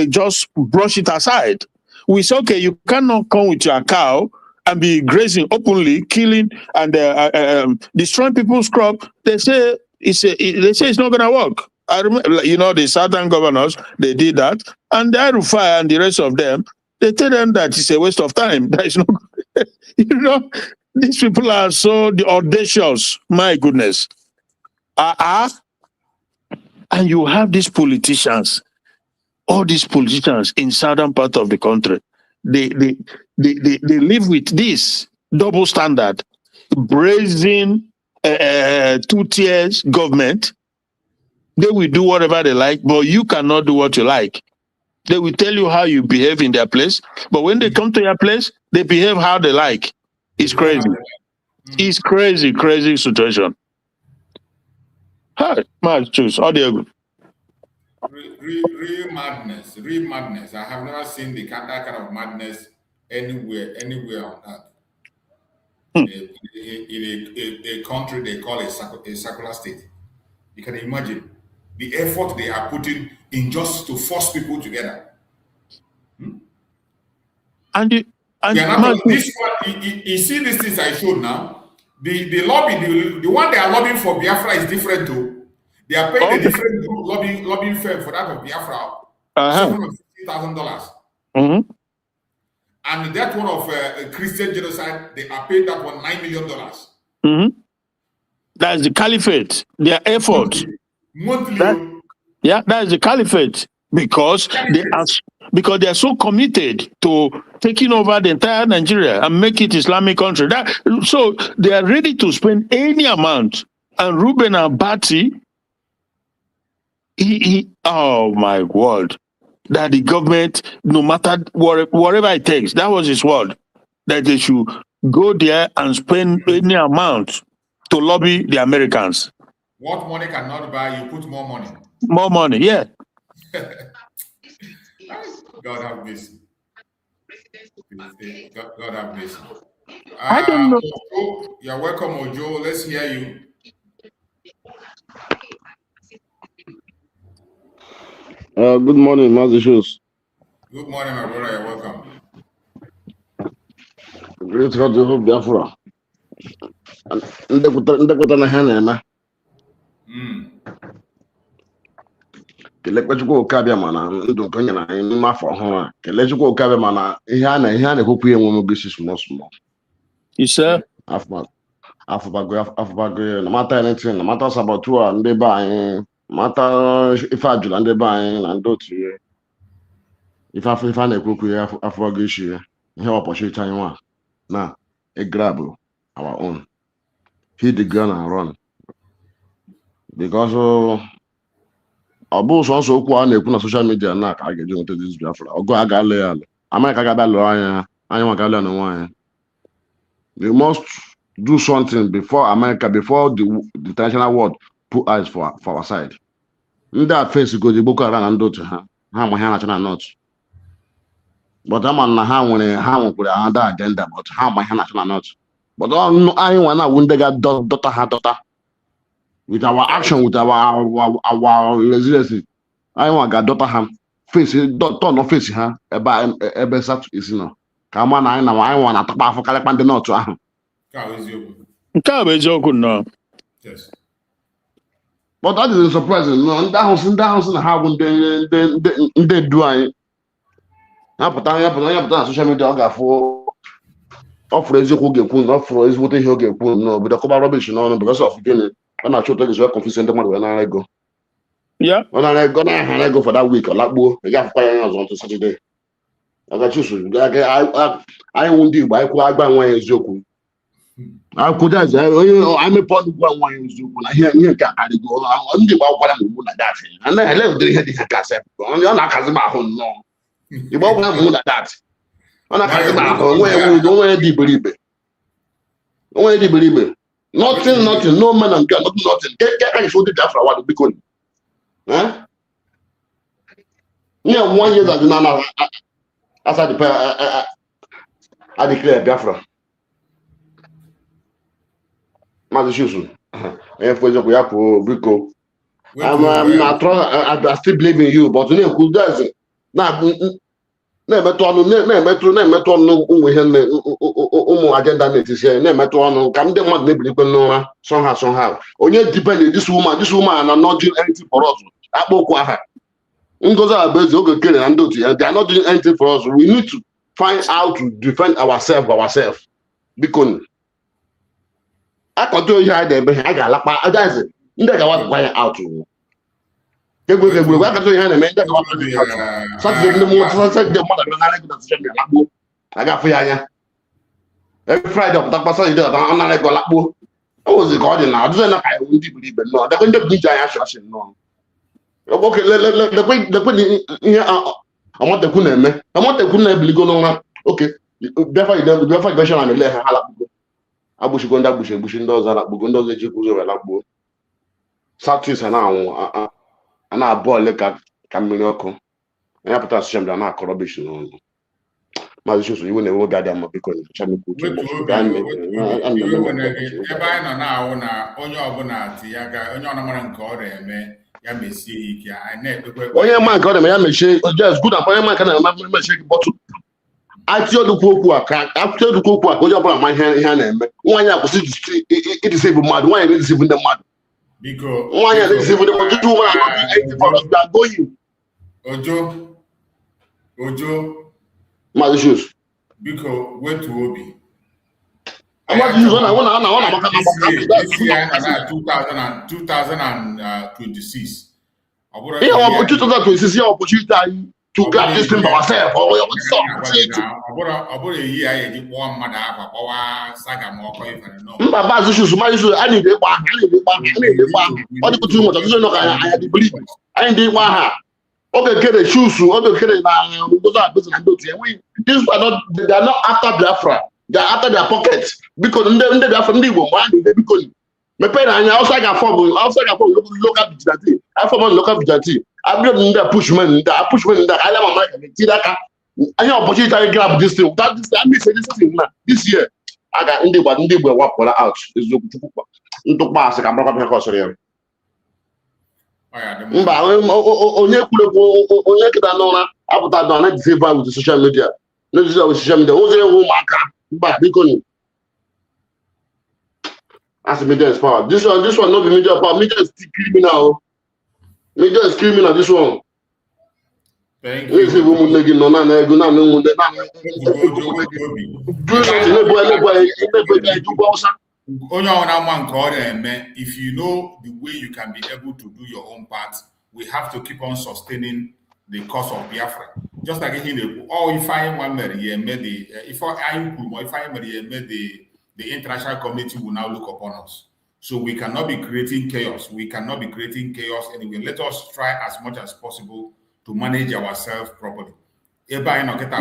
just brush it aside. We say, okay, you cannot come with your cow and be grazing openly, killing and destroying people's crop. They say it's not gonna work. I remember, the southern governors, they did that, and the Rufai and the rest of them, they tell them that it's a waste of time. That is not, these people are so audacious. My goodness. And you have these politicians, all these politicians in southern part of the country. They live with this double standard, brazen two-tiers government. They will do whatever they like, but you cannot do what you like. They will tell you how you behave in their place, but when they come to your place, they behave how they like. It's crazy. It's crazy situation. Hi, my choose. Audio. Real madness. I have never seen that kind of madness anywhere on earth. In a country they call a secular state. You can imagine the effort they are putting in just to force people together. You see these things I showed now. The lobby, the one they are lobbying for Biafra is different too. They are paying a different lobbying firm for that of Biafra, $750,000. And that one of Christian genocide, they are paying that one $9 million. That's the Caliphate. Their effort. Monthly. That is the Caliphate because they are so committed to taking over the entire Nigeria and make it Islamic country. So they are ready to spend any amount. And Reuben Abati, oh my word, that the government, no matter whatever it takes, that was his word, that they should go there and spend any amount to lobby the Americans. What money cannot buy, you put more money. More money, yeah. God have mercy. God have mercy. I don't know. Ojo, you're welcome, Ojo. Let's hear you. Good morning, Master Shoes. Good morning, my brother. You're welcome. Great God, to hope Biafra. Ndekuta na hana ema. Kelekwa okabia mana ndu konye na n'ime afọ ọhụrụ a. Kelechukwu okabia mana ihe a na-ekwu enwe mogisi small. Isa afụbago na mata anything na mata sabatu a ndị be anyị mata ife ajụla ndị be anyị na ndị otu ihe ife a na-ekwu ya afụbago isi ya ihe ọpọchịcha anyị nwa na grab our own hit the ground and run because ọ bụ sọsọ okwu a na-ekwu na social media na ka a ga-eji nweta dis Biafra ọgụ a ga-alụ ya alụ America ga-abịa lụọ anyị nwa ga-alụ ya n'onwe anyị. We must do something before the international world put eyes for our side. Ndị a face go the Boko Haram na ndị otu ha ma ha na North, but ama na ha nwekwara another agenda, but ha ma ha na North, but anyị nwa na ndị ga dọta ha dọta with our action, with our resilience. Anyị nwa ga dọta ha face turn face ha ebe satu isi nọ ka ama na anyị nwa na-atakpa afọ karịkwa ndị North ahụ. Nke a bụ eziokwu nnọọ. But that is surprising. Ndị ahụ sị na ha bụ ndị ndu anyị. Ha pụta na social media ọ ga-afụ ọfụrụ eziokwu ga-ekwu na ọfụrụ ezigbote ihe ọ ga-ekwu na obodo kọba rubbish n'ọnụ because of gịnị ọ na-achọ ụtọ gị confuse ndị mmadụ wee nara ego. Ọ nara ego for that week ọ lakpuo ị ga-afụkwa ya ọzọ ntụ Saturday. Agachusu anyị wụ ndị Igbo anyị kwuo agba nwa ya eziokwu. Akwụdazi onye amepọ gwa nwa ya eziokwu na ihe nke akarịgo ndị Igbo akwara mgbu na dat anaghị ele ụdịrị ihe dị ha kasị ọ na-akazi m ahụ nnọọ. Igbo akwara mgbu na dat ọ na-akazi m ahụ onwe dị iberibe nothing no man and girl nothing ke anyị so dị Biafra wadu biko nye 1 year that na after the I declare Biafra. Mazi Shusu. Onye fwezo ku ya ko biko I still believe in you, but who doesn't? Now, na-emetụ ọnụ ụmụ ihe ụmụ agenda na-etisi na-emetụ ọnụ ka ndị mmadụ na-ebilikwe n'ụra somehow onye depend this woman na not doing anything for us akpọ okwu aha Ngozi Abeze oge kere na ndị otu ya they are not doing anything for us. We need to find out to defend ourselves biko akwado ihe anyị na-eme ha ga-alakpa adazi ndị ga-awakwa ya out egwuregwu akatọ ihe na-eme ndị ga-awakwa ya out Saturday ndị mmadụ na-anara ego na social media lakpuo agafụ ya anya every Friday ọpụtakwa Saturday ọta ọ nara ego lakpuo o ozi ka ọ dị na adụzọ na ka ndị buru ibe nnọọ dekwe ndị bụ ije anya shọshị nnọọ oke lekwe ihe amatekwu na-eme amatekwu na-ebiligo n'ụra oke bịafa ibeshọn na-ele ha lakpugo agbụchigo ndị egbuchi ndị ọzọ lakpugo ndị ọzọ ejikwa ụzọ were lakpuo Saturdays na-anwụ a na-abụ ole ka mmiri ọkụ anya pụtara social media na-akọrọ bishi n'ọnụ maazị Chuso iwe na-enwe oge adị ama biko ebe anyị nọ na-ahụ na onye ọbụla ti ya ga onye ọnamara nke ọ na-eme ya mesie ike anyị na-ekpekwe onye ma nke ọ na-eme ya mechie just good and onye ma nke na-eme mechie bọtụ atị odukwu okwu a ka onye ọbụla ma ihe a na-eme nwaanyị akwụsị idisibu mmadụ nwaanyị na-edisibu ndị mmadụ nwaanyị na-edisibu ndị mmadụ tutu ụmụ anọ Ojo Maazị Chuso biko wetu obi this year 2026 ihe ọ bụ 2026 ya opportunity anyị to grab this thing by ourselves ọ bụrụ eyi anyị eji kpọọ mmadụ akwa kpọwa saga ma ọkọ ifere mba Maazị Chuso anyị dị ịkpa aha ọ dịpụta ụmụ ọtụtụ nọ ka anya dị believe anyị dị ịkpa aha oge kere Chuso oge kere na Ngozi Abeze na ndị otu ya they are not after Biafra they are after their pocket because ndị Biafra ndị Igbo mgbe a na-ede biko mepere anya outside ga-afọ local vigilante afọ local vigilante abịa ndị pushman ndị anya mama ga-etiri aka anya opportunity anyị grab this thing without this thing this thing na this year aga ndị Igbo wapụla out eziokwu chukwu ntụkpa asị ka mgbakwa ihe ka ọsọrọ ya mba onye kwuru onye kịta n'ụra apụta dọ na disable with social media ụzọ ewu ụmụaka mba biko as media is power this one no be media power media is still criminal this one ezi ụmụnne gị nọ na ego na ụmụnne onye ọbụla ma nke ọ na-eme if you know the way you can be able to do your own part we have to keep on sustaining the cause of Biafra just like ihe na-ekwu ife anyị nwa mere ya eme ife anyị kwuru ma ife anyị mere ya eme the international community will now look upon us so we cannot be creating chaos anyway. Let us try as much as possible to manage ourselves properly ebe anyị nọ kịta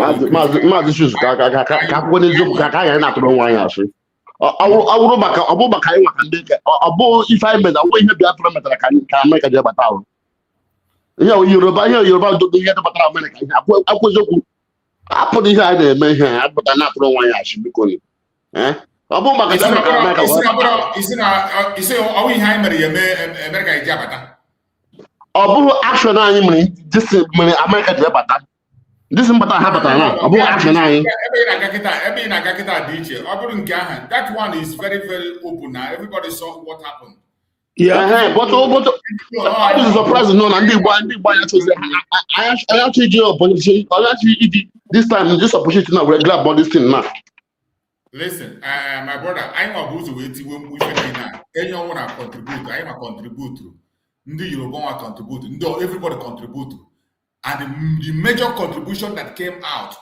Maazị Chuso ka akwụkwọ n'eziokwu ka anyị na-atụrụ nwa anyị asị ọ bụrụ maka anyị maka ndị ọ bụ ife anyị mere ọwụ ihe Biafra metara ka Amerịka ji abata ahụ ihe Yoruba dodo ihe dọbatara Amerịka ihe akwụ eziokwu apụrụ ihe anyị na-eme ihe anyị apụta na-atụrụ nwa anyị asị biko ọ bụ maka isi ọwụ ihe anyị mere ya eme Amerịka ji abata ọ bụrụ action anyị mere Amerịka ji abata this mbata ha batara na ọ bụrụ action anyị ebe ị na-aga kịta dị iche ọ bụrụ nke ahụ that one is very very open now everybody saw what happened but ọ dị surprise nọ na ndị Igbo anya chozi anya chiji opportunity anya chiji this time this opportunity na we grab about this thing now listen my brother anyị nwa bụ ụzọ wee tiwe mkpu ife na enye ọnwụ na contribute anyị ma contribute ndị Yoruba nwa contribute ndị everybody contribute and the major contribution that came out,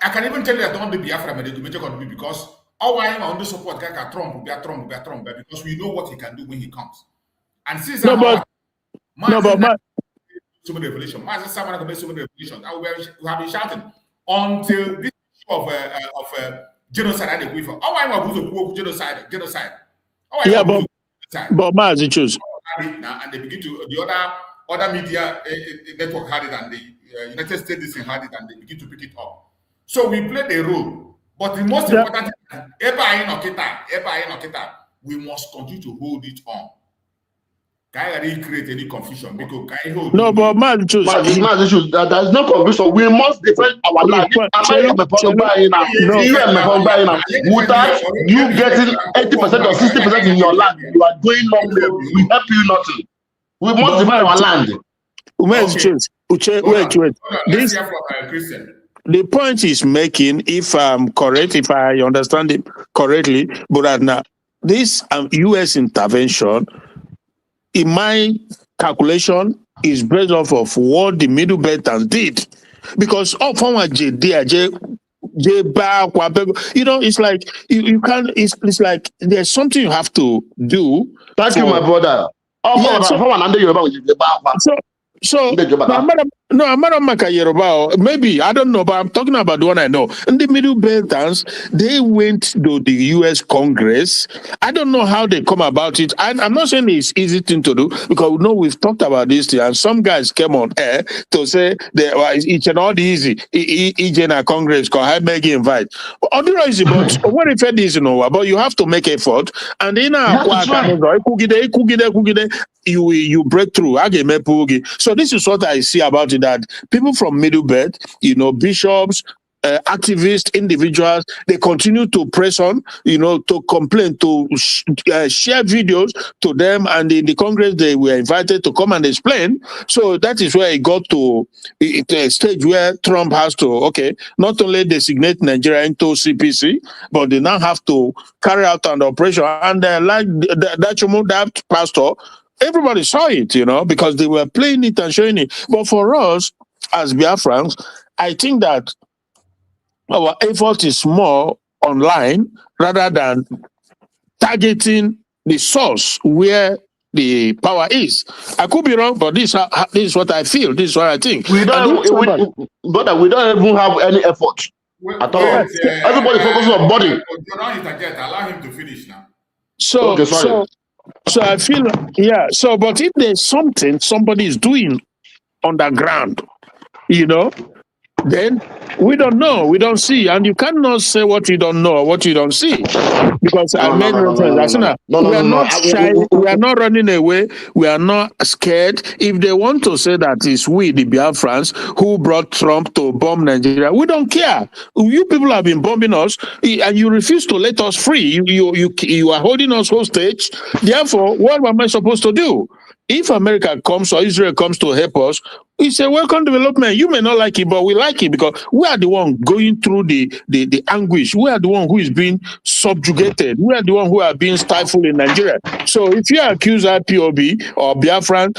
I can even tell you that don't be Biafra made the major contribution because all I am on the support Kaka Trump because we know what he can do when he comes. And since so many revolution, someone make so many revolution, we have been shouting until this issue of genocide and the all I am about genocide. Yeah, but Maazị Chuso. And they begin to other media network had it and the United States had it and they begin to pick it up. So we played a role. But the most important thing, we must continue to hold it on. Can I create any confusion? Because can I hold No, but man, there's no confusion. We must defend our land. Without you getting 80% or 60% in your land, you are doing nothing. We help you nothing. We must defend our land. Wait. Let's hear from Christian. The point he's making, if I'm correct, if I understand it correctly, but now this U.S. intervention, in my calculation, is based off of what the Middle Beltans did, because it's like you can't. It's like there's something you have to do. Thank you, my brother. I'm not Maka Yoruba. Maybe, I don't know, but I'm talking about the one I know. In the Middle Beltans, they went to the U.S. Congress. I don't know how they come about it. I'm not saying it's easy thing to do, because we know we've talked about this thing, and some guys came on air to say it's not easy. EJ Congress can have make invite. Otherwise, but what if it is but you have to make effort, and then you break through. So this is what I see about it, that people from Middle Belt, bishops, activists, individuals, they continue to press on, to complain, to share videos to them, and in the Congress they were invited to come and explain. So that is where it got to a stage where Trump has to, not only designate Nigeria into CPC, but they now have to carry out an operation. And like that pastor, everybody saw it, because they were playing it and showing it. But for us, as Biafrans, I think that our effort is more online rather than targeting the source where the power is. I could be wrong, but this is what I feel. This is what I think. We don't even have any effort at all. Everybody focuses on body. Allow him to finish now. So I feel, but if there's something somebody is doing on the ground, then we don't know, we don't see, and you cannot say what you don't know or what you don't see, because I made reference. We are not shy, we are not running away, we are not scared. If they want to say that it's we, the Biafrans, who brought Trump to bomb Nigeria, we don't care. You people have been bombing us, and you refuse to let us free. You are holding us hostage. Therefore, what am I supposed to do? If America comes or Israel comes to help us, it's a welcome development. You may not like it, but we like it, because we are the one going through the anguish. We are the one who is being subjugated. We are the one who are being stifled in Nigeria. So if you accuse IPOB or Biafran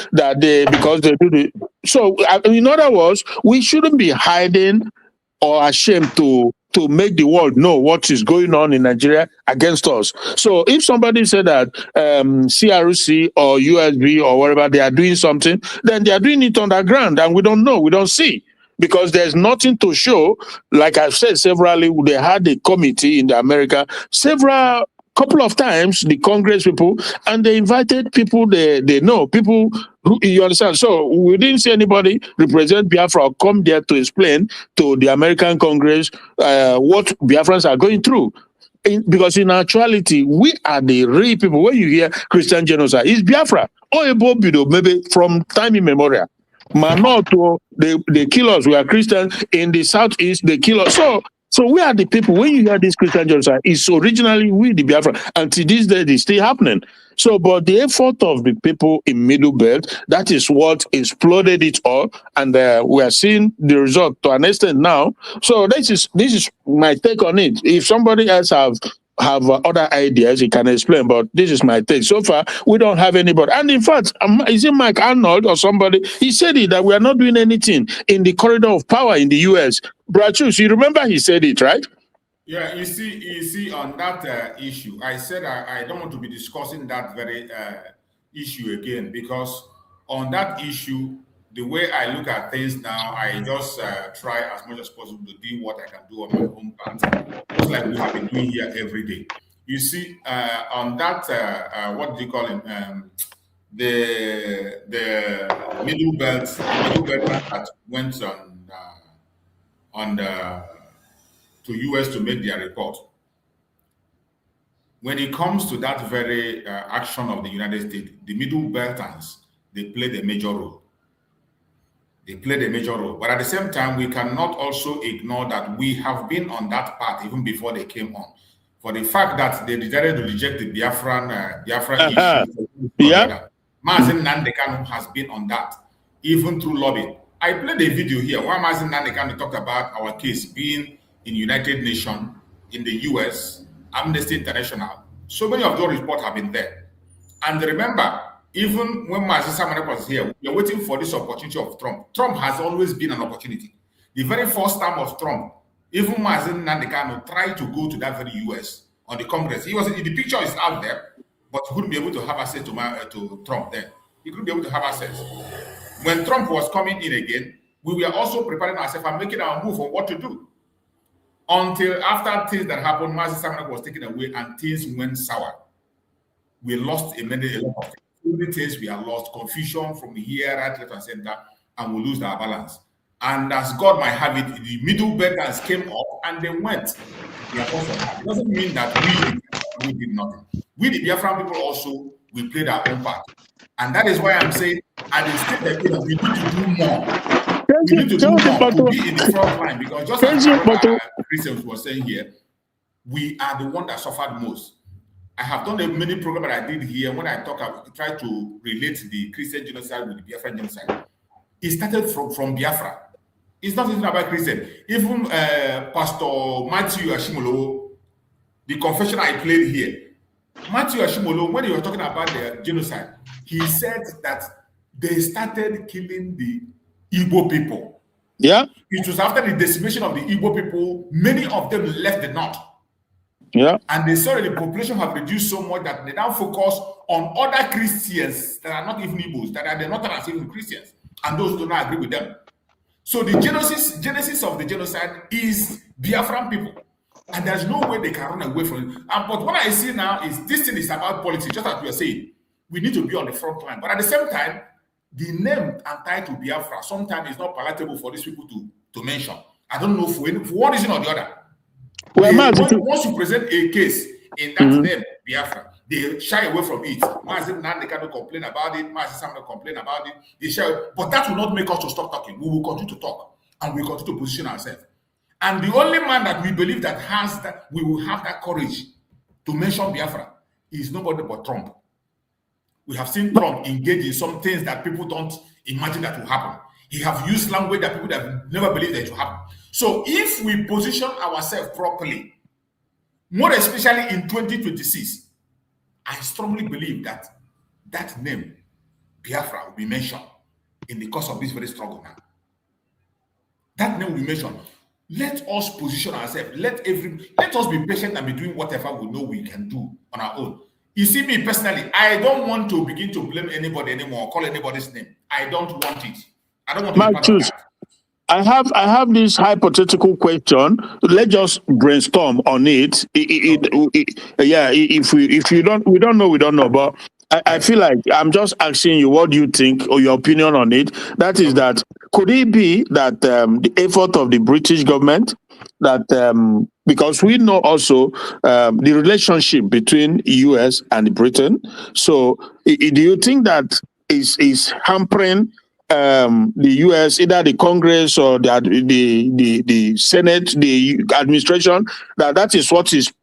because they do the... So in other words, we shouldn't be hiding or ashamed to make the world know what is going on in Nigeria against us. So if somebody said that CRC or USB or whatever, they are doing something, then they are doing it underground, and we don't know, we don't see, because there's nothing to show. Like I've said severally, they had a committee in the America couple of times, the Congress people, and they invited people they know, people who, you understand. So we didn't see anybody represent Biafra come there to explain to the American Congress what Biafrans are going through. Because in actuality, we are the real people. When you hear Christian genocide, it's Biafra. Or maybe from time immemorial. Manoto, they kill us. We are Christians. In the southeast, they kill us. So we are the people. When you hear this Christian genocide, it's originally we, the Biafra. Until this day, it's still happening. So, but the effort of the people in Middle Belt, that is what exploded it all, and we are seeing the result to an extent now. So this is my take on it. If somebody else have other ideas, he can explain, but this is my take. So far, we don't have anybody. And in fact, is it Mike Arnold or somebody? He said it, that we are not doing anything in the corridor of power in the U.S. Brachus, you remember he said it, right? Yeah, you see, on that issue, I said I don't want to be discussing that very issue again, because on that issue, the way I look at things now, I just try as much as possible to do what I can do on my own part, just like we have been doing here every day. You see, on that, what do you call it? The Middle Belt that went to US to make their report. when it comes to that very action of the United States, the Middle Beltans, they played a major role. They played a major role. But at the same time, we cannot also ignore that we have been on that path even before they came on. For the fact that they decided to reject the Biafran issue. Yeah. Mazi Nnamdi Kanu has been on that, even through lobbying. I played a video here where Mazi Nnamdi Kanu talked about our case being in United Nations, in the US, Amnesty International. So many of those reports have been there. And remember, even when Mazi Samanek was here, we are waiting for this opportunity of Trump. Trump has always been an opportunity. The very first time of Trump, even Mazi Nnamdi Kanu tried to go to that very US on the Congress. He was the picture is out there, but he couldn't be able to have access to Trump then. He couldn't be able to have access. When Trump was coming in again, we were also preparing ourselves and making our move on what to do. Until after things that happened, Mazi Samanek was taken away and things went sour. We lost a lot of things. Only things we are lost, confusion from here, right, left, and center, and we lose our balance. And as God might have it, the Middle Beltans came up and they went. It doesn't mean that we did nothing. We, the Biafran people, also, we played our own part. And that is why I'm saying, at the state that we need to do more. We need to do more to be in the front line, because just as Christians were saying here, we are the one that suffered most. I have done a many program that I did here when I try to relate the Christian genocide with the Biafran genocide. It started from Biafra. It's not even about Christian. Even Pastor Matthew Ashimolo, the confession I played here, Matthew Ashimolo, when he was talking about the genocide, he said that they started killing the Igbo people. Yeah. It was after the decimation of the Igbo people, many of them left the north. Yeah. And they saw that the population have reduced so much that they now focus on other Christians that are not even Igbos, that are not even Christians, and those who do not agree with them. So the genesis of the genocide is Biafran people. And there's no way they can run away from it. But what I see now is this thing is about politics, just as we are saying. We need to be on the front line. But at the same time, the name and title Biafra sometimes is not palatable for these people to mention. I don't know for one reason or the other. Well, once you present a case in that name, Biafra, they shy away from it. Mazi Nnamdi Kanu complain about it. Mazi Samanek complain about it. They shy away. But that will not make us to stop talking. We will continue to talk, and we will continue to position ourselves. And the only man that we believe that has that, we will have that courage to mention Biafra is nobody but Trump. We have seen Trump engage in some things that people don't imagine that will happen. He have used language that people have never believed that it will happen. So if we position ourselves properly, more especially in 2026, I strongly believe that that name, Biafra, will be mentioned in the course of this very struggle now. That name will be mentioned. Let us position ourselves. Let us be patient and be doing whatever we know we can do on our own. You see, me personally, I don't want to begin to blame anybody anymore, or call anybody's name. I don't want it. I don't want to be part of that. I have this hypothetical question. Let's just brainstorm on it. If we don't know. But I feel like I'm just asking you, what do you think, or your opinion on it? That is that, could it be that the effort of the British government, that because we know also the relationship between US and Britain. So do you think that is hampering the US, either the Congress or the Senate, the administration, that is what is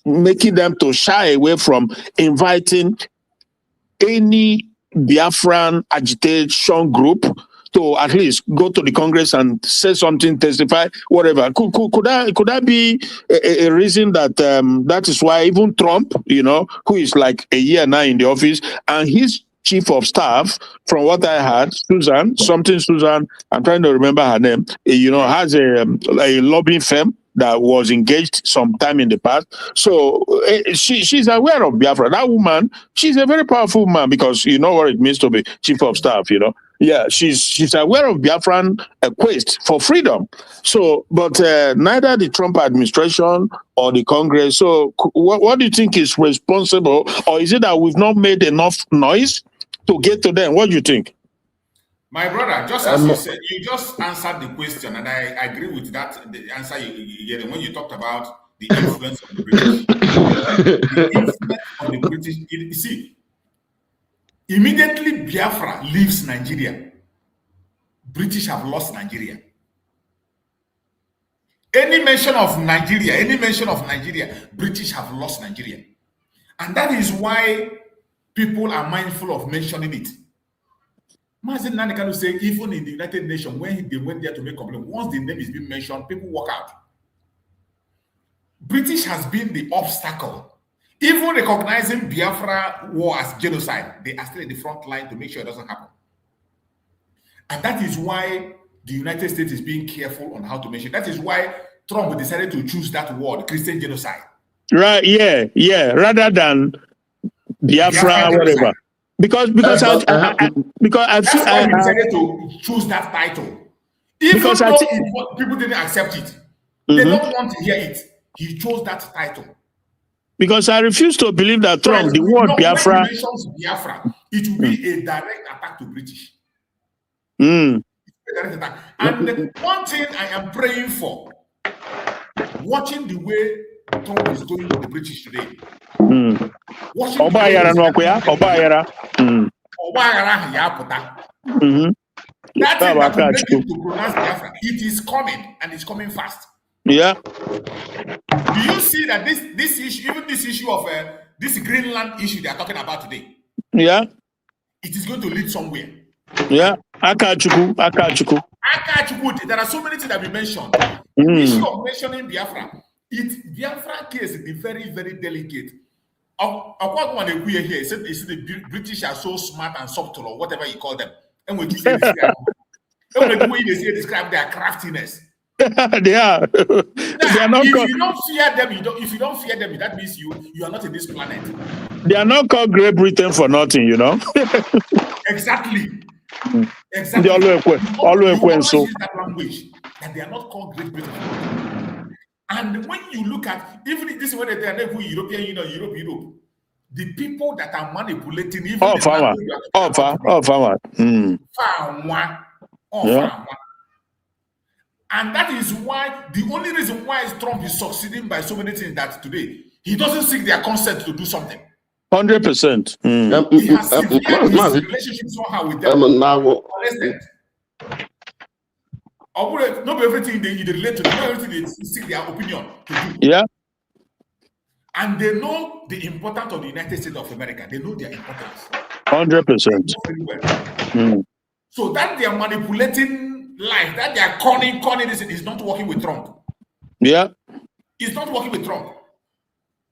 making them to shy away from inviting any Biafran agitation group to at least go to the Congress and say something, testify, whatever? Could that be a reason that that is why even Trump, who is like a year now in the office, and his chief of staff, from what I heard, Susan, I'm trying to remember her name, has a lobbying firm that was engaged sometime in the past. So she's aware of Biafra. That woman, she's a very powerful woman, because you know what it means to be chief of staff, Yeah, she's aware of Biafran quest for freedom. So, but neither the Trump administration or the Congress. So what do you think is responsible? Or is it that we've not made enough noise to get to them? What do you think? My brother, just as you said, you just answered the question, and I agree with that, the answer you gave when you talked about the influence of the British. the influence of the British. You see, immediately Biafra leaves Nigeria, British have lost Nigeria. Any mention of Nigeria, British have lost Nigeria. And that is why people are mindful of mentioning it. Mazen Nnamdi Kanu say, even in the United Nations, when they went there to make complaint, once the name is being mentioned, people walk out. British has been the obstacle. Even recognizing Biafra war as genocide, they are still in the front line to make sure it doesn't happen. And that is why the United States is being careful on how to mention. That is why Trump decided to choose that word, Christian genocide. Right, yeah. Rather than Biafra, whatever. Because I that's why he decided to choose that title. Even though people didn't accept it, they don't want to hear it. He chose that title. Because I refuse to believe that Trump, the word Biafra. When he mentions Biafra, it will be a direct attack to British. Mm. And the one thing I am praying for, watching the way Trump is doing with the British today. Watching that thing that will make him to pronounce Biafra, it is coming, and it's coming fast. Yeah. Do you see that this issue, even this issue of this Greenland issue they are talking about today? Yeah. It is going to lead somewhere. Yeah. Akachuku. There are so many things that we mentioned. The issue of mentioning Biafra. Biafra case is very, very delicate. He said the British are so smart and subtle, or whatever you call them. And when you say describe their craftiness. They are. They are not if you don't fear them, if you don't fear them, that means you are not in this planet. They are not called Great Britain for nothing, you know. Exactly. They always use that language, and they are not called Great Britain. And when you look at even this is what they are European Union, Europe, the people that are manipulating even farmer. And that is why the only reason why Trump is succeeding by so many things that today he doesn't seek their consent to do something. 100%. He has severed his relationship somehow with them. Not everything they relate to, not everything they seek their opinion to do. Yeah. And they know the importance of the United States of America. They know their importance. 100%. Well. So that they are manipulating life, that they are conning this is not working with Trump. Yeah. It's not working with Trump.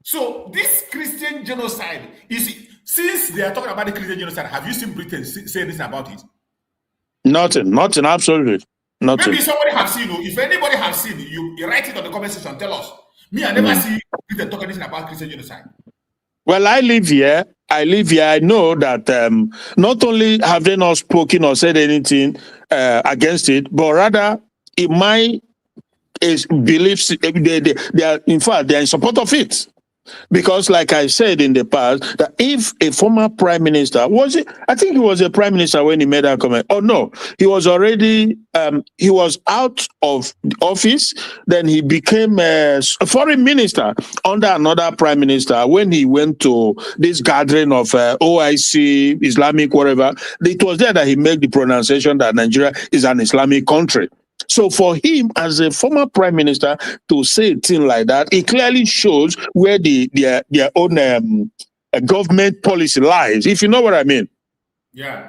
So this Christian genocide is, since they are talking about the Christian genocide, have you seen Britain say anything about it? Nothing, absolutely. Nothing. Maybe somebody have seen, if anybody has seen, you write it on the comment section, tell us. Me, I never see Britain talking anything about Christian genocide. Well, I live here. I know that not only have they not spoken or said anything against it, but rather in my beliefs, they are, in fact, they are in support of it. Because, like I said in the past, that if a former prime minister I think he was a prime minister when he made that comment. Oh no, he was already he was out of office. Then he became a foreign minister under another prime minister when he went to this gathering of OIC, Islamic, whatever. It was there that he made the pronunciation that Nigeria is an Islamic country. So for him, as a former prime minister, to say a thing like that, it clearly shows where their own government policy lies, if you know what I mean. Yeah,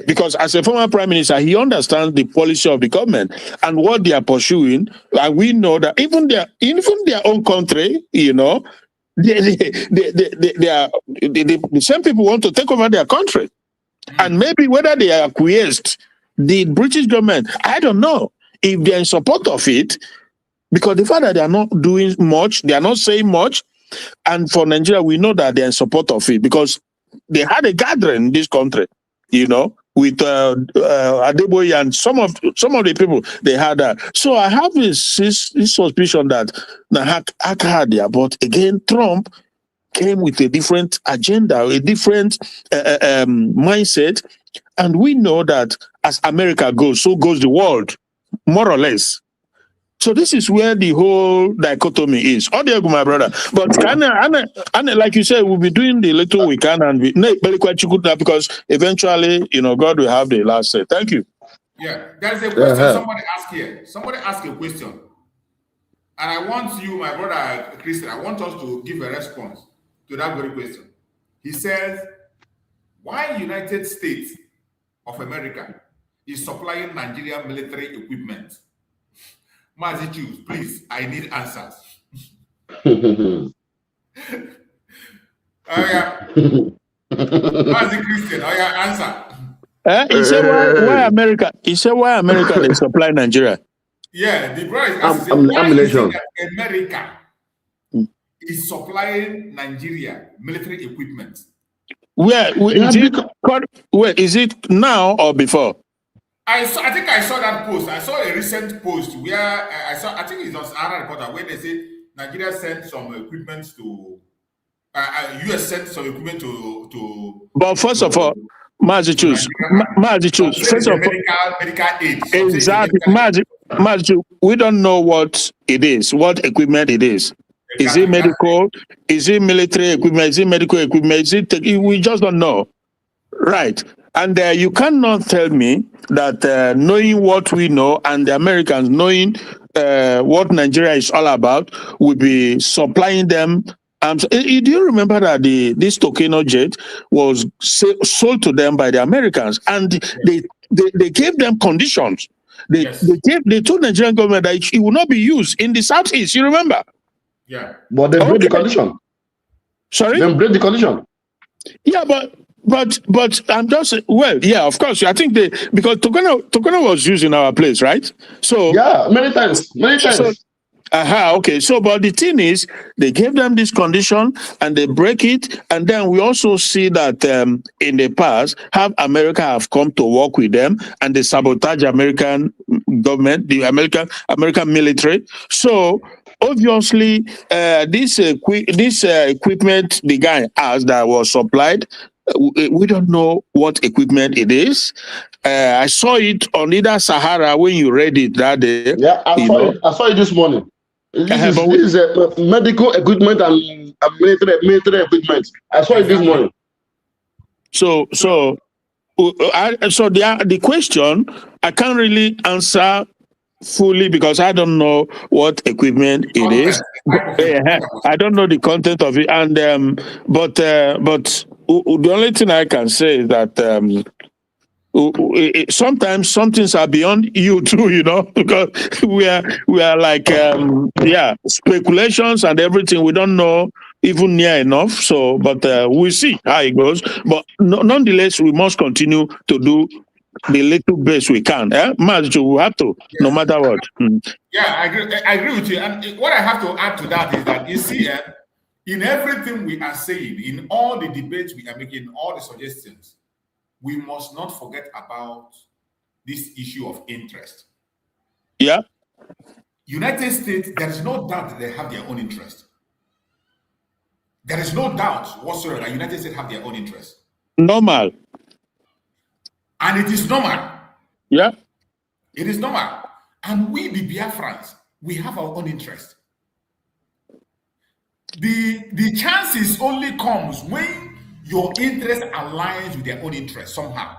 because as a former prime minister, he understands the policy of the government and what they are pursuing. And we know that even their own country, you know, the same people want to take over their country. And maybe whether they are acquiesced, the British government, I don't know if they're in support of it, because the fact that they are not doing much, they are not saying much, and for Nigeria, we know that they're in support of it because they had a gathering in this country, you know, with Adeboye and some of the people they had that. So I have this suspicion that had there, but again, Trump came with a different agenda, a different mindset. And we know that as America goes, so goes the world, more or less. So this is where the whole dichotomy is. Oh, dear, my brother. But like you said, we'll be doing the little we can, and because eventually, God will have the last say. Thank you. Yeah, there's a question somebody asked here. Somebody asked a question, and I want you, my brother Christian, I want us to give a response to that very question. He says, why United States of America is supplying Nigerian military equipment? Mazi choose, please. I need answers. Mazi Christian, answer. He said why America? He said why America they supply Nigeria? Yeah, the brother is asking why is it that America is supplying Nigeria military equipment? Where is it now or before? I think I saw that post. I saw a recent post where I think it's on Sahara Reporter where they say Nigeria sent some equipment to US sent some equipment to. But first of all, Massachusetts. First of all, medical aid. Exactly, Massachusetts. We don't know what it is, what equipment it is. Exactly. Is it medical? Is it military equipment? Is it medical equipment? We just don't know. Right. And you cannot tell me that knowing what we know and the Americans knowing what Nigeria is all about will be supplying them. Do you remember that this Tokeno jet was sold to them by the Americans, and they gave them conditions. They told the Nigerian government that it will not be used in the Southeast. You remember? Yeah. But they break the condition. Sorry? They break the condition. Yeah, but I'm just of course. I think because Tokeno was used in our place, right? So yeah, many times. So, okay. So, but the thing is, they gave them this condition and they break it, and then we also see that in the past, America have come to work with them and they sabotage American government, the American military. So obviously, this equipment the guy has that was supplied. We don't know what equipment it is. I saw it on either Sahara when you read it that day. Yeah, I saw it this morning. This is medical equipment and military equipment. I saw it this morning. So the question I can't really answer fully because I don't know what equipment it is. I don't know the content of it, and but the only thing I can say is that sometimes some things are beyond you too, because we are like speculations and everything. We don't know even near enough. So, but we'll see how it goes. But nonetheless, we must continue to do the little best we can. We have to, no matter what. Yeah, I agree with you. And what I have to add to that is that you see, in everything we are saying, in all the debates we are making, all the suggestions, we must not forget about this issue of interest. Yeah. United States, there is no doubt that they have their own interest. There is no doubt whatsoever that United States have their own interest. Normal. And it is normal. Yeah. It is normal. And we, the Biafrans, we have our own interest. The chances only comes when your interest aligns with their own interest somehow.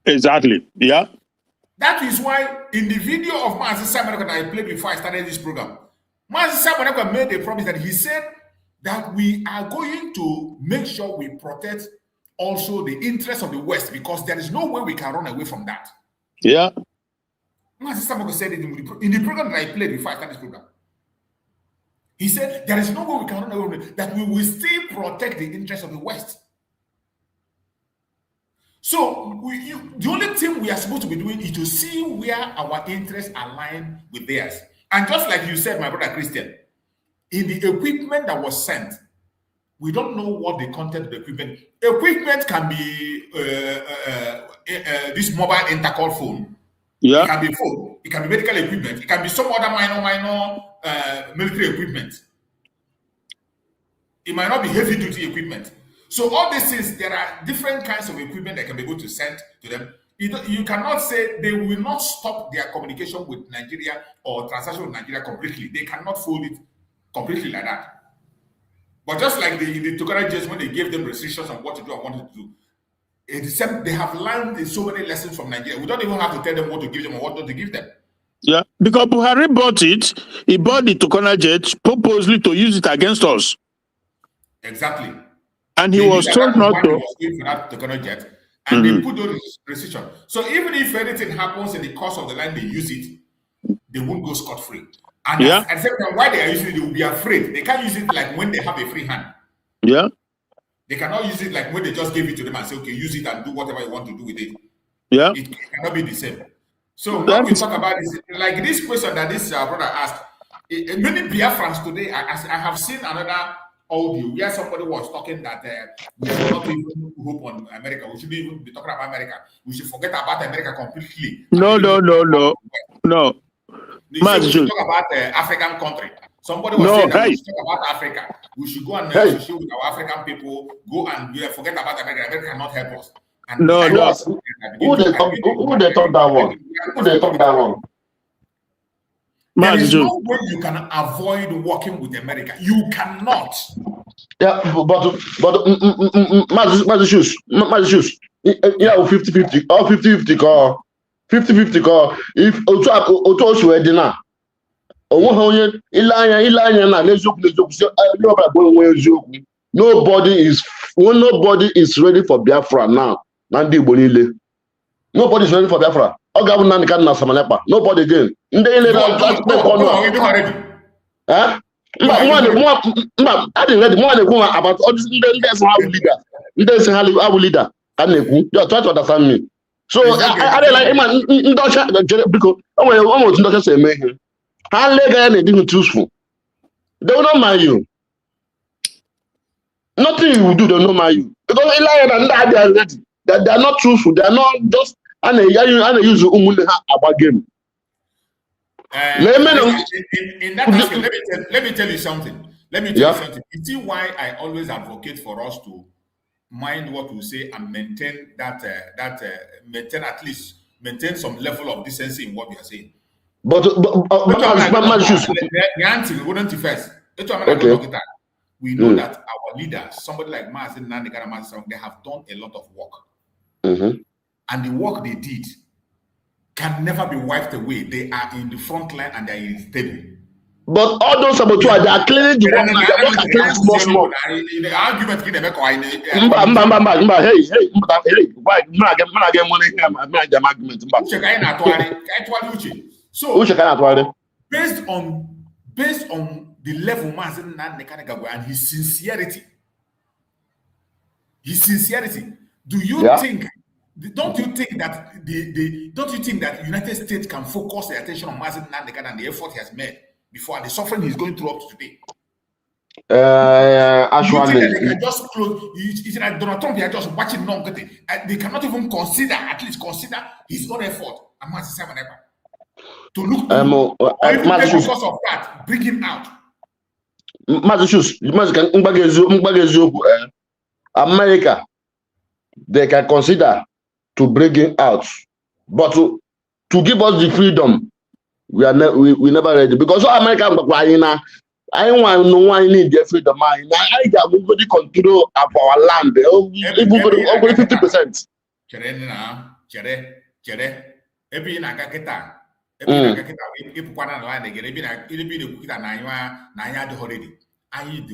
Exactly. Yeah. That is why in the video of Mazi Samanaka that I played before I started this program, Mazi Samanaka made a promise that he said that we are going to make sure we protect also the interests of the West because there is no way we can run away from that. Yeah. Mazi Samanaka said it in the program that I played before I started this program. He said there is no way we can run away from it, that we will still protect the interests of the West. So the only thing we are supposed to be doing is to see where our interests align with theirs. And just like you said, my brother Christian, in the equipment that was sent, we don't know what the content of the equipment. Equipment can be this mobile intercall phone. Yeah. It can be phone. It can be medical equipment. It can be some other minor military equipment. It might not be heavy-duty equipment. So all these things, there are different kinds of equipment that can be able to send to them. You cannot say they will not stop their communication with Nigeria or transaction with Nigeria completely. They cannot fold it completely like that. But just like the Tokara Jets, when they gave them restrictions on what to do and what to do, they have learned so many lessons from Nigeria. We don't even have to tell them what to give them or what not to give them. Yeah, because Buhari bought it. He bought the Tokara Jets purposely to use it against us. Exactly. And he was told not to. Was going for that Tokara Jet, and they put those restrictions. So even if anything happens in the course of the line, they use it, they won't go scot-free. And at the same time, why they are using it, they will be afraid. They can't use it like when they have a free hand. Yeah. They cannot use it like when they just gave it to them and say, okay, use it and do whatever you want to do with it. Yeah. It cannot be the same. So what we talk about is like this question that this brother asked. Many Biafrans today, I have seen another audio where somebody was talking that we should not even hope on America. We shouldn't even be talking about America. We should forget about America completely. No. We should talk about African country. Somebody was saying that we should talk about Africa. We should go and associate with our African people, go and forget about America. America cannot help us. And Who they talk that one? Who they talk that one? There is no way you can avoid working with America. You cannot. Yeah, but Massachusetts, yeah, 50-50 or 50-50 call. 50-50 call. If Otosh were dinner. Nobody is ready for Biafra now. Nobody is ready for Biafra. Nobody again. Huh? I didn't read more about all this leader. You try to understand me. So I like him because almost say me. How anything truthful. They will not mind you. Nothing you will do, they will not mind you. Because they are ready. They are not truthful. They are not just and they use about game. In that aspect, let me tell you something. You see why I always advocate for us to mind what we say and maintain maintain some level of decency in what we are saying. But we know that our leaders, somebody like Nnamdi, they have done a lot of work. And the work they did can never be wiped away. They are in the front line and they are in the table. But all those saboteurs, they are cleaning the work. They are cleaning small. The argument give them so based on the level and his sincerity, don't you think that the United States can focus the attention on Mazen Nnamdi and the effort he has made before and the suffering he's going through up to today? Actually, they can just close. It's like Donald Trump. They are just watching they cannot even consider his own effort. To look because of that, bring him out. America, they can consider to bring him out, but to give us the freedom, we never ready because America I want no one need their freedom. I got nobody control of our land. Even over 50%. The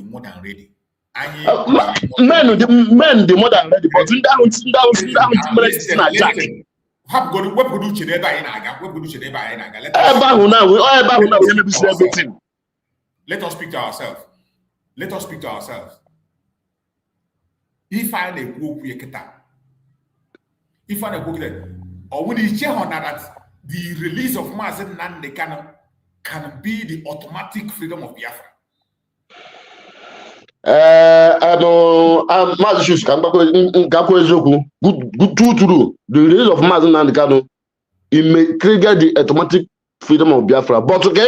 more than ready. Men the more than ready, but let us speak to ourselves. If I or when you share on that the release of Mazen Nnamdi can be the automatic freedom of Biafra. Good true. The release of Mazen Nnamdi it may trigger the automatic freedom of Biafra. But okay,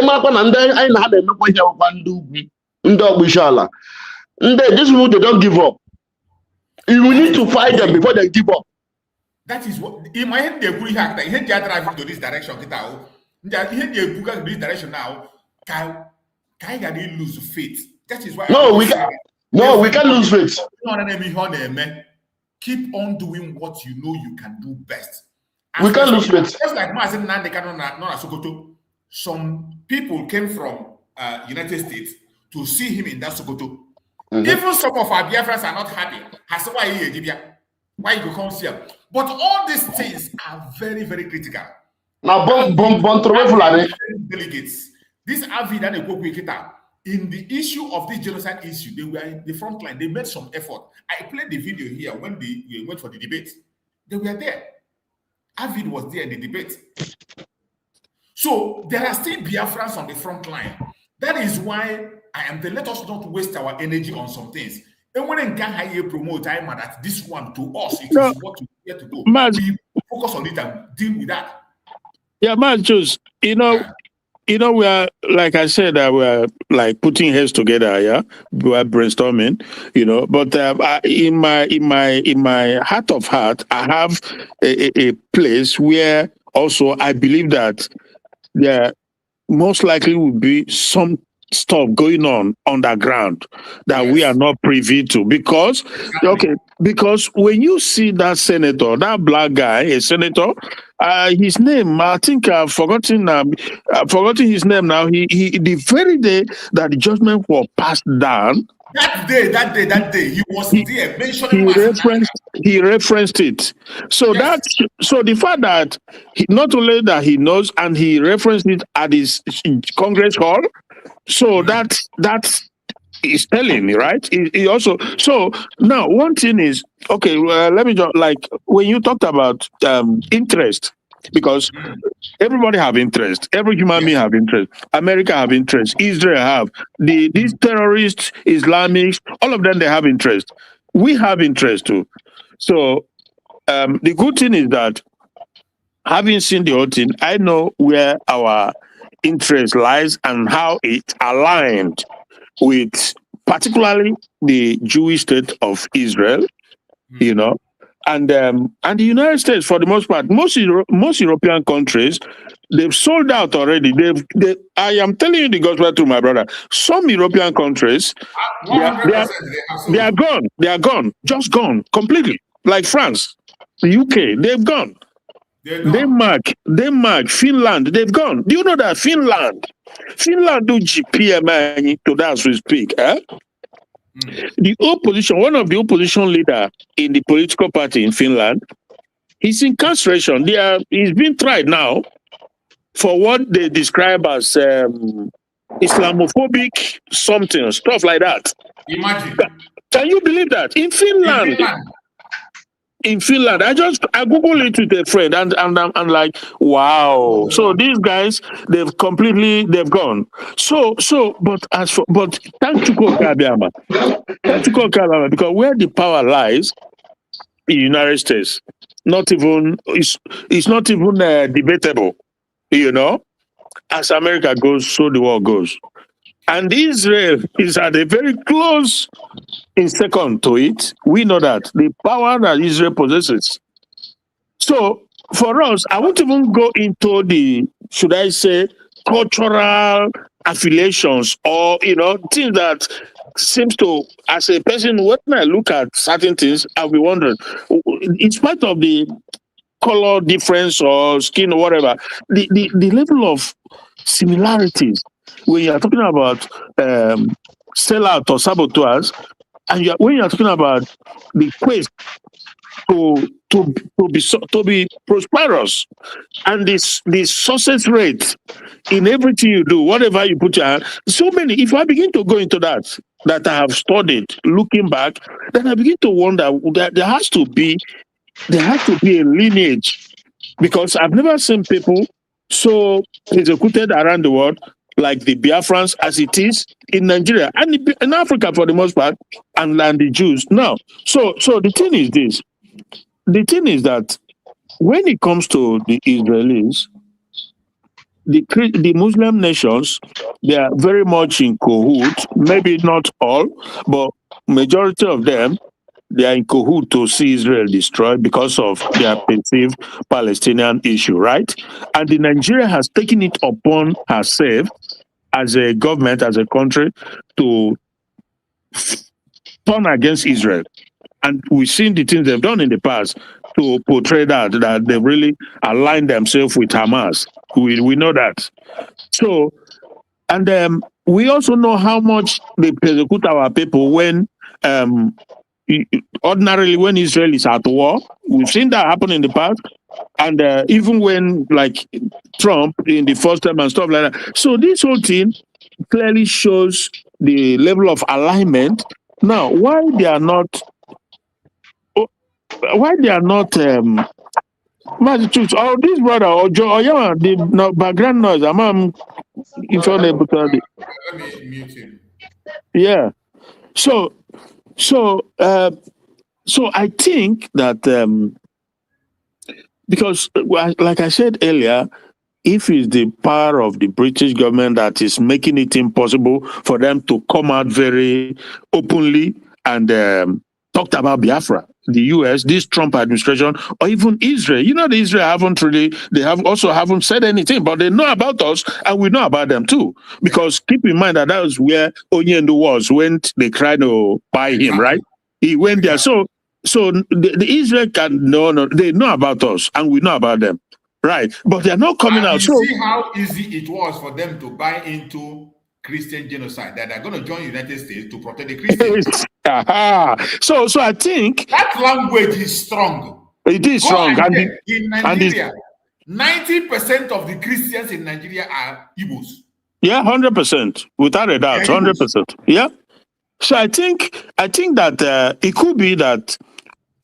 these people they don't give up. We need to fight them before they give up. That is what in my head they agree here. He they drive to this direction. Get out. He they book in this direction now. Can they lose faith? That is why No, we can. No, we can't lose faith. Keep on doing what you know you can do best. We can't lose faith. Just like Mazen Nnamdi Kanu not Sokoto. Some people came from United States to see him in that Sokoto. Even some of our Biafrans are not happy. Why you come see him? But all these things are very, very critical. Now, delegates. This Avid and Ekpa, in the issue of this genocide issue, they were in the front line. They made some effort. I played the video here when they went for the debate. They were there. Avid was there in the debate. So there are still Biafrans on the front line. That is why I am there. Let us not waste our energy on some things. And when I can promote time that this one to us, it is what we get to do. We focus on it and deal with that. Yeah, man, just we are, like I said, we're like putting heads together. Yeah, we are brainstorming. But in my heart of heart, I have a place where also I believe that there most likely will be some stuff going on underground that we are not privy to, because when you see that senator, that black guy, a senator, his name, I think I've forgotten his name now. He the very day that the judgment was passed down, that day, he was there mentioning he referenced it. So so the fact that not only that he knows and he referenced it at his Congress hall, so that is telling me, right? He also, so now one thing is, okay, let me just, like when you talked about interest, because everybody have interest, every human being have interest, America have interest, Israel have, these terrorists, Islamics, all of them, they have interest. We have interest too. So the good thing is that having seen the whole thing, I know where our interest lies and how it aligned with particularly the Jewish state of Israel, and the United States for the most part. Most European countries, they've sold out already. I am telling you the gospel through my brother. Some European countries, they are gone. They are gone, just gone completely. Like France, the UK, they've gone. Denmark, Finland, they've gone. Do you know that Finland do GPM to that as we speak? The opposition, one of the opposition leader in the political party in Finland, he's incarceration. He's been tried now for what they describe as Islamophobic something, stuff like that. Imagine. Can you believe that? In Finland. In Finland, I Googled it with a friend, and I'm like, wow. So these guys, they've gone. So, but thank you, Kabiyama. Because where the power lies in the United States, it's not even debatable, As America goes, so the world goes. And Israel is at a very close in second to it. We know that the power that Israel possesses. So for us, I won't even go into the, should I say, cultural affiliations or, things that seems to, as a person, when I look at certain things, I'll be wondering, in spite of the color difference or skin or whatever, the level of similarities, when you're talking about sellout or saboteurs, and when you're talking about the quest to be prosperous, and the success rate in everything you do, whatever you put your hand, so many. If I begin to go into that I have studied, looking back, then I begin to wonder that there has to be a lineage, because I've never seen people so executed around the world like the Biafrans as it is in Nigeria and in Africa for the most part, and the Jews. Now, so the thing is this. The thing is that when it comes to the Israelis, the Muslim nations, they are very much in cahoots, maybe not all, but majority of them, they are in cahoots to see Israel destroyed because of their perceived Palestinian issue, right? And the Nigeria has taken it upon herself as a government, as a country, to turn against Israel. And we've seen the things they've done in the past to portray that they really aligned themselves with Hamas. We know that. So, and we also know how much they persecute our people when ordinarily when Israel is at war. We've seen that happen in the past. And even when, like, Trump in the first term and stuff like that. So this whole thing clearly shows the level of alignment. Now, why they are not Massachusetts, this brother or yeah, the no, background noise. If you're able to let me mute him. yeah. So I think that because, like I said earlier, if it's the power of the British government that is making it impossible for them to come out very openly and talked about Biafra, the US, this Trump administration, or even Israel. You know, the Israel haven't said anything, but they know about us and we know about them too. Because keep in mind that was where Onyendo was when they tried to buy him, right? He went there. So the Israel they know about us and we know about them. Right, but they are not coming out. You see how easy it was for them to buy into Christian genocide, that they're going to join the United States to protect the Christians. So I think that language is strong. It is strong. In Nigeria, 90% of the Christians in Nigeria are Igbos. Yeah, 100%, without a doubt, 100%. Yeah. So I think that it could be that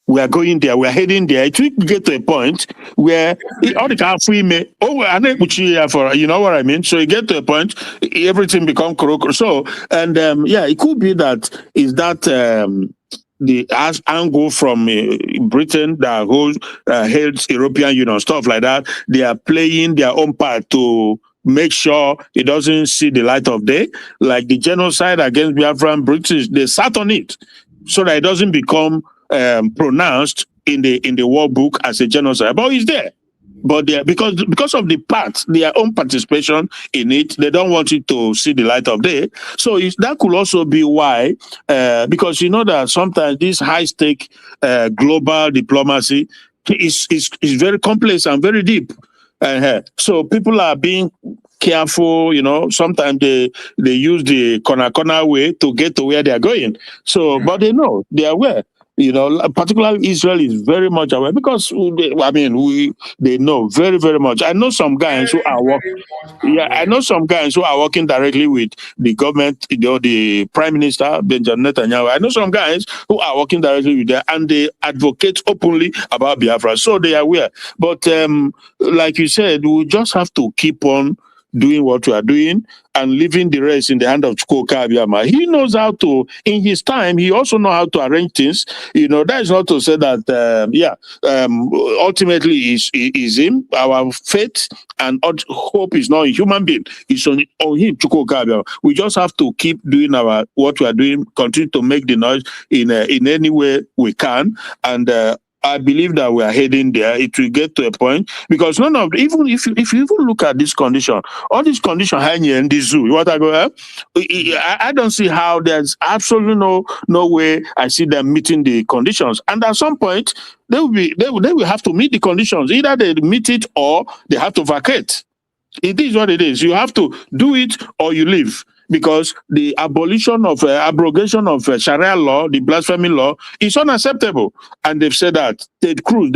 we are going there, we are heading there. It will get to a point where all the car free me. You know what I mean? So you get to a point, everything become correct. So it could be that is that the angle from Britain that holds European Union, stuff like that. They are playing their own part to make sure it doesn't see the light of day. Like the genocide against Biafran British, they sat on it so that it doesn't become pronounced in the war book as a genocide, but it's there. But because of their own participation in it, they don't want it to see the light of day. So that could also be why, because you know that sometimes this high stake global diplomacy is very complex and very deep. So people are being careful, you know. Sometimes they use the corner way to get to where they are going. So, but they know, they are aware. You know, particularly Israel is very much aware because they know very, very much. I know some guys who are working. Yeah, I know some guys who are working directly with the government, the Prime Minister Benjamin Netanyahu. I know some guys who are working directly with them, and they advocate openly about Biafra, so they are aware. But like you said, we just have to keep on doing what we are doing and leaving the rest in the hand of Chukwuka Abiyama. He knows how to, in his time, he also knows how to arrange things. You know, that is not to say that, ultimately is him. Our faith and hope is not in human being. It's on him, Chukwuka Abiyama. We just have to keep doing what we are doing, continue to make the noise in any way we can, and I believe that we are heading there. It will get to a point because even if you even look at this condition, all these conditions hanging in the zoo, what I go up, I don't see how there's absolutely no way I see them meeting the conditions. And at some point, they will have to meet the conditions. Either they meet it or they have to vacate. It is what it is. You have to do it or you leave. Because the abrogation of Sharia law, the blasphemy law, is unacceptable. And they've said that. Ted Cruz,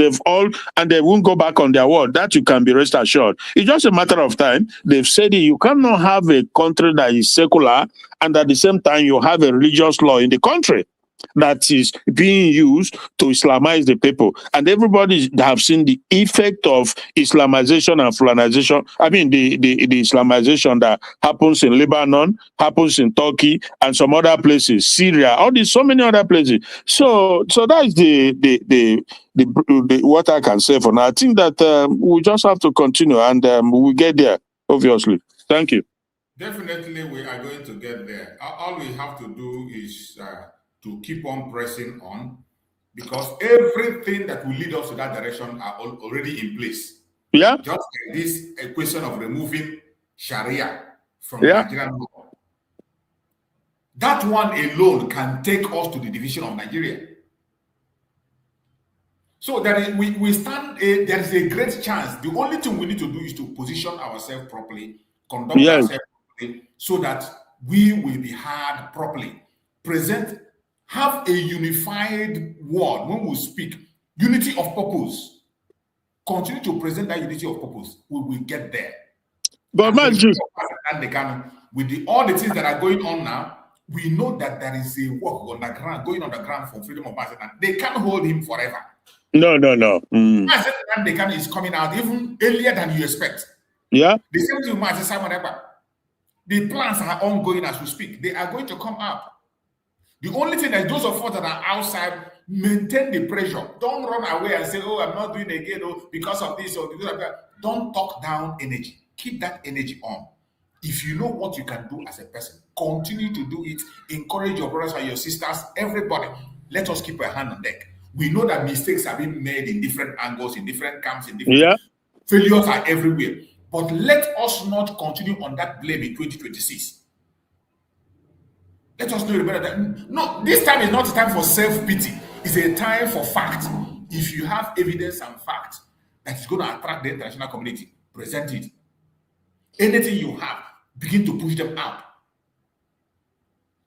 and they won't go back on their word. That you can be rest assured. It's just a matter of time. They've said it. You cannot have a country that is secular and at the same time you have a religious law in the country that is being used to Islamize the people. And everybody have seen the effect of Islamization and Fulanization. I mean, the Islamization that happens in Lebanon, happens in Turkey, and some other places, Syria, so many other places. So that's the what I can say for now. I think that we just have to continue and we'll get there, obviously. Thank you. Definitely, we are going to get there. All we have to do is to keep on pressing on. because everything that will lead us to that direction are already in place. Yeah. Just like this question of removing Sharia from Nigerian law. That one alone can take us to the division of Nigeria. So there is, there is a great chance. The only thing we need to do is to position ourselves properly, conduct ourselves properly, so that we will be heard properly. Have a unified word when we speak. Unity of purpose. Continue to present that unity of purpose. We will get there. But man, with all the things that are going on now, we know that there is a work on the ground, going on the ground for freedom of Mazen. They can't hold him forever. No. Mazen Nnamdi is coming out even earlier than you expect. Yeah. The same thing with Mazen Simon Ekpa. The plans are ongoing as we speak. They are going to come out. The only thing is those of us that are outside, maintain the pressure. Don't run away and say, oh, I'm not doing again because of this or because of that. Don't talk down energy. Keep that energy on. If you know what you can do as a person, continue to do it. Encourage your brothers and your sisters, everybody. Let us keep a hand on deck. We know that mistakes are being made in different angles, in different camps, in different failures are everywhere. But let us not continue on that blame in 2026. Let us know better that no, this time is not a time for self-pity. It's a time for fact. If you have evidence and fact that is going to attract the international community, present it. Anything you have, begin to push them out.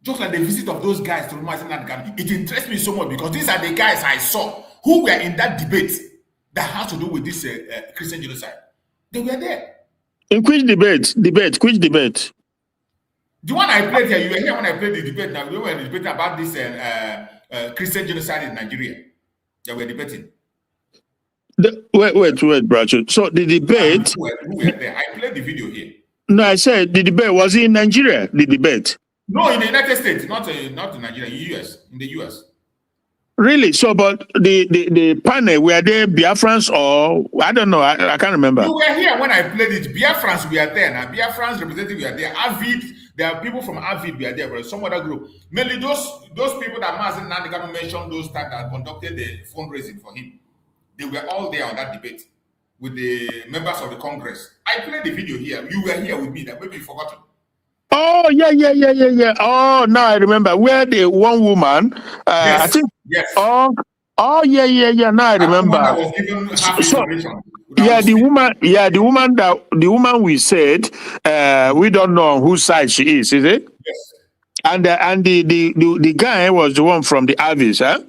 Just like the visit of those guys to Mazen, it interests me so much because these are the guys I saw who were in that debate that has to do with this Christian genocide. They were there. In which debate? Which debate? The one I played here, you were here when I played the debate. Now we were debating about this Christian genocide in Nigeria. They were debating. Wait, Bracho. So the debate. Who were there? I played the video here. No, I said the debate was in Nigeria. The debate. No, in the United States, not in Nigeria, in the US. Really? So, but the panel, were they Biafrans or I don't know. I can't remember. You were here when I played it. Biafrans were there. Now Biafrans representatives were there. Avid, there are people from Avid were there, but some other group. Mainly those people that Mazen Nnamdi mentioned, those that conducted the fundraising for him. They were all there on that debate with the members of the Congress. I played the video here. You were here with me. That maybe you forgot. Oh yeah. Oh, now I remember where the one woman. Yes. I think. Yes. Oh yeah. Now I remember. That was given half information. The woman we said we don't know on whose side she is it? Yes. And the guy was the one from the Avis, huh?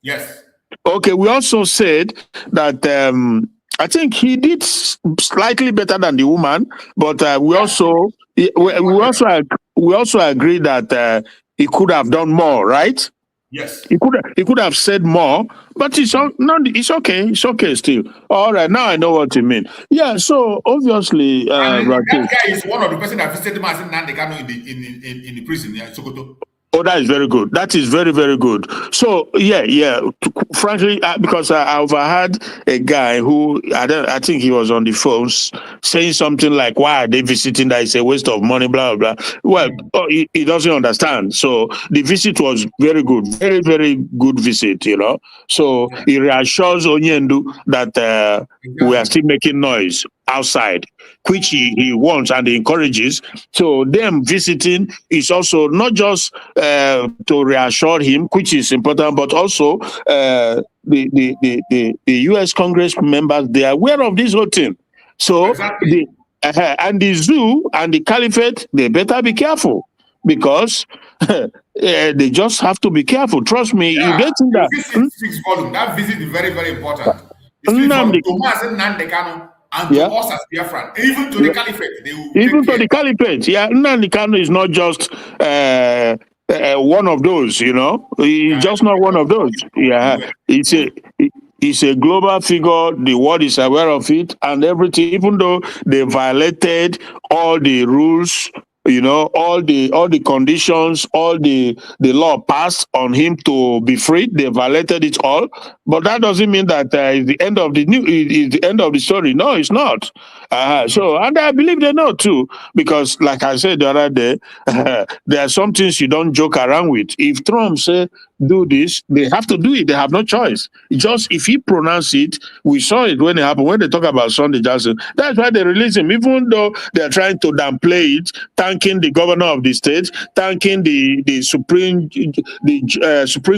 Yes. Okay, we also said that I think he did slightly better than the woman, but we also agree that he could have done more, right? Yes. He could have said more, but it's okay. It's okay still. All right, now I know what you mean. Yeah. So obviously, that guy is one of the person that visited Mazen Nnamdi in the prison in Sokoto. Oh, that is very good. That is very, very good. So, yeah. Frankly, because I overheard a guy who, I think he was on the phones saying something like, why are they visiting that? It's a waste of money, blah, blah, blah. Well, he doesn't understand. So, the visit was very good. Very, very good visit, So, he reassures Onyendu that we are still making noise outside, which he wants and he encourages. So them visiting is also not just to reassure him, which is important, but also the U.S. Congress members, they are aware of this whole thing. So and the zoo and the Caliphate, they better be careful because they just have to be careful. Trust me, you get in that. That visit is very, very important. Nnamdi and to us as Biafran, even to the Caliphate, they will even to the Caliphate. Yeah, Nnamdi Kanu is not just one of those, He's just not one of those. Yeah, it's a global figure. The world is aware of it and everything. Even though they violated all the rules, all the conditions, all the law passed on him to be freed, they violated it all. But that doesn't mean that it's the end of the story. No, it's not. So, and I believe they know too, because like I said the other day, there are some things you don't joke around with. If Trump say do this, they have to do it. They have no choice. Just if he pronounce it, we saw it when it happened. When they talk about Sunday Jackson, that's why they release him, even though they're trying to downplay it, thanking the governor of the state, thanking the Supreme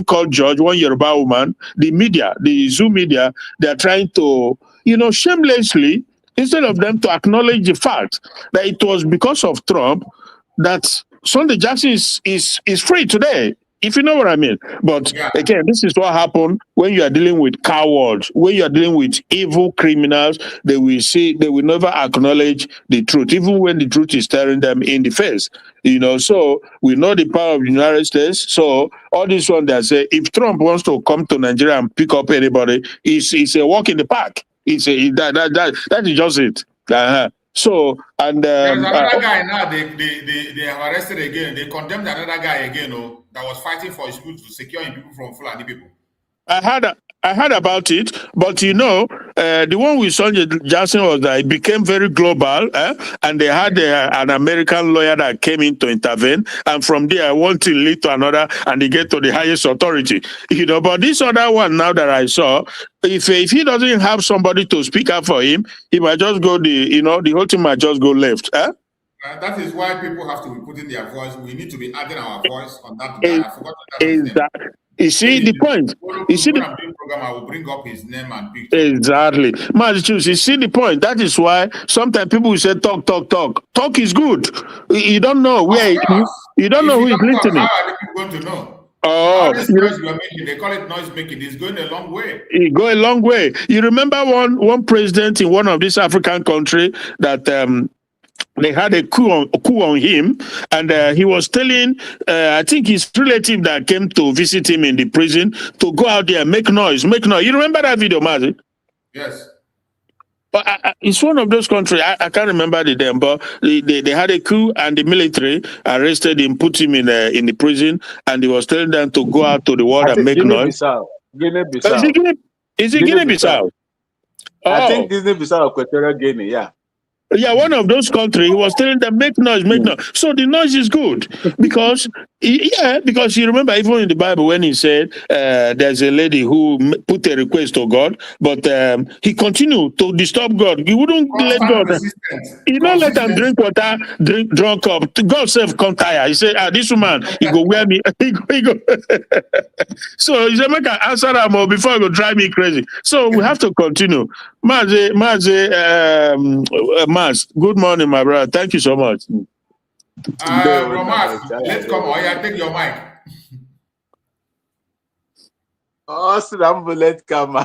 Court judge, one Yoruba woman, the media, the Zoom media. They're trying to, shamelessly, instead of them to acknowledge the fact that it was because of Trump that Sunday Jackson is free today, if you know what I mean. But again, this is what happened when you are dealing with cowards, when you are dealing with evil criminals. They will never acknowledge the truth, even when the truth is staring them in the face. So we know the power of the United States. So all this one that say if Trump wants to come to Nigeria and pick up anybody, it's a walk in the park. That is just it. So and there's another guy now. They have arrested again. They condemned another guy again. That was fighting for his people to secure him people from Fulani people. I heard about it, but the one with Sunday Jackson was that it became very global, and they had an American lawyer that came in to intervene, and from there one thing lead to another, and they get to the highest authority. But this other one now that I saw, if he doesn't have somebody to speak up for him, he might just go the whole thing might just go left. That is why people have to be putting their voice. We need to be adding our voice on that guy. I forgot his name. You see the point. You see when I'm doing program, I will bring up his name and picture. Exactly, Massachusetts. You see the point. That is why sometimes people will say talk. Talk is good. You don't know where you don't know who is listening. How are people going to know? Oh, this noise you are making, they call it noise making. It's going a long way. It go a long way. You remember one president in one of these African country that they had a coup on him, and he was telling, I think his relative that came to visit him in the prison to go out there, make noise. You remember that video, Mazi? Yes. But it's one of those countries, I can't remember the name, but they had a coup and the military arrested him, put him in the prison, and he was telling them to go out to the world and make noise. Guinea-Bissau. Is it Guinea-Bissau? I think Guinea-Bissau, Equatorial Guinea, yeah. Yeah, one of those countries, he was telling them, make noise. So the noise is good because you remember even in the Bible when he said there's a lady who put a request to God, but he continued to disturb God. He wouldn't let God. He don't let them drink water, drunk up. God self come tired. He said, this woman, he go wear me. he go. So he said, make an answer more before he go drive me crazy. So we have to continue. Mazi, good morning, my brother. Thank you so much. Romas, let's come on. Yeah, take your mic. Oh, let come. I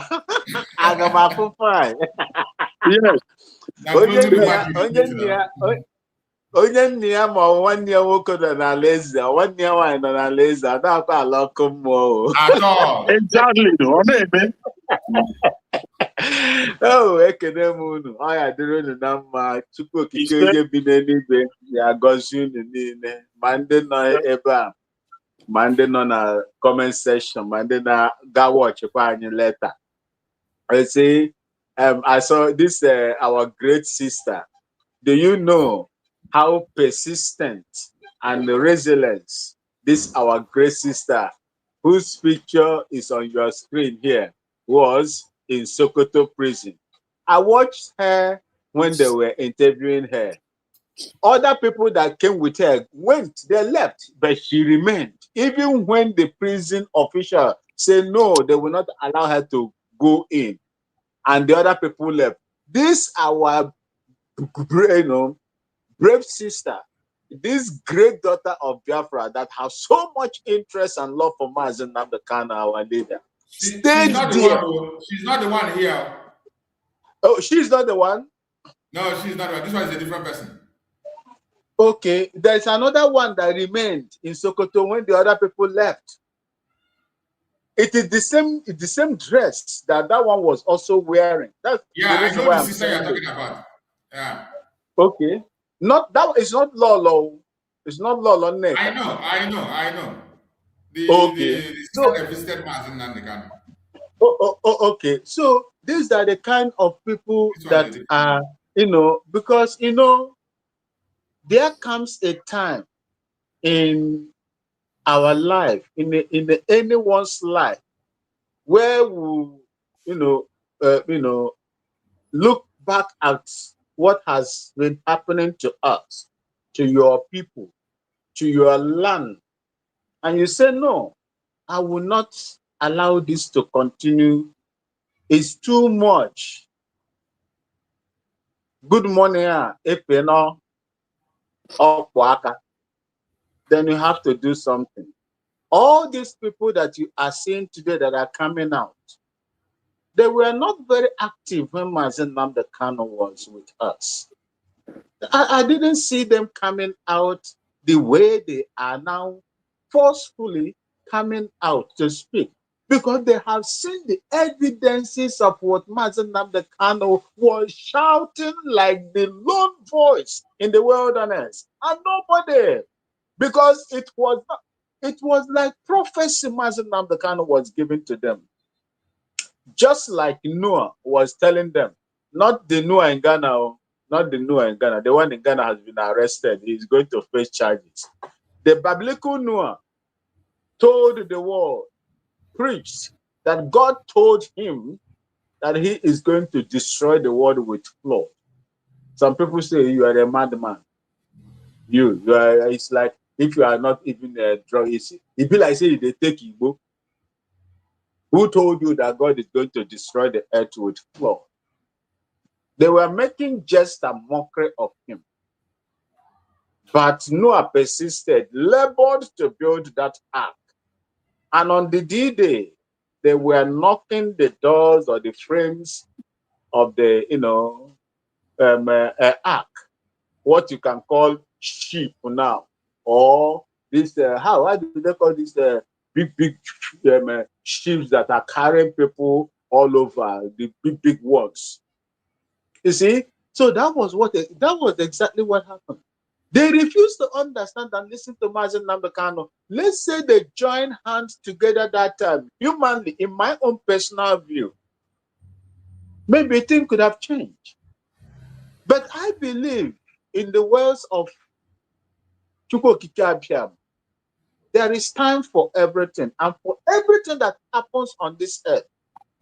got my fine. Yes. Onye nne ya ma nwanne ya nwoke nọ n'alaeze, nwanne ya nwaanyị nọ n'alaeze, adakwa ala ọkụ mmụọ. Exactly. Oh, ekene m unu. Ọ ya dịrị unu na mma. Chukwu okike onye bi n'eluigwe ya gọzie unu niile. Ma ndị nọ ebe a, ma ndị nọ na comment section, ma ndị na-ga watchkwa anyị later. I say, I saw this our great sister. Do you know how persistent and resilient this our great sister, whose picture is on your screen here, was in Sokoto prison? I watched her when they were interviewing her. Other people that came with her they left, but she remained. Even when the prison official said no, they will not allow her to go in, and the other people left. This our brave sister, this great daughter of Biafra that has so much interest and love for Mazi Nnamdi Kanu, our leader. She's not the one here. Oh, she's not the one? No, she's not the one. This one is a different person. Okay, there's another one that remained in Sokoto when the other people left. It is the same dress that one was also wearing. That's the reason why I'm saying you're talking about. Yeah. Okay. It's not Lolo. It's not Lolo. I know. Okay. Okay. So these are the kind of people that are, because there comes a time in our life, in anyone's life, where we, look back at what has been happening to us, to your people, to your land, and you say, no, I will not allow this to continue. It's too much. Good morning, Ekpa, then you have to do something. All these people that you are seeing today that are coming out, they were not very active when Nnamdi Kanu was with us. I didn't see them coming out the way they are now, forcefully coming out to speak, because they have seen the evidences of what Nnamdi Kanu was shouting like the lone voice in the wilderness, and nobody, because it was like prophecy Nnamdi Kanu was given to them, just like Noah was telling them. Not the Noah in Ghana, not the Noah in Ghana. The one in Ghana has been arrested. He's going to face charges. The biblical Noah told the world, preached, that God told him that he is going to destroy the world with flood. Some people say you are a madman. You are. It's like if you are not even a drug. It be like say they take Igbo. Who told you that God is going to destroy the earth with flood? They were making jest and mockery of him. But Noah persisted, labored to build that ark. And on the D-Day, they were knocking the doors or the frames of the, ark, what you can call ship now, or this, how do they call this big ships that are carrying people all over, the big ones. You see, so that was exactly what happened. They refused to understand and listen to Nnamdi Kanu. Let's say they join hands together that time. Humanly, in my own personal view, maybe things could have changed. But I believe in the words of Chukwu Okike Abiam, there is time for everything, and for everything that happens on this earth.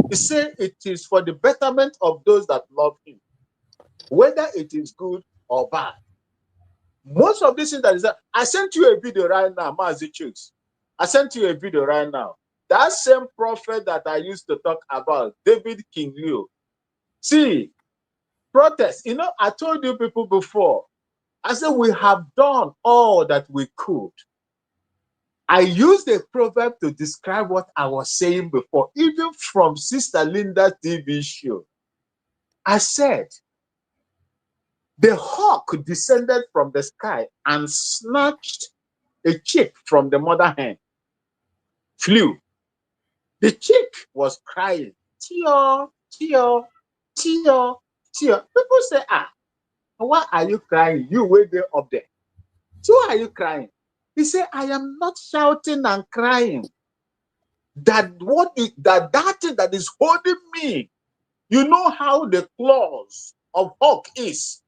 He said it is for the betterment of those that love him, whether it is good or bad. Most of these things that is that, I sent you a video right now, Mazi Chooks. I sent you a video right now. That same prophet that I used to talk about, David King Liu. See, protest. I told you people before, I said we have done all that we could. I used a proverb to describe what I was saying before, even from Sister Linda's TV show. I said, the hawk descended from the sky and snatched a chick from the mother hen, flew. The chick was crying, Tio, Tio, Tio, Tio. People say, why are you crying? You wait there up there. So why are you crying? He said, I am not shouting and crying. That thing that is holding me, you know how the claws of hawk is.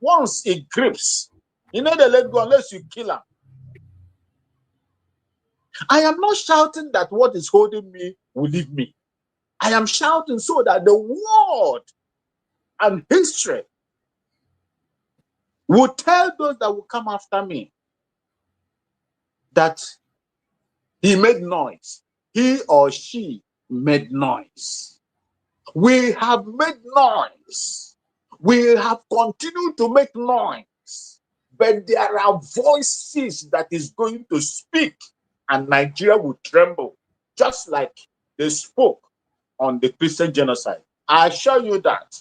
Once it grips, they let go unless you kill him. I am not shouting that what is holding me will leave me. I am shouting so that the world and history will tell those that will come after me that he made noise. He or she made noise. We have made noise. We have continued to make noise. But there are voices that is going to speak, and Nigeria will tremble, just like they spoke on the Christian genocide. I assure you that.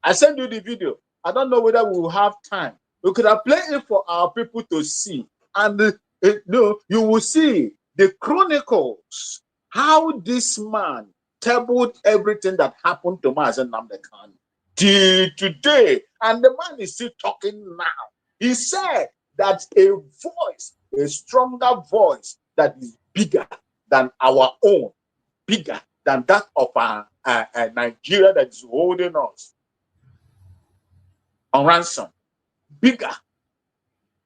I sent you the video. I don't know whether we will have time. We could have played it for our people to see. And you will see the chronicles, how this man tabled everything that happened to Nnamdi Kanu till today. And the man is still talking now. He said that a voice, a stronger voice that is bigger than our own, bigger than that of Nigeria that is holding us on ransom, bigger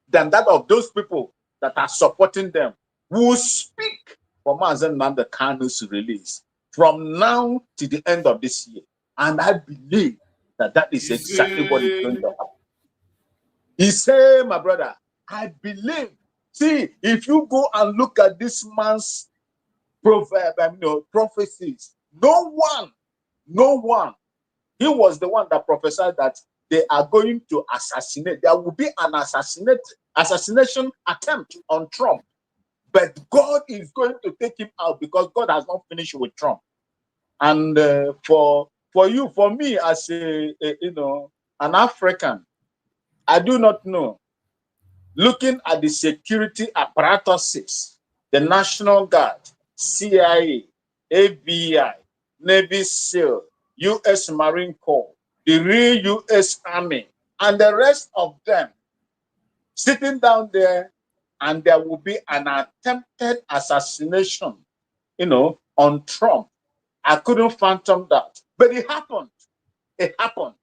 than that of those people that are supporting them. will speak for Mazen Nnamdi Kanu's release from now to the end of this year. And I believe that that is exactly what is going to happen. He said, my brother, I believe. See, if you go and look at this man's proverb, prophecies, no one, he was the one that prophesied that they are going to assassinate. There will be an assassination attempt on Trump. But God is going to take him out because God has not finished with Trump. And for me as an African, I do not know. Looking at the security apparatuses, the National Guard, CIA, FBI, Navy SEAL, U.S. Marine Corps, the real U.S. Army, and the rest of them sitting down there, and there will be an attempted assassination, on Trump. I couldn't fathom that. But it happened. It happened.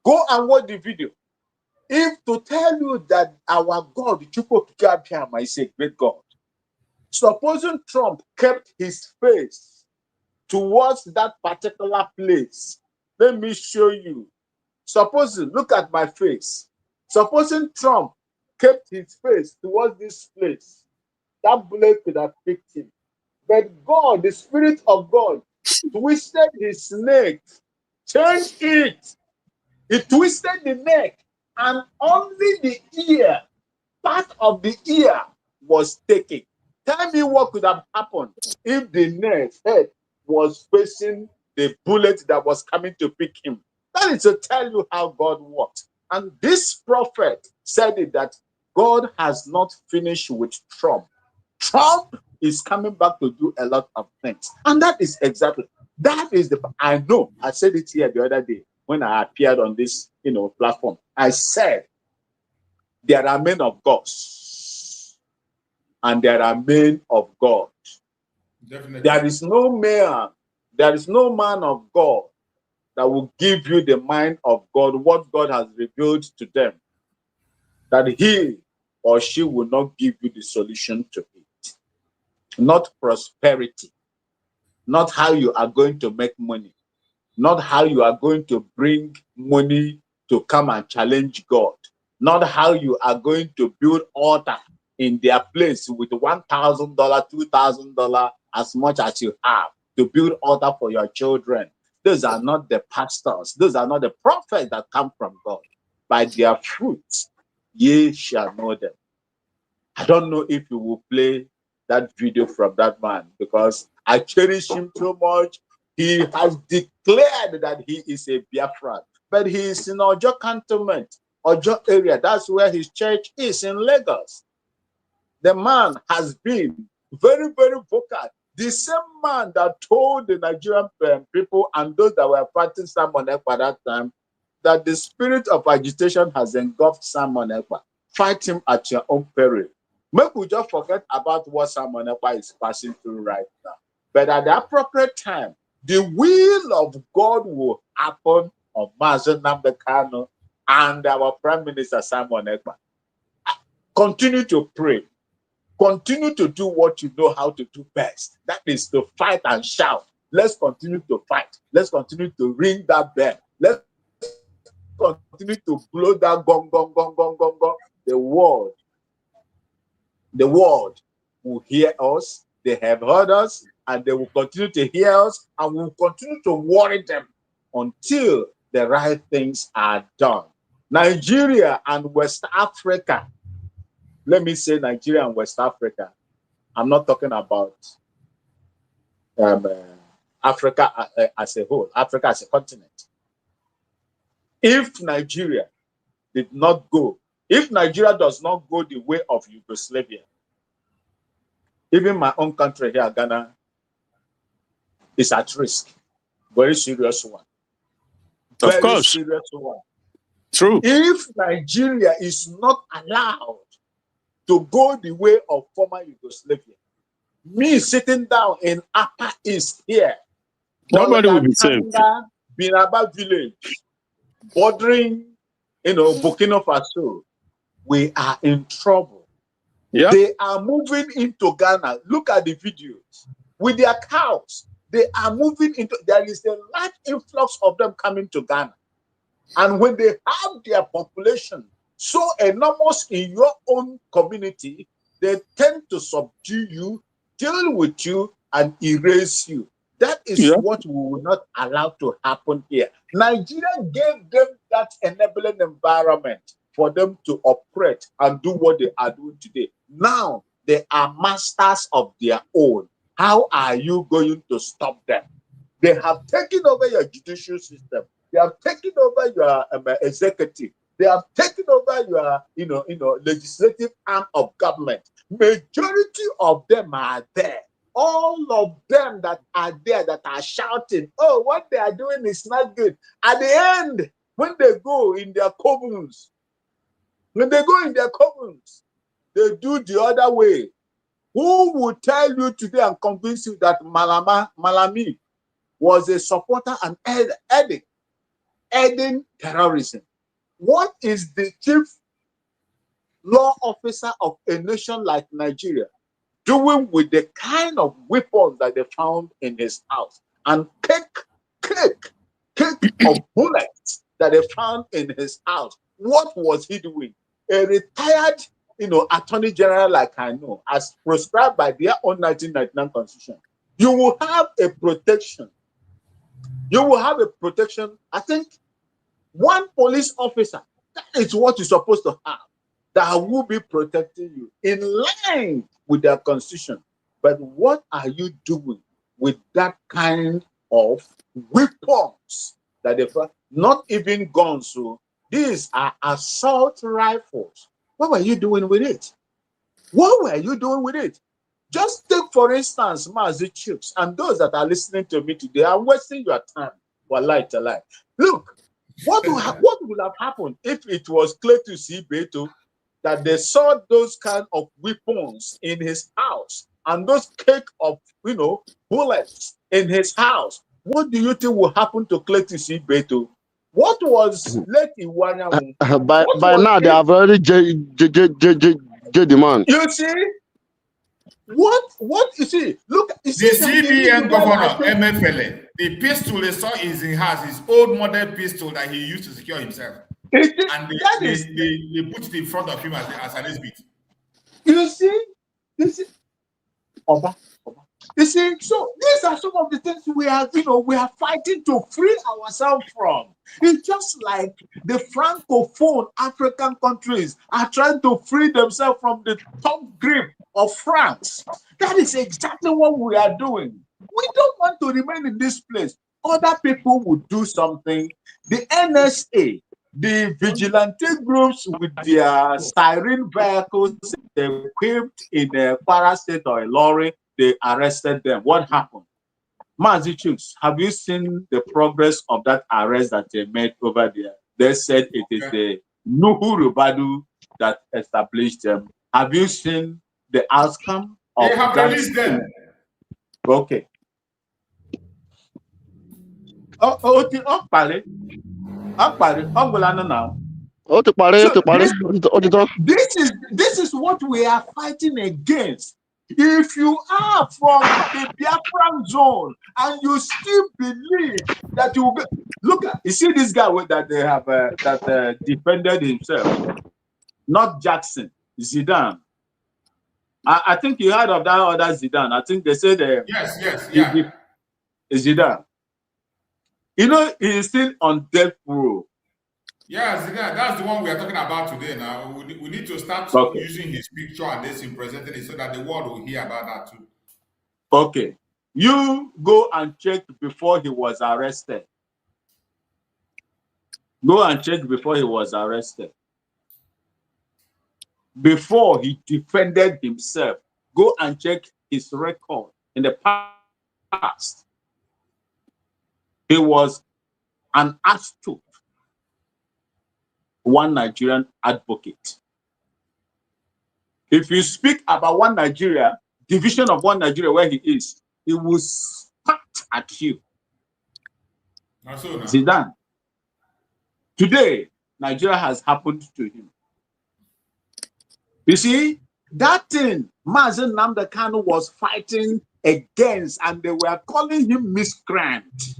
Go and watch the video. If to tell you that our God, Chukwukabiyama, is a great God, supposing Trump kept his face towards that particular place, let me show you. Supposing, look at my face. Supposing Trump kept his face towards this place, that bullet could have picked him. But God, the Spirit of God, twisted his neck, changed it. He twisted the neck, and only the ear, part of the ear, was taken. Tell me what could have happened if the head was facing the bullet that was coming to pick him. That is to tell you how God works. And this prophet said it, that God has not finished with Trump. Trump is coming back to do a lot of things. And that is exactly, that is the, I know, I said it here the other day when I appeared on this, platform. I said, there are men of God and there are men of God. Definitely. There is no man of God that will give you the mind of God, what God has revealed to them, that he or she will not give you the solution to it. Not prosperity, not how you are going to make money, not how you are going to bring money to come and challenge God, not how you are going to build altar in their place with $1,000, $2,000, as much as you have to build altar for your children. Those are not the pastors. Those are not the prophets that come from God. By their fruits, ye shall know them. I don't know if you will play that video from that man, because I cherish him too much. He has declared that he is a Biafran, but he is in Ojo cantonment, Ojo area. That's where his church is, in Lagos. The man has been very, very vocal. The same man that told the Nigerian people and those that were fighting Simon Ekpa at that time that the spirit of agitation has engulfed Simon Ekpa. Fight him at your own peril. Make we just forget about what Simon Ekpa is passing through right now. But at the appropriate time, the will of God will happen on Mazen Nnamdi Kanu and our Prime Minister Simon Ekpa. Continue to pray. Continue to do what you know how to do best. That is to fight and shout. Let's continue to fight. Let's continue to ring that bell. Let's continue to blow that gong, gong, gong, gong, gong, gong. The world will hear us. They have heard us, and they will continue to hear us, and we will continue to worry them until the right things are done. Nigeria and West Africa. Let me say Nigeria and West Africa. I'm not talking about Africa as a whole, Africa as a continent. If Nigeria did not go, if Nigeria does not go the way of Yugoslavia, even my own country here, Ghana, is at risk. Very serious one. Of course. Serious one. True. If Nigeria is not allowed to go the way of former Yugoslavia, me sitting down in Upper East here, nobody will be safe. Binaba village, bordering, Burkina Faso, we are in trouble. Yeah. They are moving into Ghana. Look at the videos. With their cows, they are moving into, there is a large influx of them coming to Ghana. And when they have their population so enormous in your own community, they tend to subdue you, deal with you, and erase you. That is what we will not allow to happen here. Nigeria gave them that enabling environment for them to operate and do what they are doing today. Now they are masters of their own. How are you going to stop them? They have taken over your judicial system. They have taken over your executive. They have taken over your legislative arm of government. Majority of them are there. All of them that are there that are shouting, oh, what they are doing is not good. At the end, when they go in their covens, they do the other way. Who will tell you today and convince you that Malami was a supporter and aiding terrorism? What is the chief law officer of a nation like Nigeria doing with the kind of weapons that they found in his house and cake of bullets that they found in his house? What was he doing? A retired, attorney general like Kanu, as prescribed by their own 1999 constitution, you will have a protection. You will have a protection. I think one police officer, that is what you're supposed to have, that will be protecting you in line with their constitution. But what are you doing with that kind of weapons that they find? Not even guns. So these are assault rifles. What were you doing with it? What were you doing with it? Just take, for instance, Mazi Chips and those that are listening to me today are wasting your time. Wallahi talai. Look, what would have happened if it was Cletus Ibeto that they saw those kind of weapons in his house and those cake of bullets in his house? What do you think will happen to Cletus Ibeto? What was Leti Iwanyamu? By now they have already the man. You see? What you see? Look, you see the CBN governor MFLA, the pistol they saw is in house, his old model pistol that he used to secure himself, and they put it in front of him as an exhibit. You see, Oba. You see, so these are some of the things we are fighting to free ourselves from. It's just like the Francophone African countries are trying to free themselves from the top grip of France. That is exactly what we are doing. We don't want to remain in this place. Other people will do something. The NSA, the vigilante groups with their siren vehicles equipped in a Kwara State or a lorry, they arrested them. What happened? Mazi Chuks, have you seen the progress of that arrest that they made over there? They said it is the Nuhu Rubadu that established them. Have you seen the outcome of they have that? Released them. Okay. This is what we are fighting against. If you are from the Biafran zone and you still believe that you will look at, you see this guy that they have that defended himself, not Jackson, Zidane. I think you heard of that other Zidane. I think they said yes, Zidane. You know, he is still on death row. Yeah, Zidane, that's the one we are talking about today. Now we need to start using his picture and this in presenting it so that the world will hear about that too. Okay, you go and check before he was arrested. Go and check before he was arrested. Before he defended himself, go and check his record in the past. He was an astute one Nigerian advocate. If you speak about one Nigeria, division of one Nigeria where he is, he will spat at you. Zidane. Today, Nigeria has happened to him. You see, That thing Mazen Nnamdi Kanu was fighting against, and they were calling him miscreant,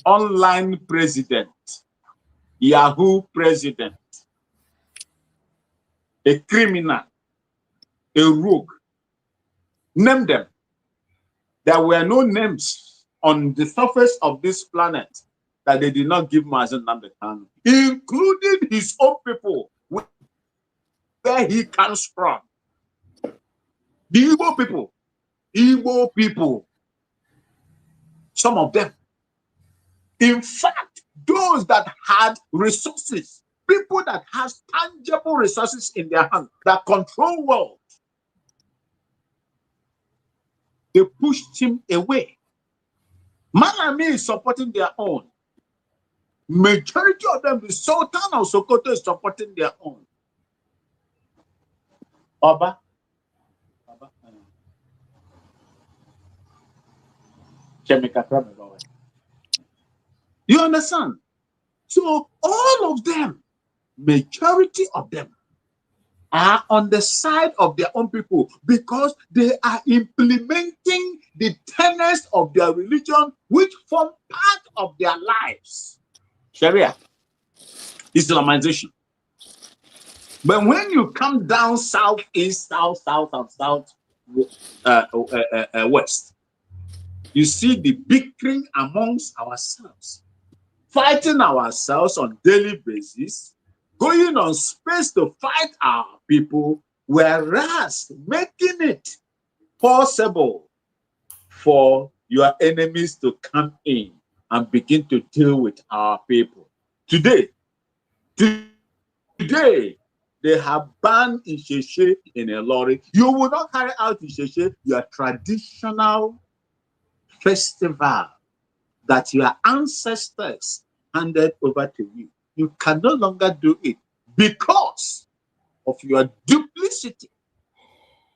online president, Yahoo president, a criminal, a rogue. Name them. There were no names on the surface of this planet that they did not give Mazen Nnamdi Kanu, including his own people, where he comes from. The Igbo people, some of them. In fact, those that had resources, people that has tangible resources in their hand, that control world, they pushed him away. Malami is supporting their own. Majority of them, the Sultan of Sokoto is supporting their own. Oba. You understand? So all of them, majority of them, are on the side of their own people because they are implementing the tenets of their religion, which form part of their lives. Sharia, Islamization. But when you come down south, east, south, and south, west, you see the bickering amongst ourselves, fighting ourselves on daily basis, going on space to fight our people, whereas making it possible for your enemies to come in and begin to deal with our people. Today, they have banned Isheshe in a lorry. You will not carry out Isheshe, your traditional festival that your ancestors handed over to you. You can no longer do it because of your duplicity,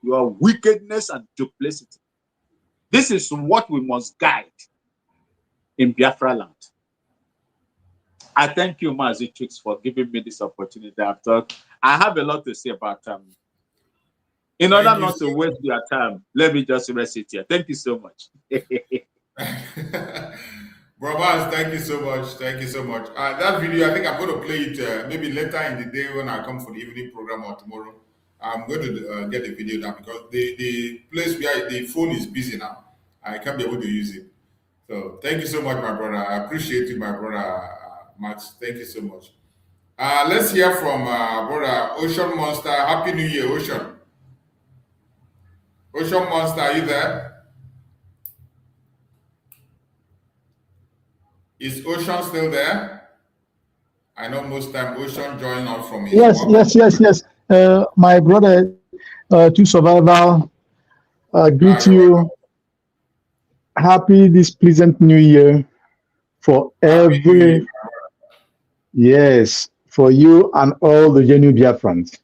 your wickedness and duplicity. This is what we must guide in Biafra land. I thank you, Mazi Chicks, for giving me this opportunity. I have a lot to say about in order not to waste your time, let me just rest it here. Thank you so much. Bro, thank you so much. Thank you so much. That video, I think I'm going to play it maybe later in the day when I come for the evening program or tomorrow. I'm going to get the video down because the place where the phone is busy now. I can't be able to use it. So thank you so much, my brother. I appreciate you, my brother Max. Thank you so much. Let's hear from brother Ocean Monster. Happy New Year, Ocean. Ocean Monster, are you there? Is Ocean still there? I know most time Ocean join us from his Yes. My brother, to survival, greet you. Happy this pleasant new year for every, yes, for you and all the genuine Biafrans.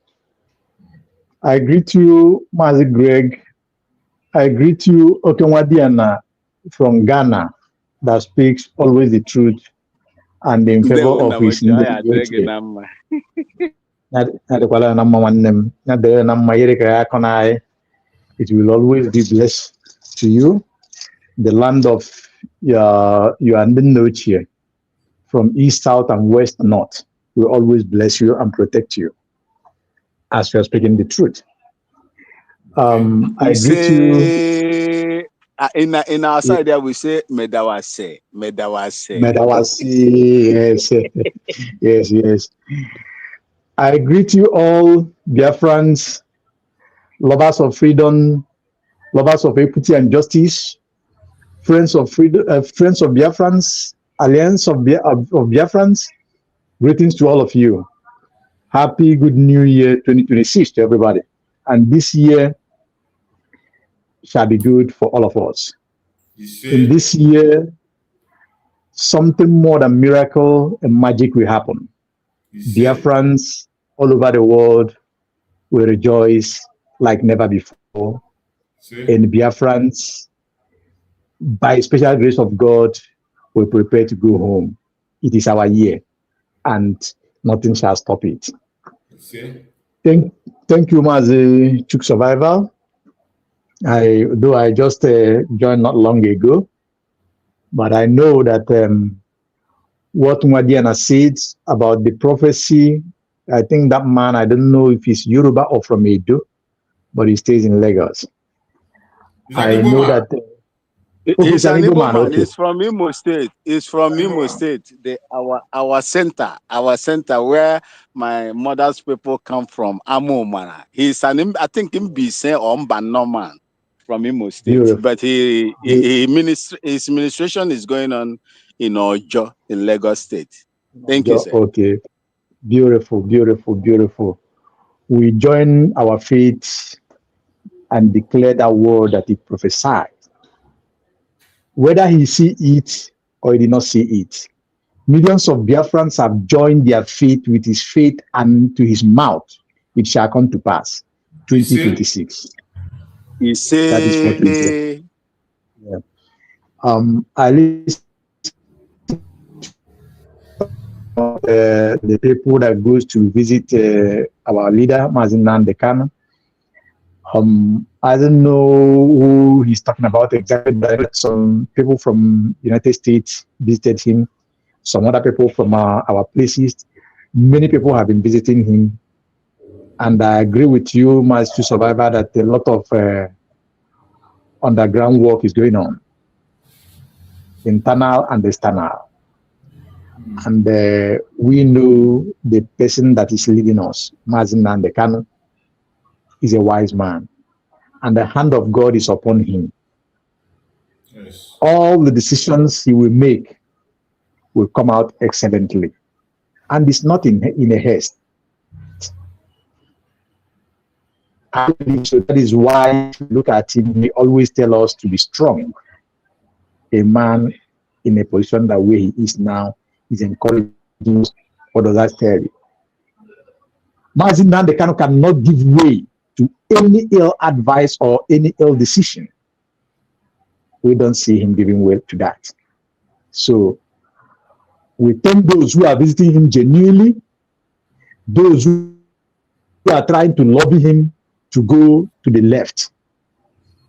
I greet you, Mazi Greg. I greet you, Okenwadiana from Ghana, that speaks always the truth and in favor of his individuality. It will always be blessed to you. The land of your note here, from east, south, and west, north, will always bless you and protect you as you are speaking the truth. I greet you. In our side there, we say Medawase. Yes. I greet you all, Biafrans, lovers of freedom, lovers of equity and justice, friends of freedom, friends of Biafrans, alliance of Biafrans. Greetings to all of you. Happy good New Year 2026 to everybody. And this year shall be good for all of us. In this year, something more than miracle and magic will happen. Biafrans all over the world will rejoice like never before. And Biafrans, by special grace of God, will prepare to go home. It is our year, and nothing shall stop it. Thank you, Mazi Chuk Survival. I just joined not long ago, but I know that what Mwadiana said about the prophecy, I think that man, I don't know if he's Yoruba or from Edo, but he stays in Lagos. I know that. He's an Igbo man. Okay. He's from Imo State. He's from Imo State. Our center where my mother's people come from, Amomana. He's I think Mbise or Mbano man from Imo State. Beautiful. But his ministration is going on in Ojo in Lagos State. Thank you, sir. Okay. Beautiful, beautiful, beautiful. We join our faith and declare that word that he prophesied. Whether he see it or he did not see it, millions of Biafrans have joined their faith with his faith and to his mouth, it shall come to pass. 2026. He said, that is what we say. Yeah. I listen to the people that goes to visit our leader, Nnamdi Kanu. I don't know who he's talking about exactly, but some people from United States visited him, some other people from our places. Many people have been visiting him. And I agree with you, Master Survivor, that a lot of underground work is going on, internal and external. And we know the person that is leading us, Nnamdi Kanu, is a wise man, and the hand of God is upon him. Yes. All the decisions he will make will come out excellently, and it's not in a haste. So that is why, if you look at him, he always tells us to be strong. A man in a position that where he is now is encouraging us. What does that tell you? Nnamdi Kanu cannot give way to any ill advice or any ill decision. We don't see him giving way to that. So we thank those who are visiting him genuinely, those who are trying to lobby him to go to the left.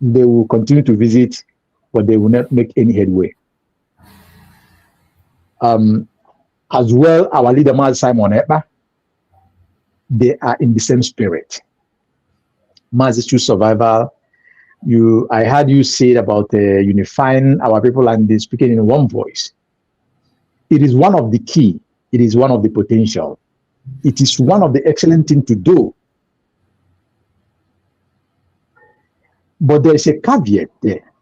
They will continue to visit, but they will not make any headway. As well, our leader, Simon Ekpa, they are in the same spirit. Master Survival, I heard you say about unifying our people and speaking in one voice. It is one of the key. It is one of the potential. It is one of the excellent things to do. But there is a caveat there.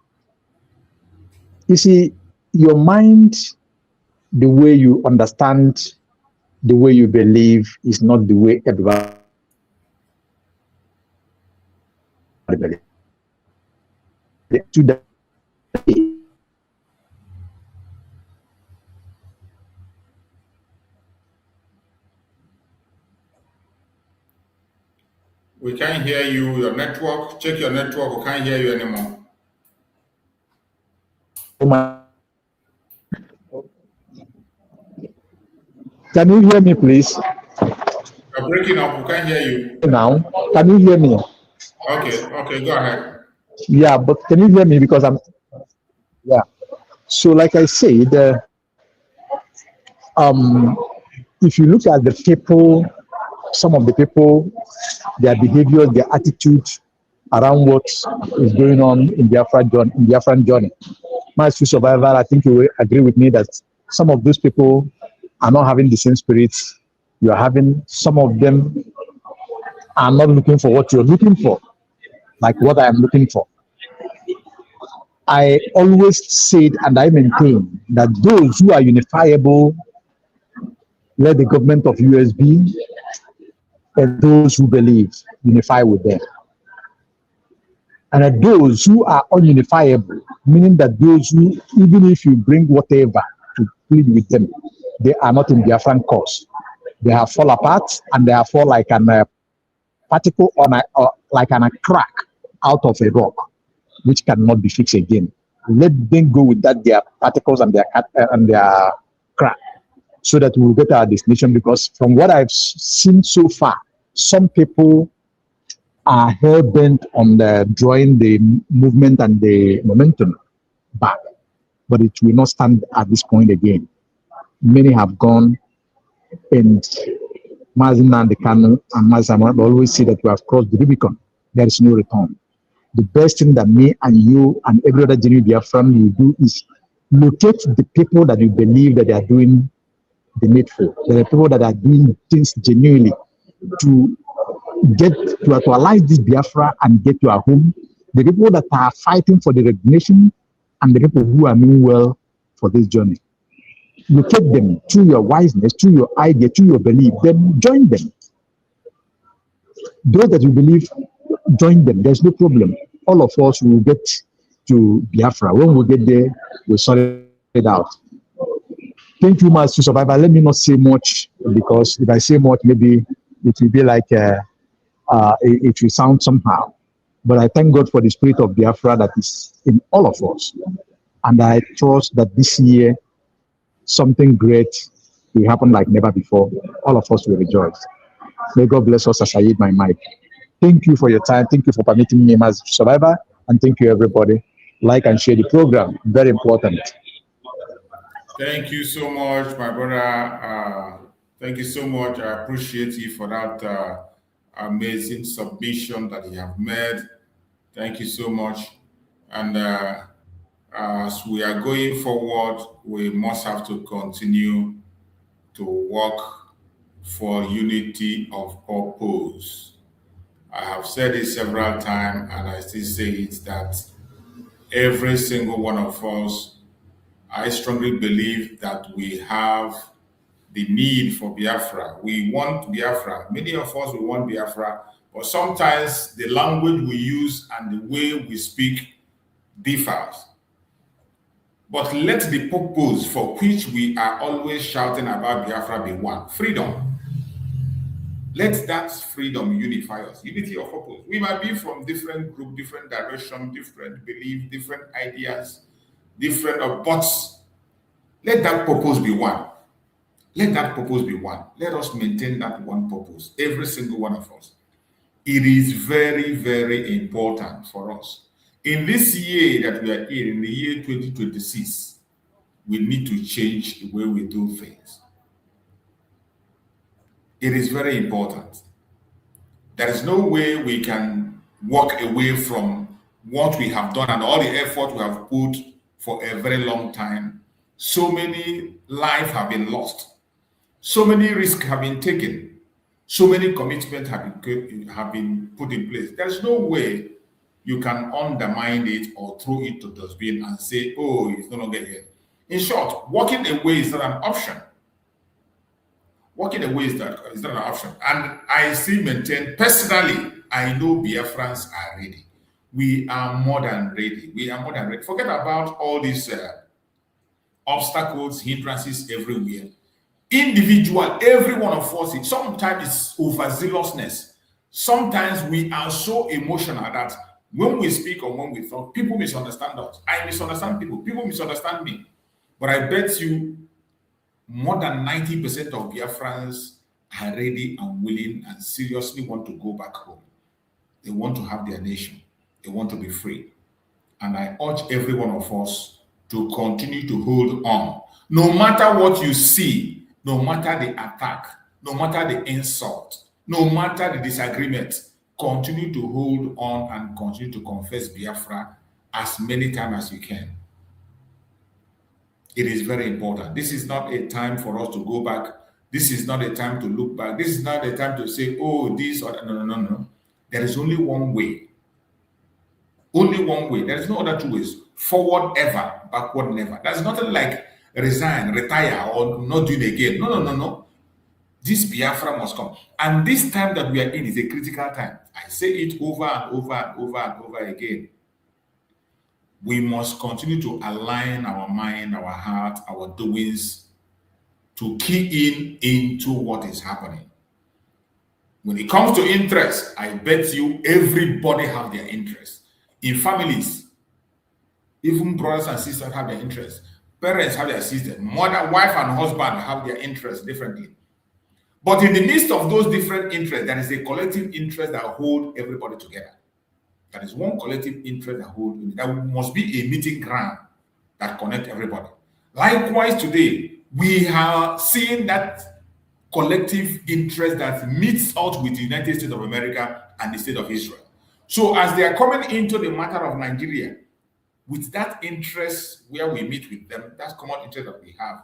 You see, your mind, the way you understand, the way you believe is not the way everybody believes. We can't hear you. Your network, check your network. We can't hear you anymore. Can you hear me, please? You're breaking up. We can't hear you. Now, can you hear me? Okay, go ahead. Yeah, but can you hear me? Because yeah. So like I said, if you look at the people, some of the people, their behavior, their attitude around what is going on in Biafran journey. Master Survivor, I think you will agree with me that some of those people are not having the same spirit you are having. Some of them are not looking for what you're looking for, like what I am looking for. I always said, and I maintain, that those who are unifiable, let the government of US be, and those who believe, unify with them. And that those who are ununifiable, meaning that those who, even if you bring whatever to plead with them, they are not in Biafran cause. They have fall apart, and they have fall like an particle or like a crack out of a rock, which cannot be fixed again. Let them go with that, their particles and their crack, so that we will get our destination. Because from what I've seen so far, some people are hell-bent on drawing the movement and the momentum back, but it will not stand at this point again. Many have gone, and Nnamdi Kanu and Mazi always say that we have crossed the Rubicon. There is no return. The best thing that me and you and every other genuine Biafran will do is locate the people that you believe that they are doing the needful. There are people that are doing things genuinely to get to actualize this Biafra and get to our home. The people that are fighting for the recognition and the people who are doing well for this journey. Locate them through your wiseness, through your idea, through your belief. Then join them. Those that you believe, join them. There's no problem. All of us will get to Biafra. When we get there, we'll sort it out. Thank you, Master Survivor. Let me not say much, because if I say much, maybe it will be like it will sound somehow. But I thank God for the spirit of Biafra that is in all of us. And I trust that this year, something great will happen like never before. All of us will rejoice. May God bless us as I eat my mic. Thank you for your time. Thank you for permitting me as survivor. And thank you, everybody. Like and share the program. Very important. Thank you so much, my brother. Thank you so much. I appreciate you for that amazing submission that you have made. Thank you so much. And as we are going forward, we must have to continue to work for unity of purpose. I have said it several times, and I still say it, that every single one of us, I strongly believe that we have the need for Biafra. We want Biafra. Many of us, we want Biafra, but sometimes the language we use and the way we speak differs. But let the purpose for which we are always shouting about Biafra be one: freedom. Let that freedom unify us. Unity of purpose. We might be from different group, different direction, different belief, different ideas, different but let that purpose be one. Let that purpose be one. Let us maintain that one purpose, every single one of us. It is very, very important for us. In this year that we are in the year 2026, we need to change the way we do things. It is very important. There is no way we can walk away from what we have done and all the effort we have put for a very long time. So many lives have been lost. So many risks have been taken. So many commitments have been put in place. There's no way you can undermine it or throw it to the dustbin and say, oh, it's no longer here. In short, walking away is not an option. Walking away is not an option. And I still maintain, personally, I know Biafrans are ready. We are more than ready. We are more than ready. Forget about all these obstacles, hindrances everywhere. Individual, every one of us, sometimes it's overzealousness. Sometimes we are so emotional that when we speak or when we talk, people misunderstand us. I misunderstand people. People misunderstand me. But I bet you more than 90% of Biafrans are ready and willing and seriously want to go back home. They want to have their nation. They want to be free. And I urge every one of us to continue to hold on. No matter what you see, no matter the attack, no matter the insult, no matter the disagreement, continue to hold on and continue to confess Biafra as many times as you can. It is very important. This is not a time for us to go back. This is not a time to look back. This is not a time to say, oh, this or that. No. There is only one way. Only one way. There is no other two ways. Forward ever, backward never. There's nothing like resign, retire, or not do it again. No. This Biafra must come. And this time that we are in is a critical time. I say it over and over and over and over again. We must continue to align our mind, our heart, our doings to key into what is happening. When it comes to interest, I bet you everybody have their interest. In families, even brothers and sisters have their interest. Parents have their sisters. Mother, wife, and husband have their interests differently. But in the midst of those different interests, there is a collective interest that hold everybody together. That is one collective interest that hold. There must be a meeting ground that connect everybody. Likewise, today we are seeing that collective interest that meets out with the United States of America and the state of Israel. So as they are coming into the matter of Nigeria, with that interest where we meet with them, that's common interest that we have,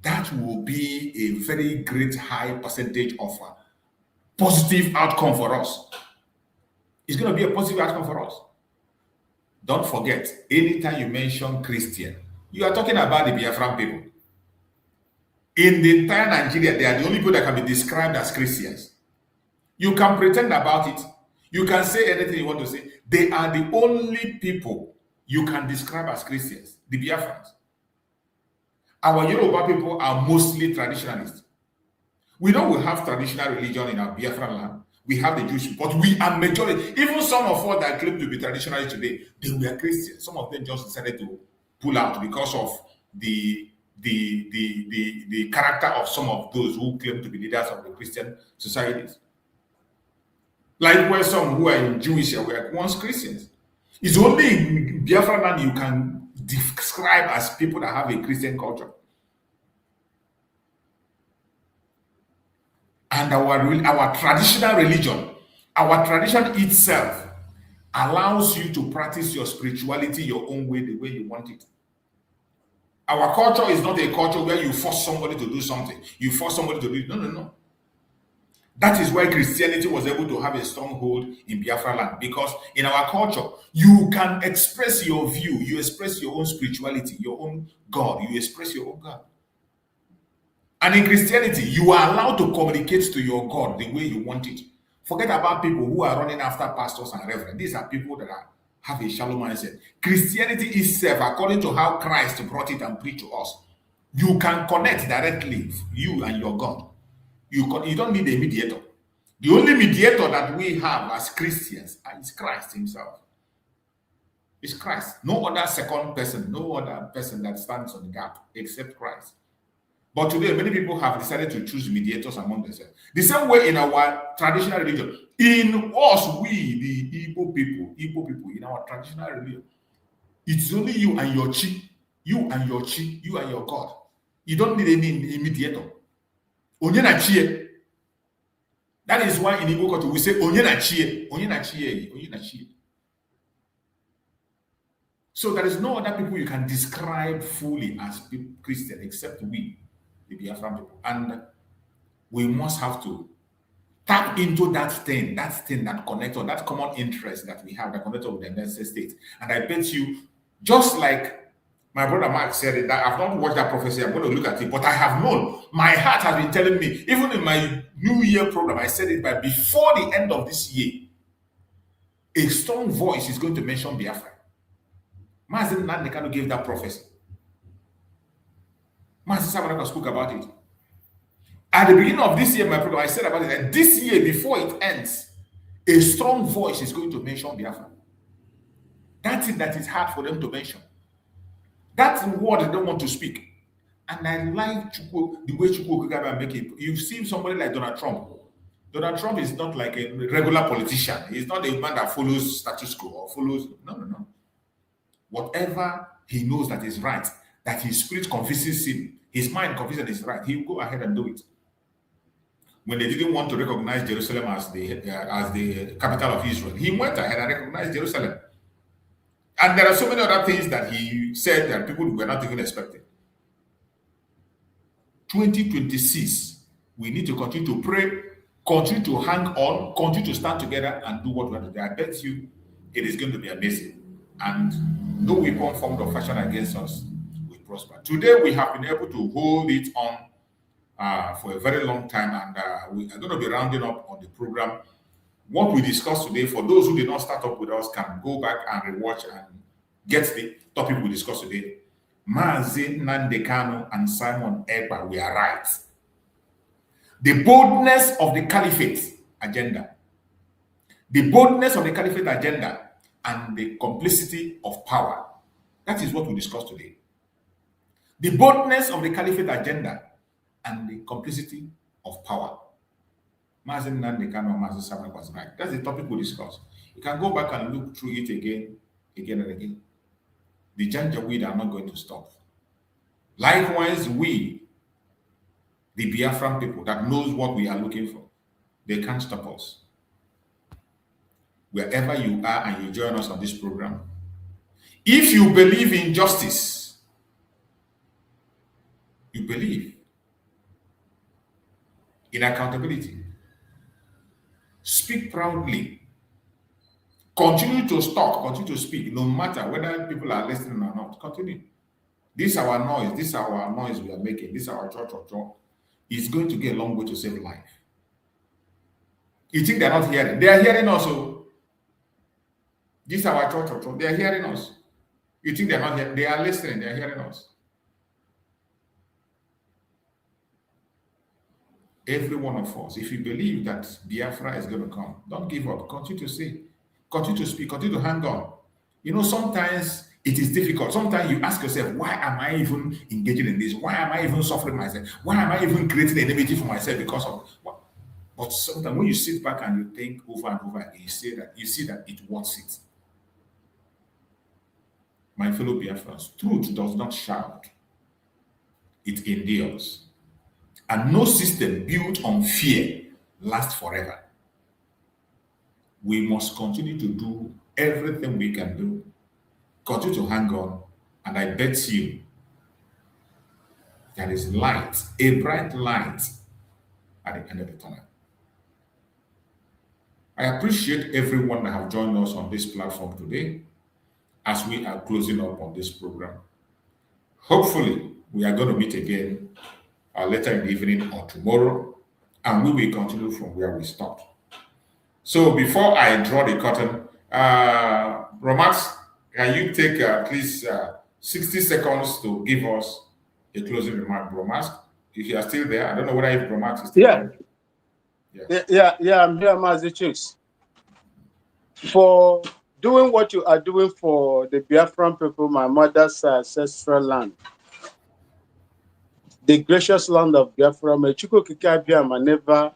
that will be a very great high percentage of a positive outcome for us. It's going to be a positive outcome for us. Don't forget, anytime you mention Christian, you are talking about the Biafran people. In the entire Nigeria, they are the only people that can be described as Christians. You can pretend about it. You can say anything you want to say. They are the only people you can describe as Christians, the Biafrans. Our Yoruba people are mostly traditionalists. We know we have traditional religion in our Biafran land. We have the Jewish, but we are majority. Even some of us that claim to be traditional today, they were Christians. Some of them just decided to pull out because of the character of some of those who claim to be leaders of the Christian societies. Likewise, some who are in Jewish were once Christians. It's only in Biafran land you can describe as people that have a Christian culture. And our traditional religion, our tradition itself allows you to practice your spirituality your own way, the way you want it. Our culture is not a culture where you force somebody to do something. You force somebody to do it. No. That is why Christianity was able to have a stronghold in Biafra land, because in our culture, you can express your view, you express your own spirituality, your own God, you express your own God. And in Christianity, you are allowed to communicate to your God the way you want it. Forget about people who are running after pastors and reverends. These are people that have a shallow mindset. Christianity itself, according to how Christ brought it and preached to us, you can connect directly, you and your God. You don't need a mediator. The only mediator that we have as Christians is Christ himself. It's Christ. No other second person, no other person that stands on the gap except Christ. But today, many people have decided to choose mediators among themselves. The same way in our traditional religion. In us, we, the Igbo people, in our traditional religion, it's only you and your chi, you and your God. You don't need any mediator. Onye na chie. That is why in Igbo culture we say onye na chie, onye na chie, onye na chie. So there is no other people you can describe fully as Christian except we, the Biafran people. And we must have to tap into that thing that connects, or that common interest that we have that connects with the United States. And I bet you, just like my brother Mark said it, that I've not watched that prophecy, I'm going to look at it, but I have known. My heart has been telling me, even in my New Year program, I said it, but before the end of this year, a strong voice is going to mention Biafra. Mazen Nnamdi gave that prophecy. Mazen Sabaraka spoke about it. At the beginning of this year, my program, I said about it, and this year, before it ends, a strong voice is going to mention Biafra. That's it, that is hard for them to mention. That's the word they don't want to speak. And I like the way Chukwu Okigaba make it. You've seen somebody like Donald Trump. Donald Trump is not like a regular politician. He's not a man that follows status quo or follows. No. Whatever he knows that is right, that his spirit convinces him, his mind convinces that is right, he will go ahead and do it. When they didn't want to recognize Jerusalem as the capital of Israel, he went ahead and recognized Jerusalem. And there are so many other things that he said that people were not even expecting. 2026, we need to continue to pray, continue to hang on, continue to stand together and do what we have to do. I bet you it is going to be amazing. And no weapon formed or fashion against us will prosper. Today, we have been able to hold it on for a very long time, and we are going to be rounding up on the program. What we discussed today, for those who did not start up with us, can go back and rewatch and get the topic we discussed today. Mazi Nnamdi Kanu and Simon Ekpa, we are right. The boldness of the Caliphate agenda. The boldness of the Caliphate agenda and the complicity of power. That is what we discussed today. The boldness of the Caliphate agenda and the complicity of power. Mazi Nnamdi Kanu and Mazi Samuel was right. That's the topic we discussed. You can go back and look through it again and again. The Janjaweed are not going to stop. Likewise, we, the Biafran people that knows what we are looking for, they can't stop us. Wherever you are and you join us on this program, if you believe in justice, you believe in accountability, speak proudly, continue to talk, continue to speak, no matter whether people are listening or not. Continue. This is our noise. This is our noise we are making. This is our church. It's going to get a long way to save life. You think they're not hearing? They are hearing us. So this is our church. They are hearing us. You think they're not hearing? They are listening. They are hearing us. Every one of us, if you believe that Biafra is going to come, don't give up. Continue to say, continue to speak, continue to hang on. You know, sometimes it is difficult. Sometimes you ask yourself, why am I even engaging in this? Why am I even suffering myself? Why am I even creating enmity for myself because of what? But sometimes when you sit back and you think over and over again, you see that it worth it. My fellow Biafrans, truth does not shout. It endures. And no system built on fear lasts forever. We must continue to do everything we can do. Continue to hang on, and I bet you there is light, a bright light at the end of the tunnel. I appreciate everyone that have joined us on this platform today as we are closing up on this program. Hopefully, we are going to meet again later in the evening or tomorrow, and we will continue from where we stopped. So before I draw the curtain, Romax, can you take at least 60 seconds to give us a closing remark, Romax? If you are still there, I don't know whether if Romax is still there. Yeah, I'm here, Mazi Chicks. For doing what you are doing for the Biafran people, my mother's ancestral land, the gracious land of Biafra, may Chukwu Okike Abiama never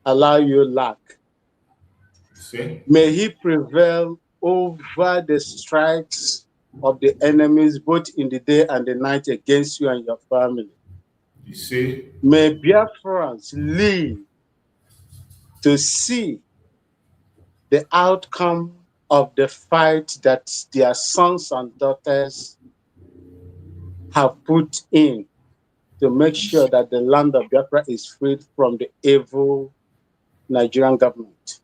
allow you lack. See? May he prevail over the strikes of the enemies, both in the day and the night, against you and your family. You see? May Biafrans live to see the outcome of the fight that their sons and daughters have put in to make sure that the land of Biafra is freed from the evil Nigerian government.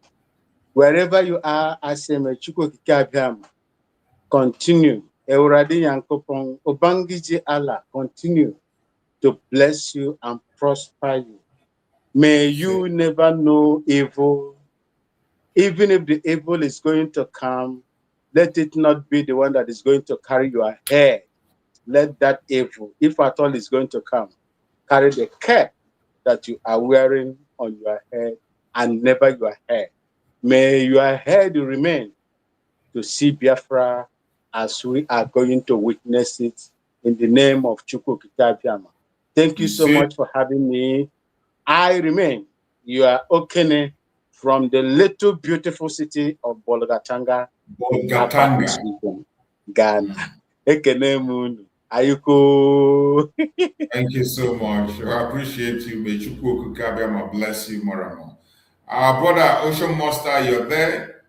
Wherever you are, I say, may Chukwu Okike Abiama continue. Euradi Yankopon, Obangiji Allah, continue to bless you and prosper you. May you never know evil. Even if the evil is going to come, let it not be the one that is going to carry your head. Let that evil, if at all is going to come, carry the cap that you are wearing on your head and never your head. May your head remain to see Biafra as we are going to witness it in the name of Chukwu Okike Abiama. Thank you so much for having me. I remain your Okene from the little beautiful city of Bolgatanga, Ghana. Ekene munu. Ayuko. Thank you so much. I appreciate you. May Chukwu Okike Abiama bless you more and more. Our brother Ocean Monster, you're there.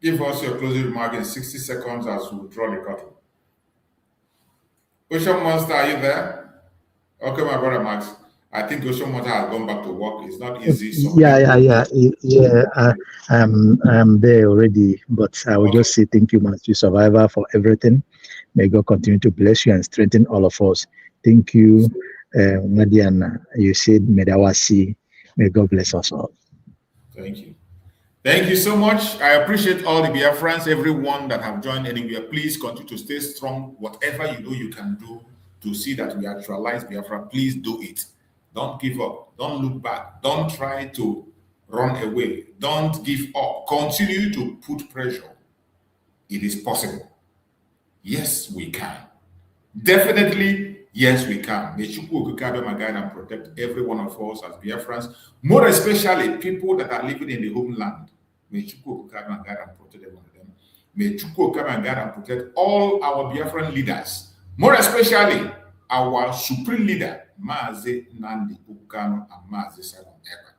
Give us your closing remark in 60 seconds as we draw the curtain. Ocean Monster, are you there? Okay, my brother Max. I think Ocean Monster has gone back to work. It's not easy. I'm there already, but I will just say thank you, Matthew Survivor, for everything. May God continue to bless you and strengthen all of us. Thank you, Nadiana. You said Medawasi. May God bless us all. Thank you. Thank you so much. I appreciate all the Biafrans, everyone that have joined anywhere. Please continue to stay strong. Whatever you know you can do to see that we actualize Biafra, please do it. Don't give up. Don't look back. Don't try to run away. Don't give up. Continue to put pressure. It is possible. Yes, we can. Definitely, Yes, we can. May Chukwu Okikabema guide and protect every one of us as Biafrans, more especially people that are living in the homeland. May Chukwu Okikabema guide and protect every one of them. May Chukwu Okikabema guide and protect all our Biafran leaders, more especially our supreme leader, Mazi Nnamdi Kanu and Mazi Simon Ekpa.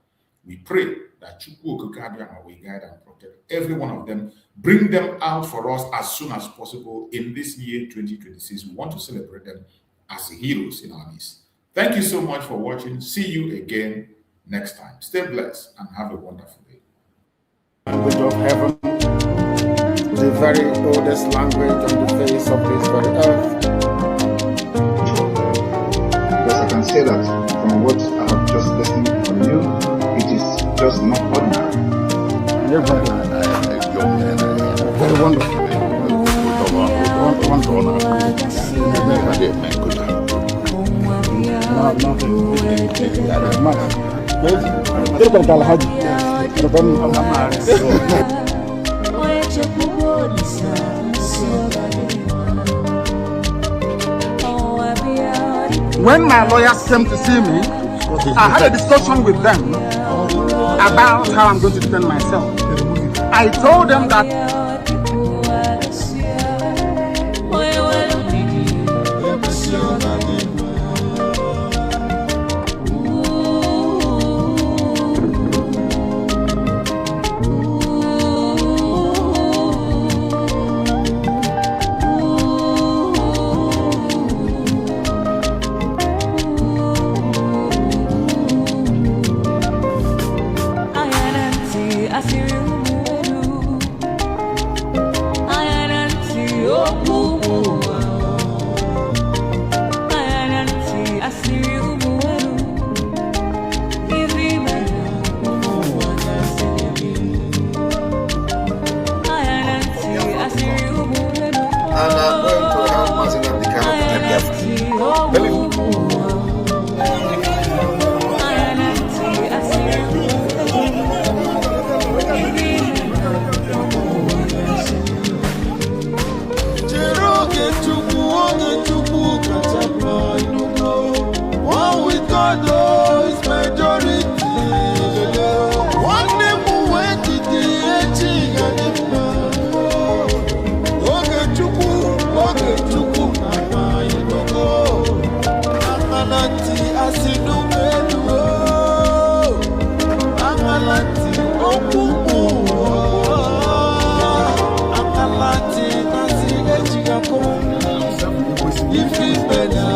We pray that Chukwu Okikabema will guide and protect every one of them, bring them out for us as soon as possible in this year 2026. We want to celebrate them as heroes in our midst. Thank you so much for watching. See you again next time. Stay blessed and have a wonderful day. Language of heaven, the very oldest language on the face of this very earth. Because I can say that from what I have just listened from you, it is just not ordinary. Very wonderful. When my lawyers came to see me, I had a discussion with them about how I'm going to defend myself. I told them that if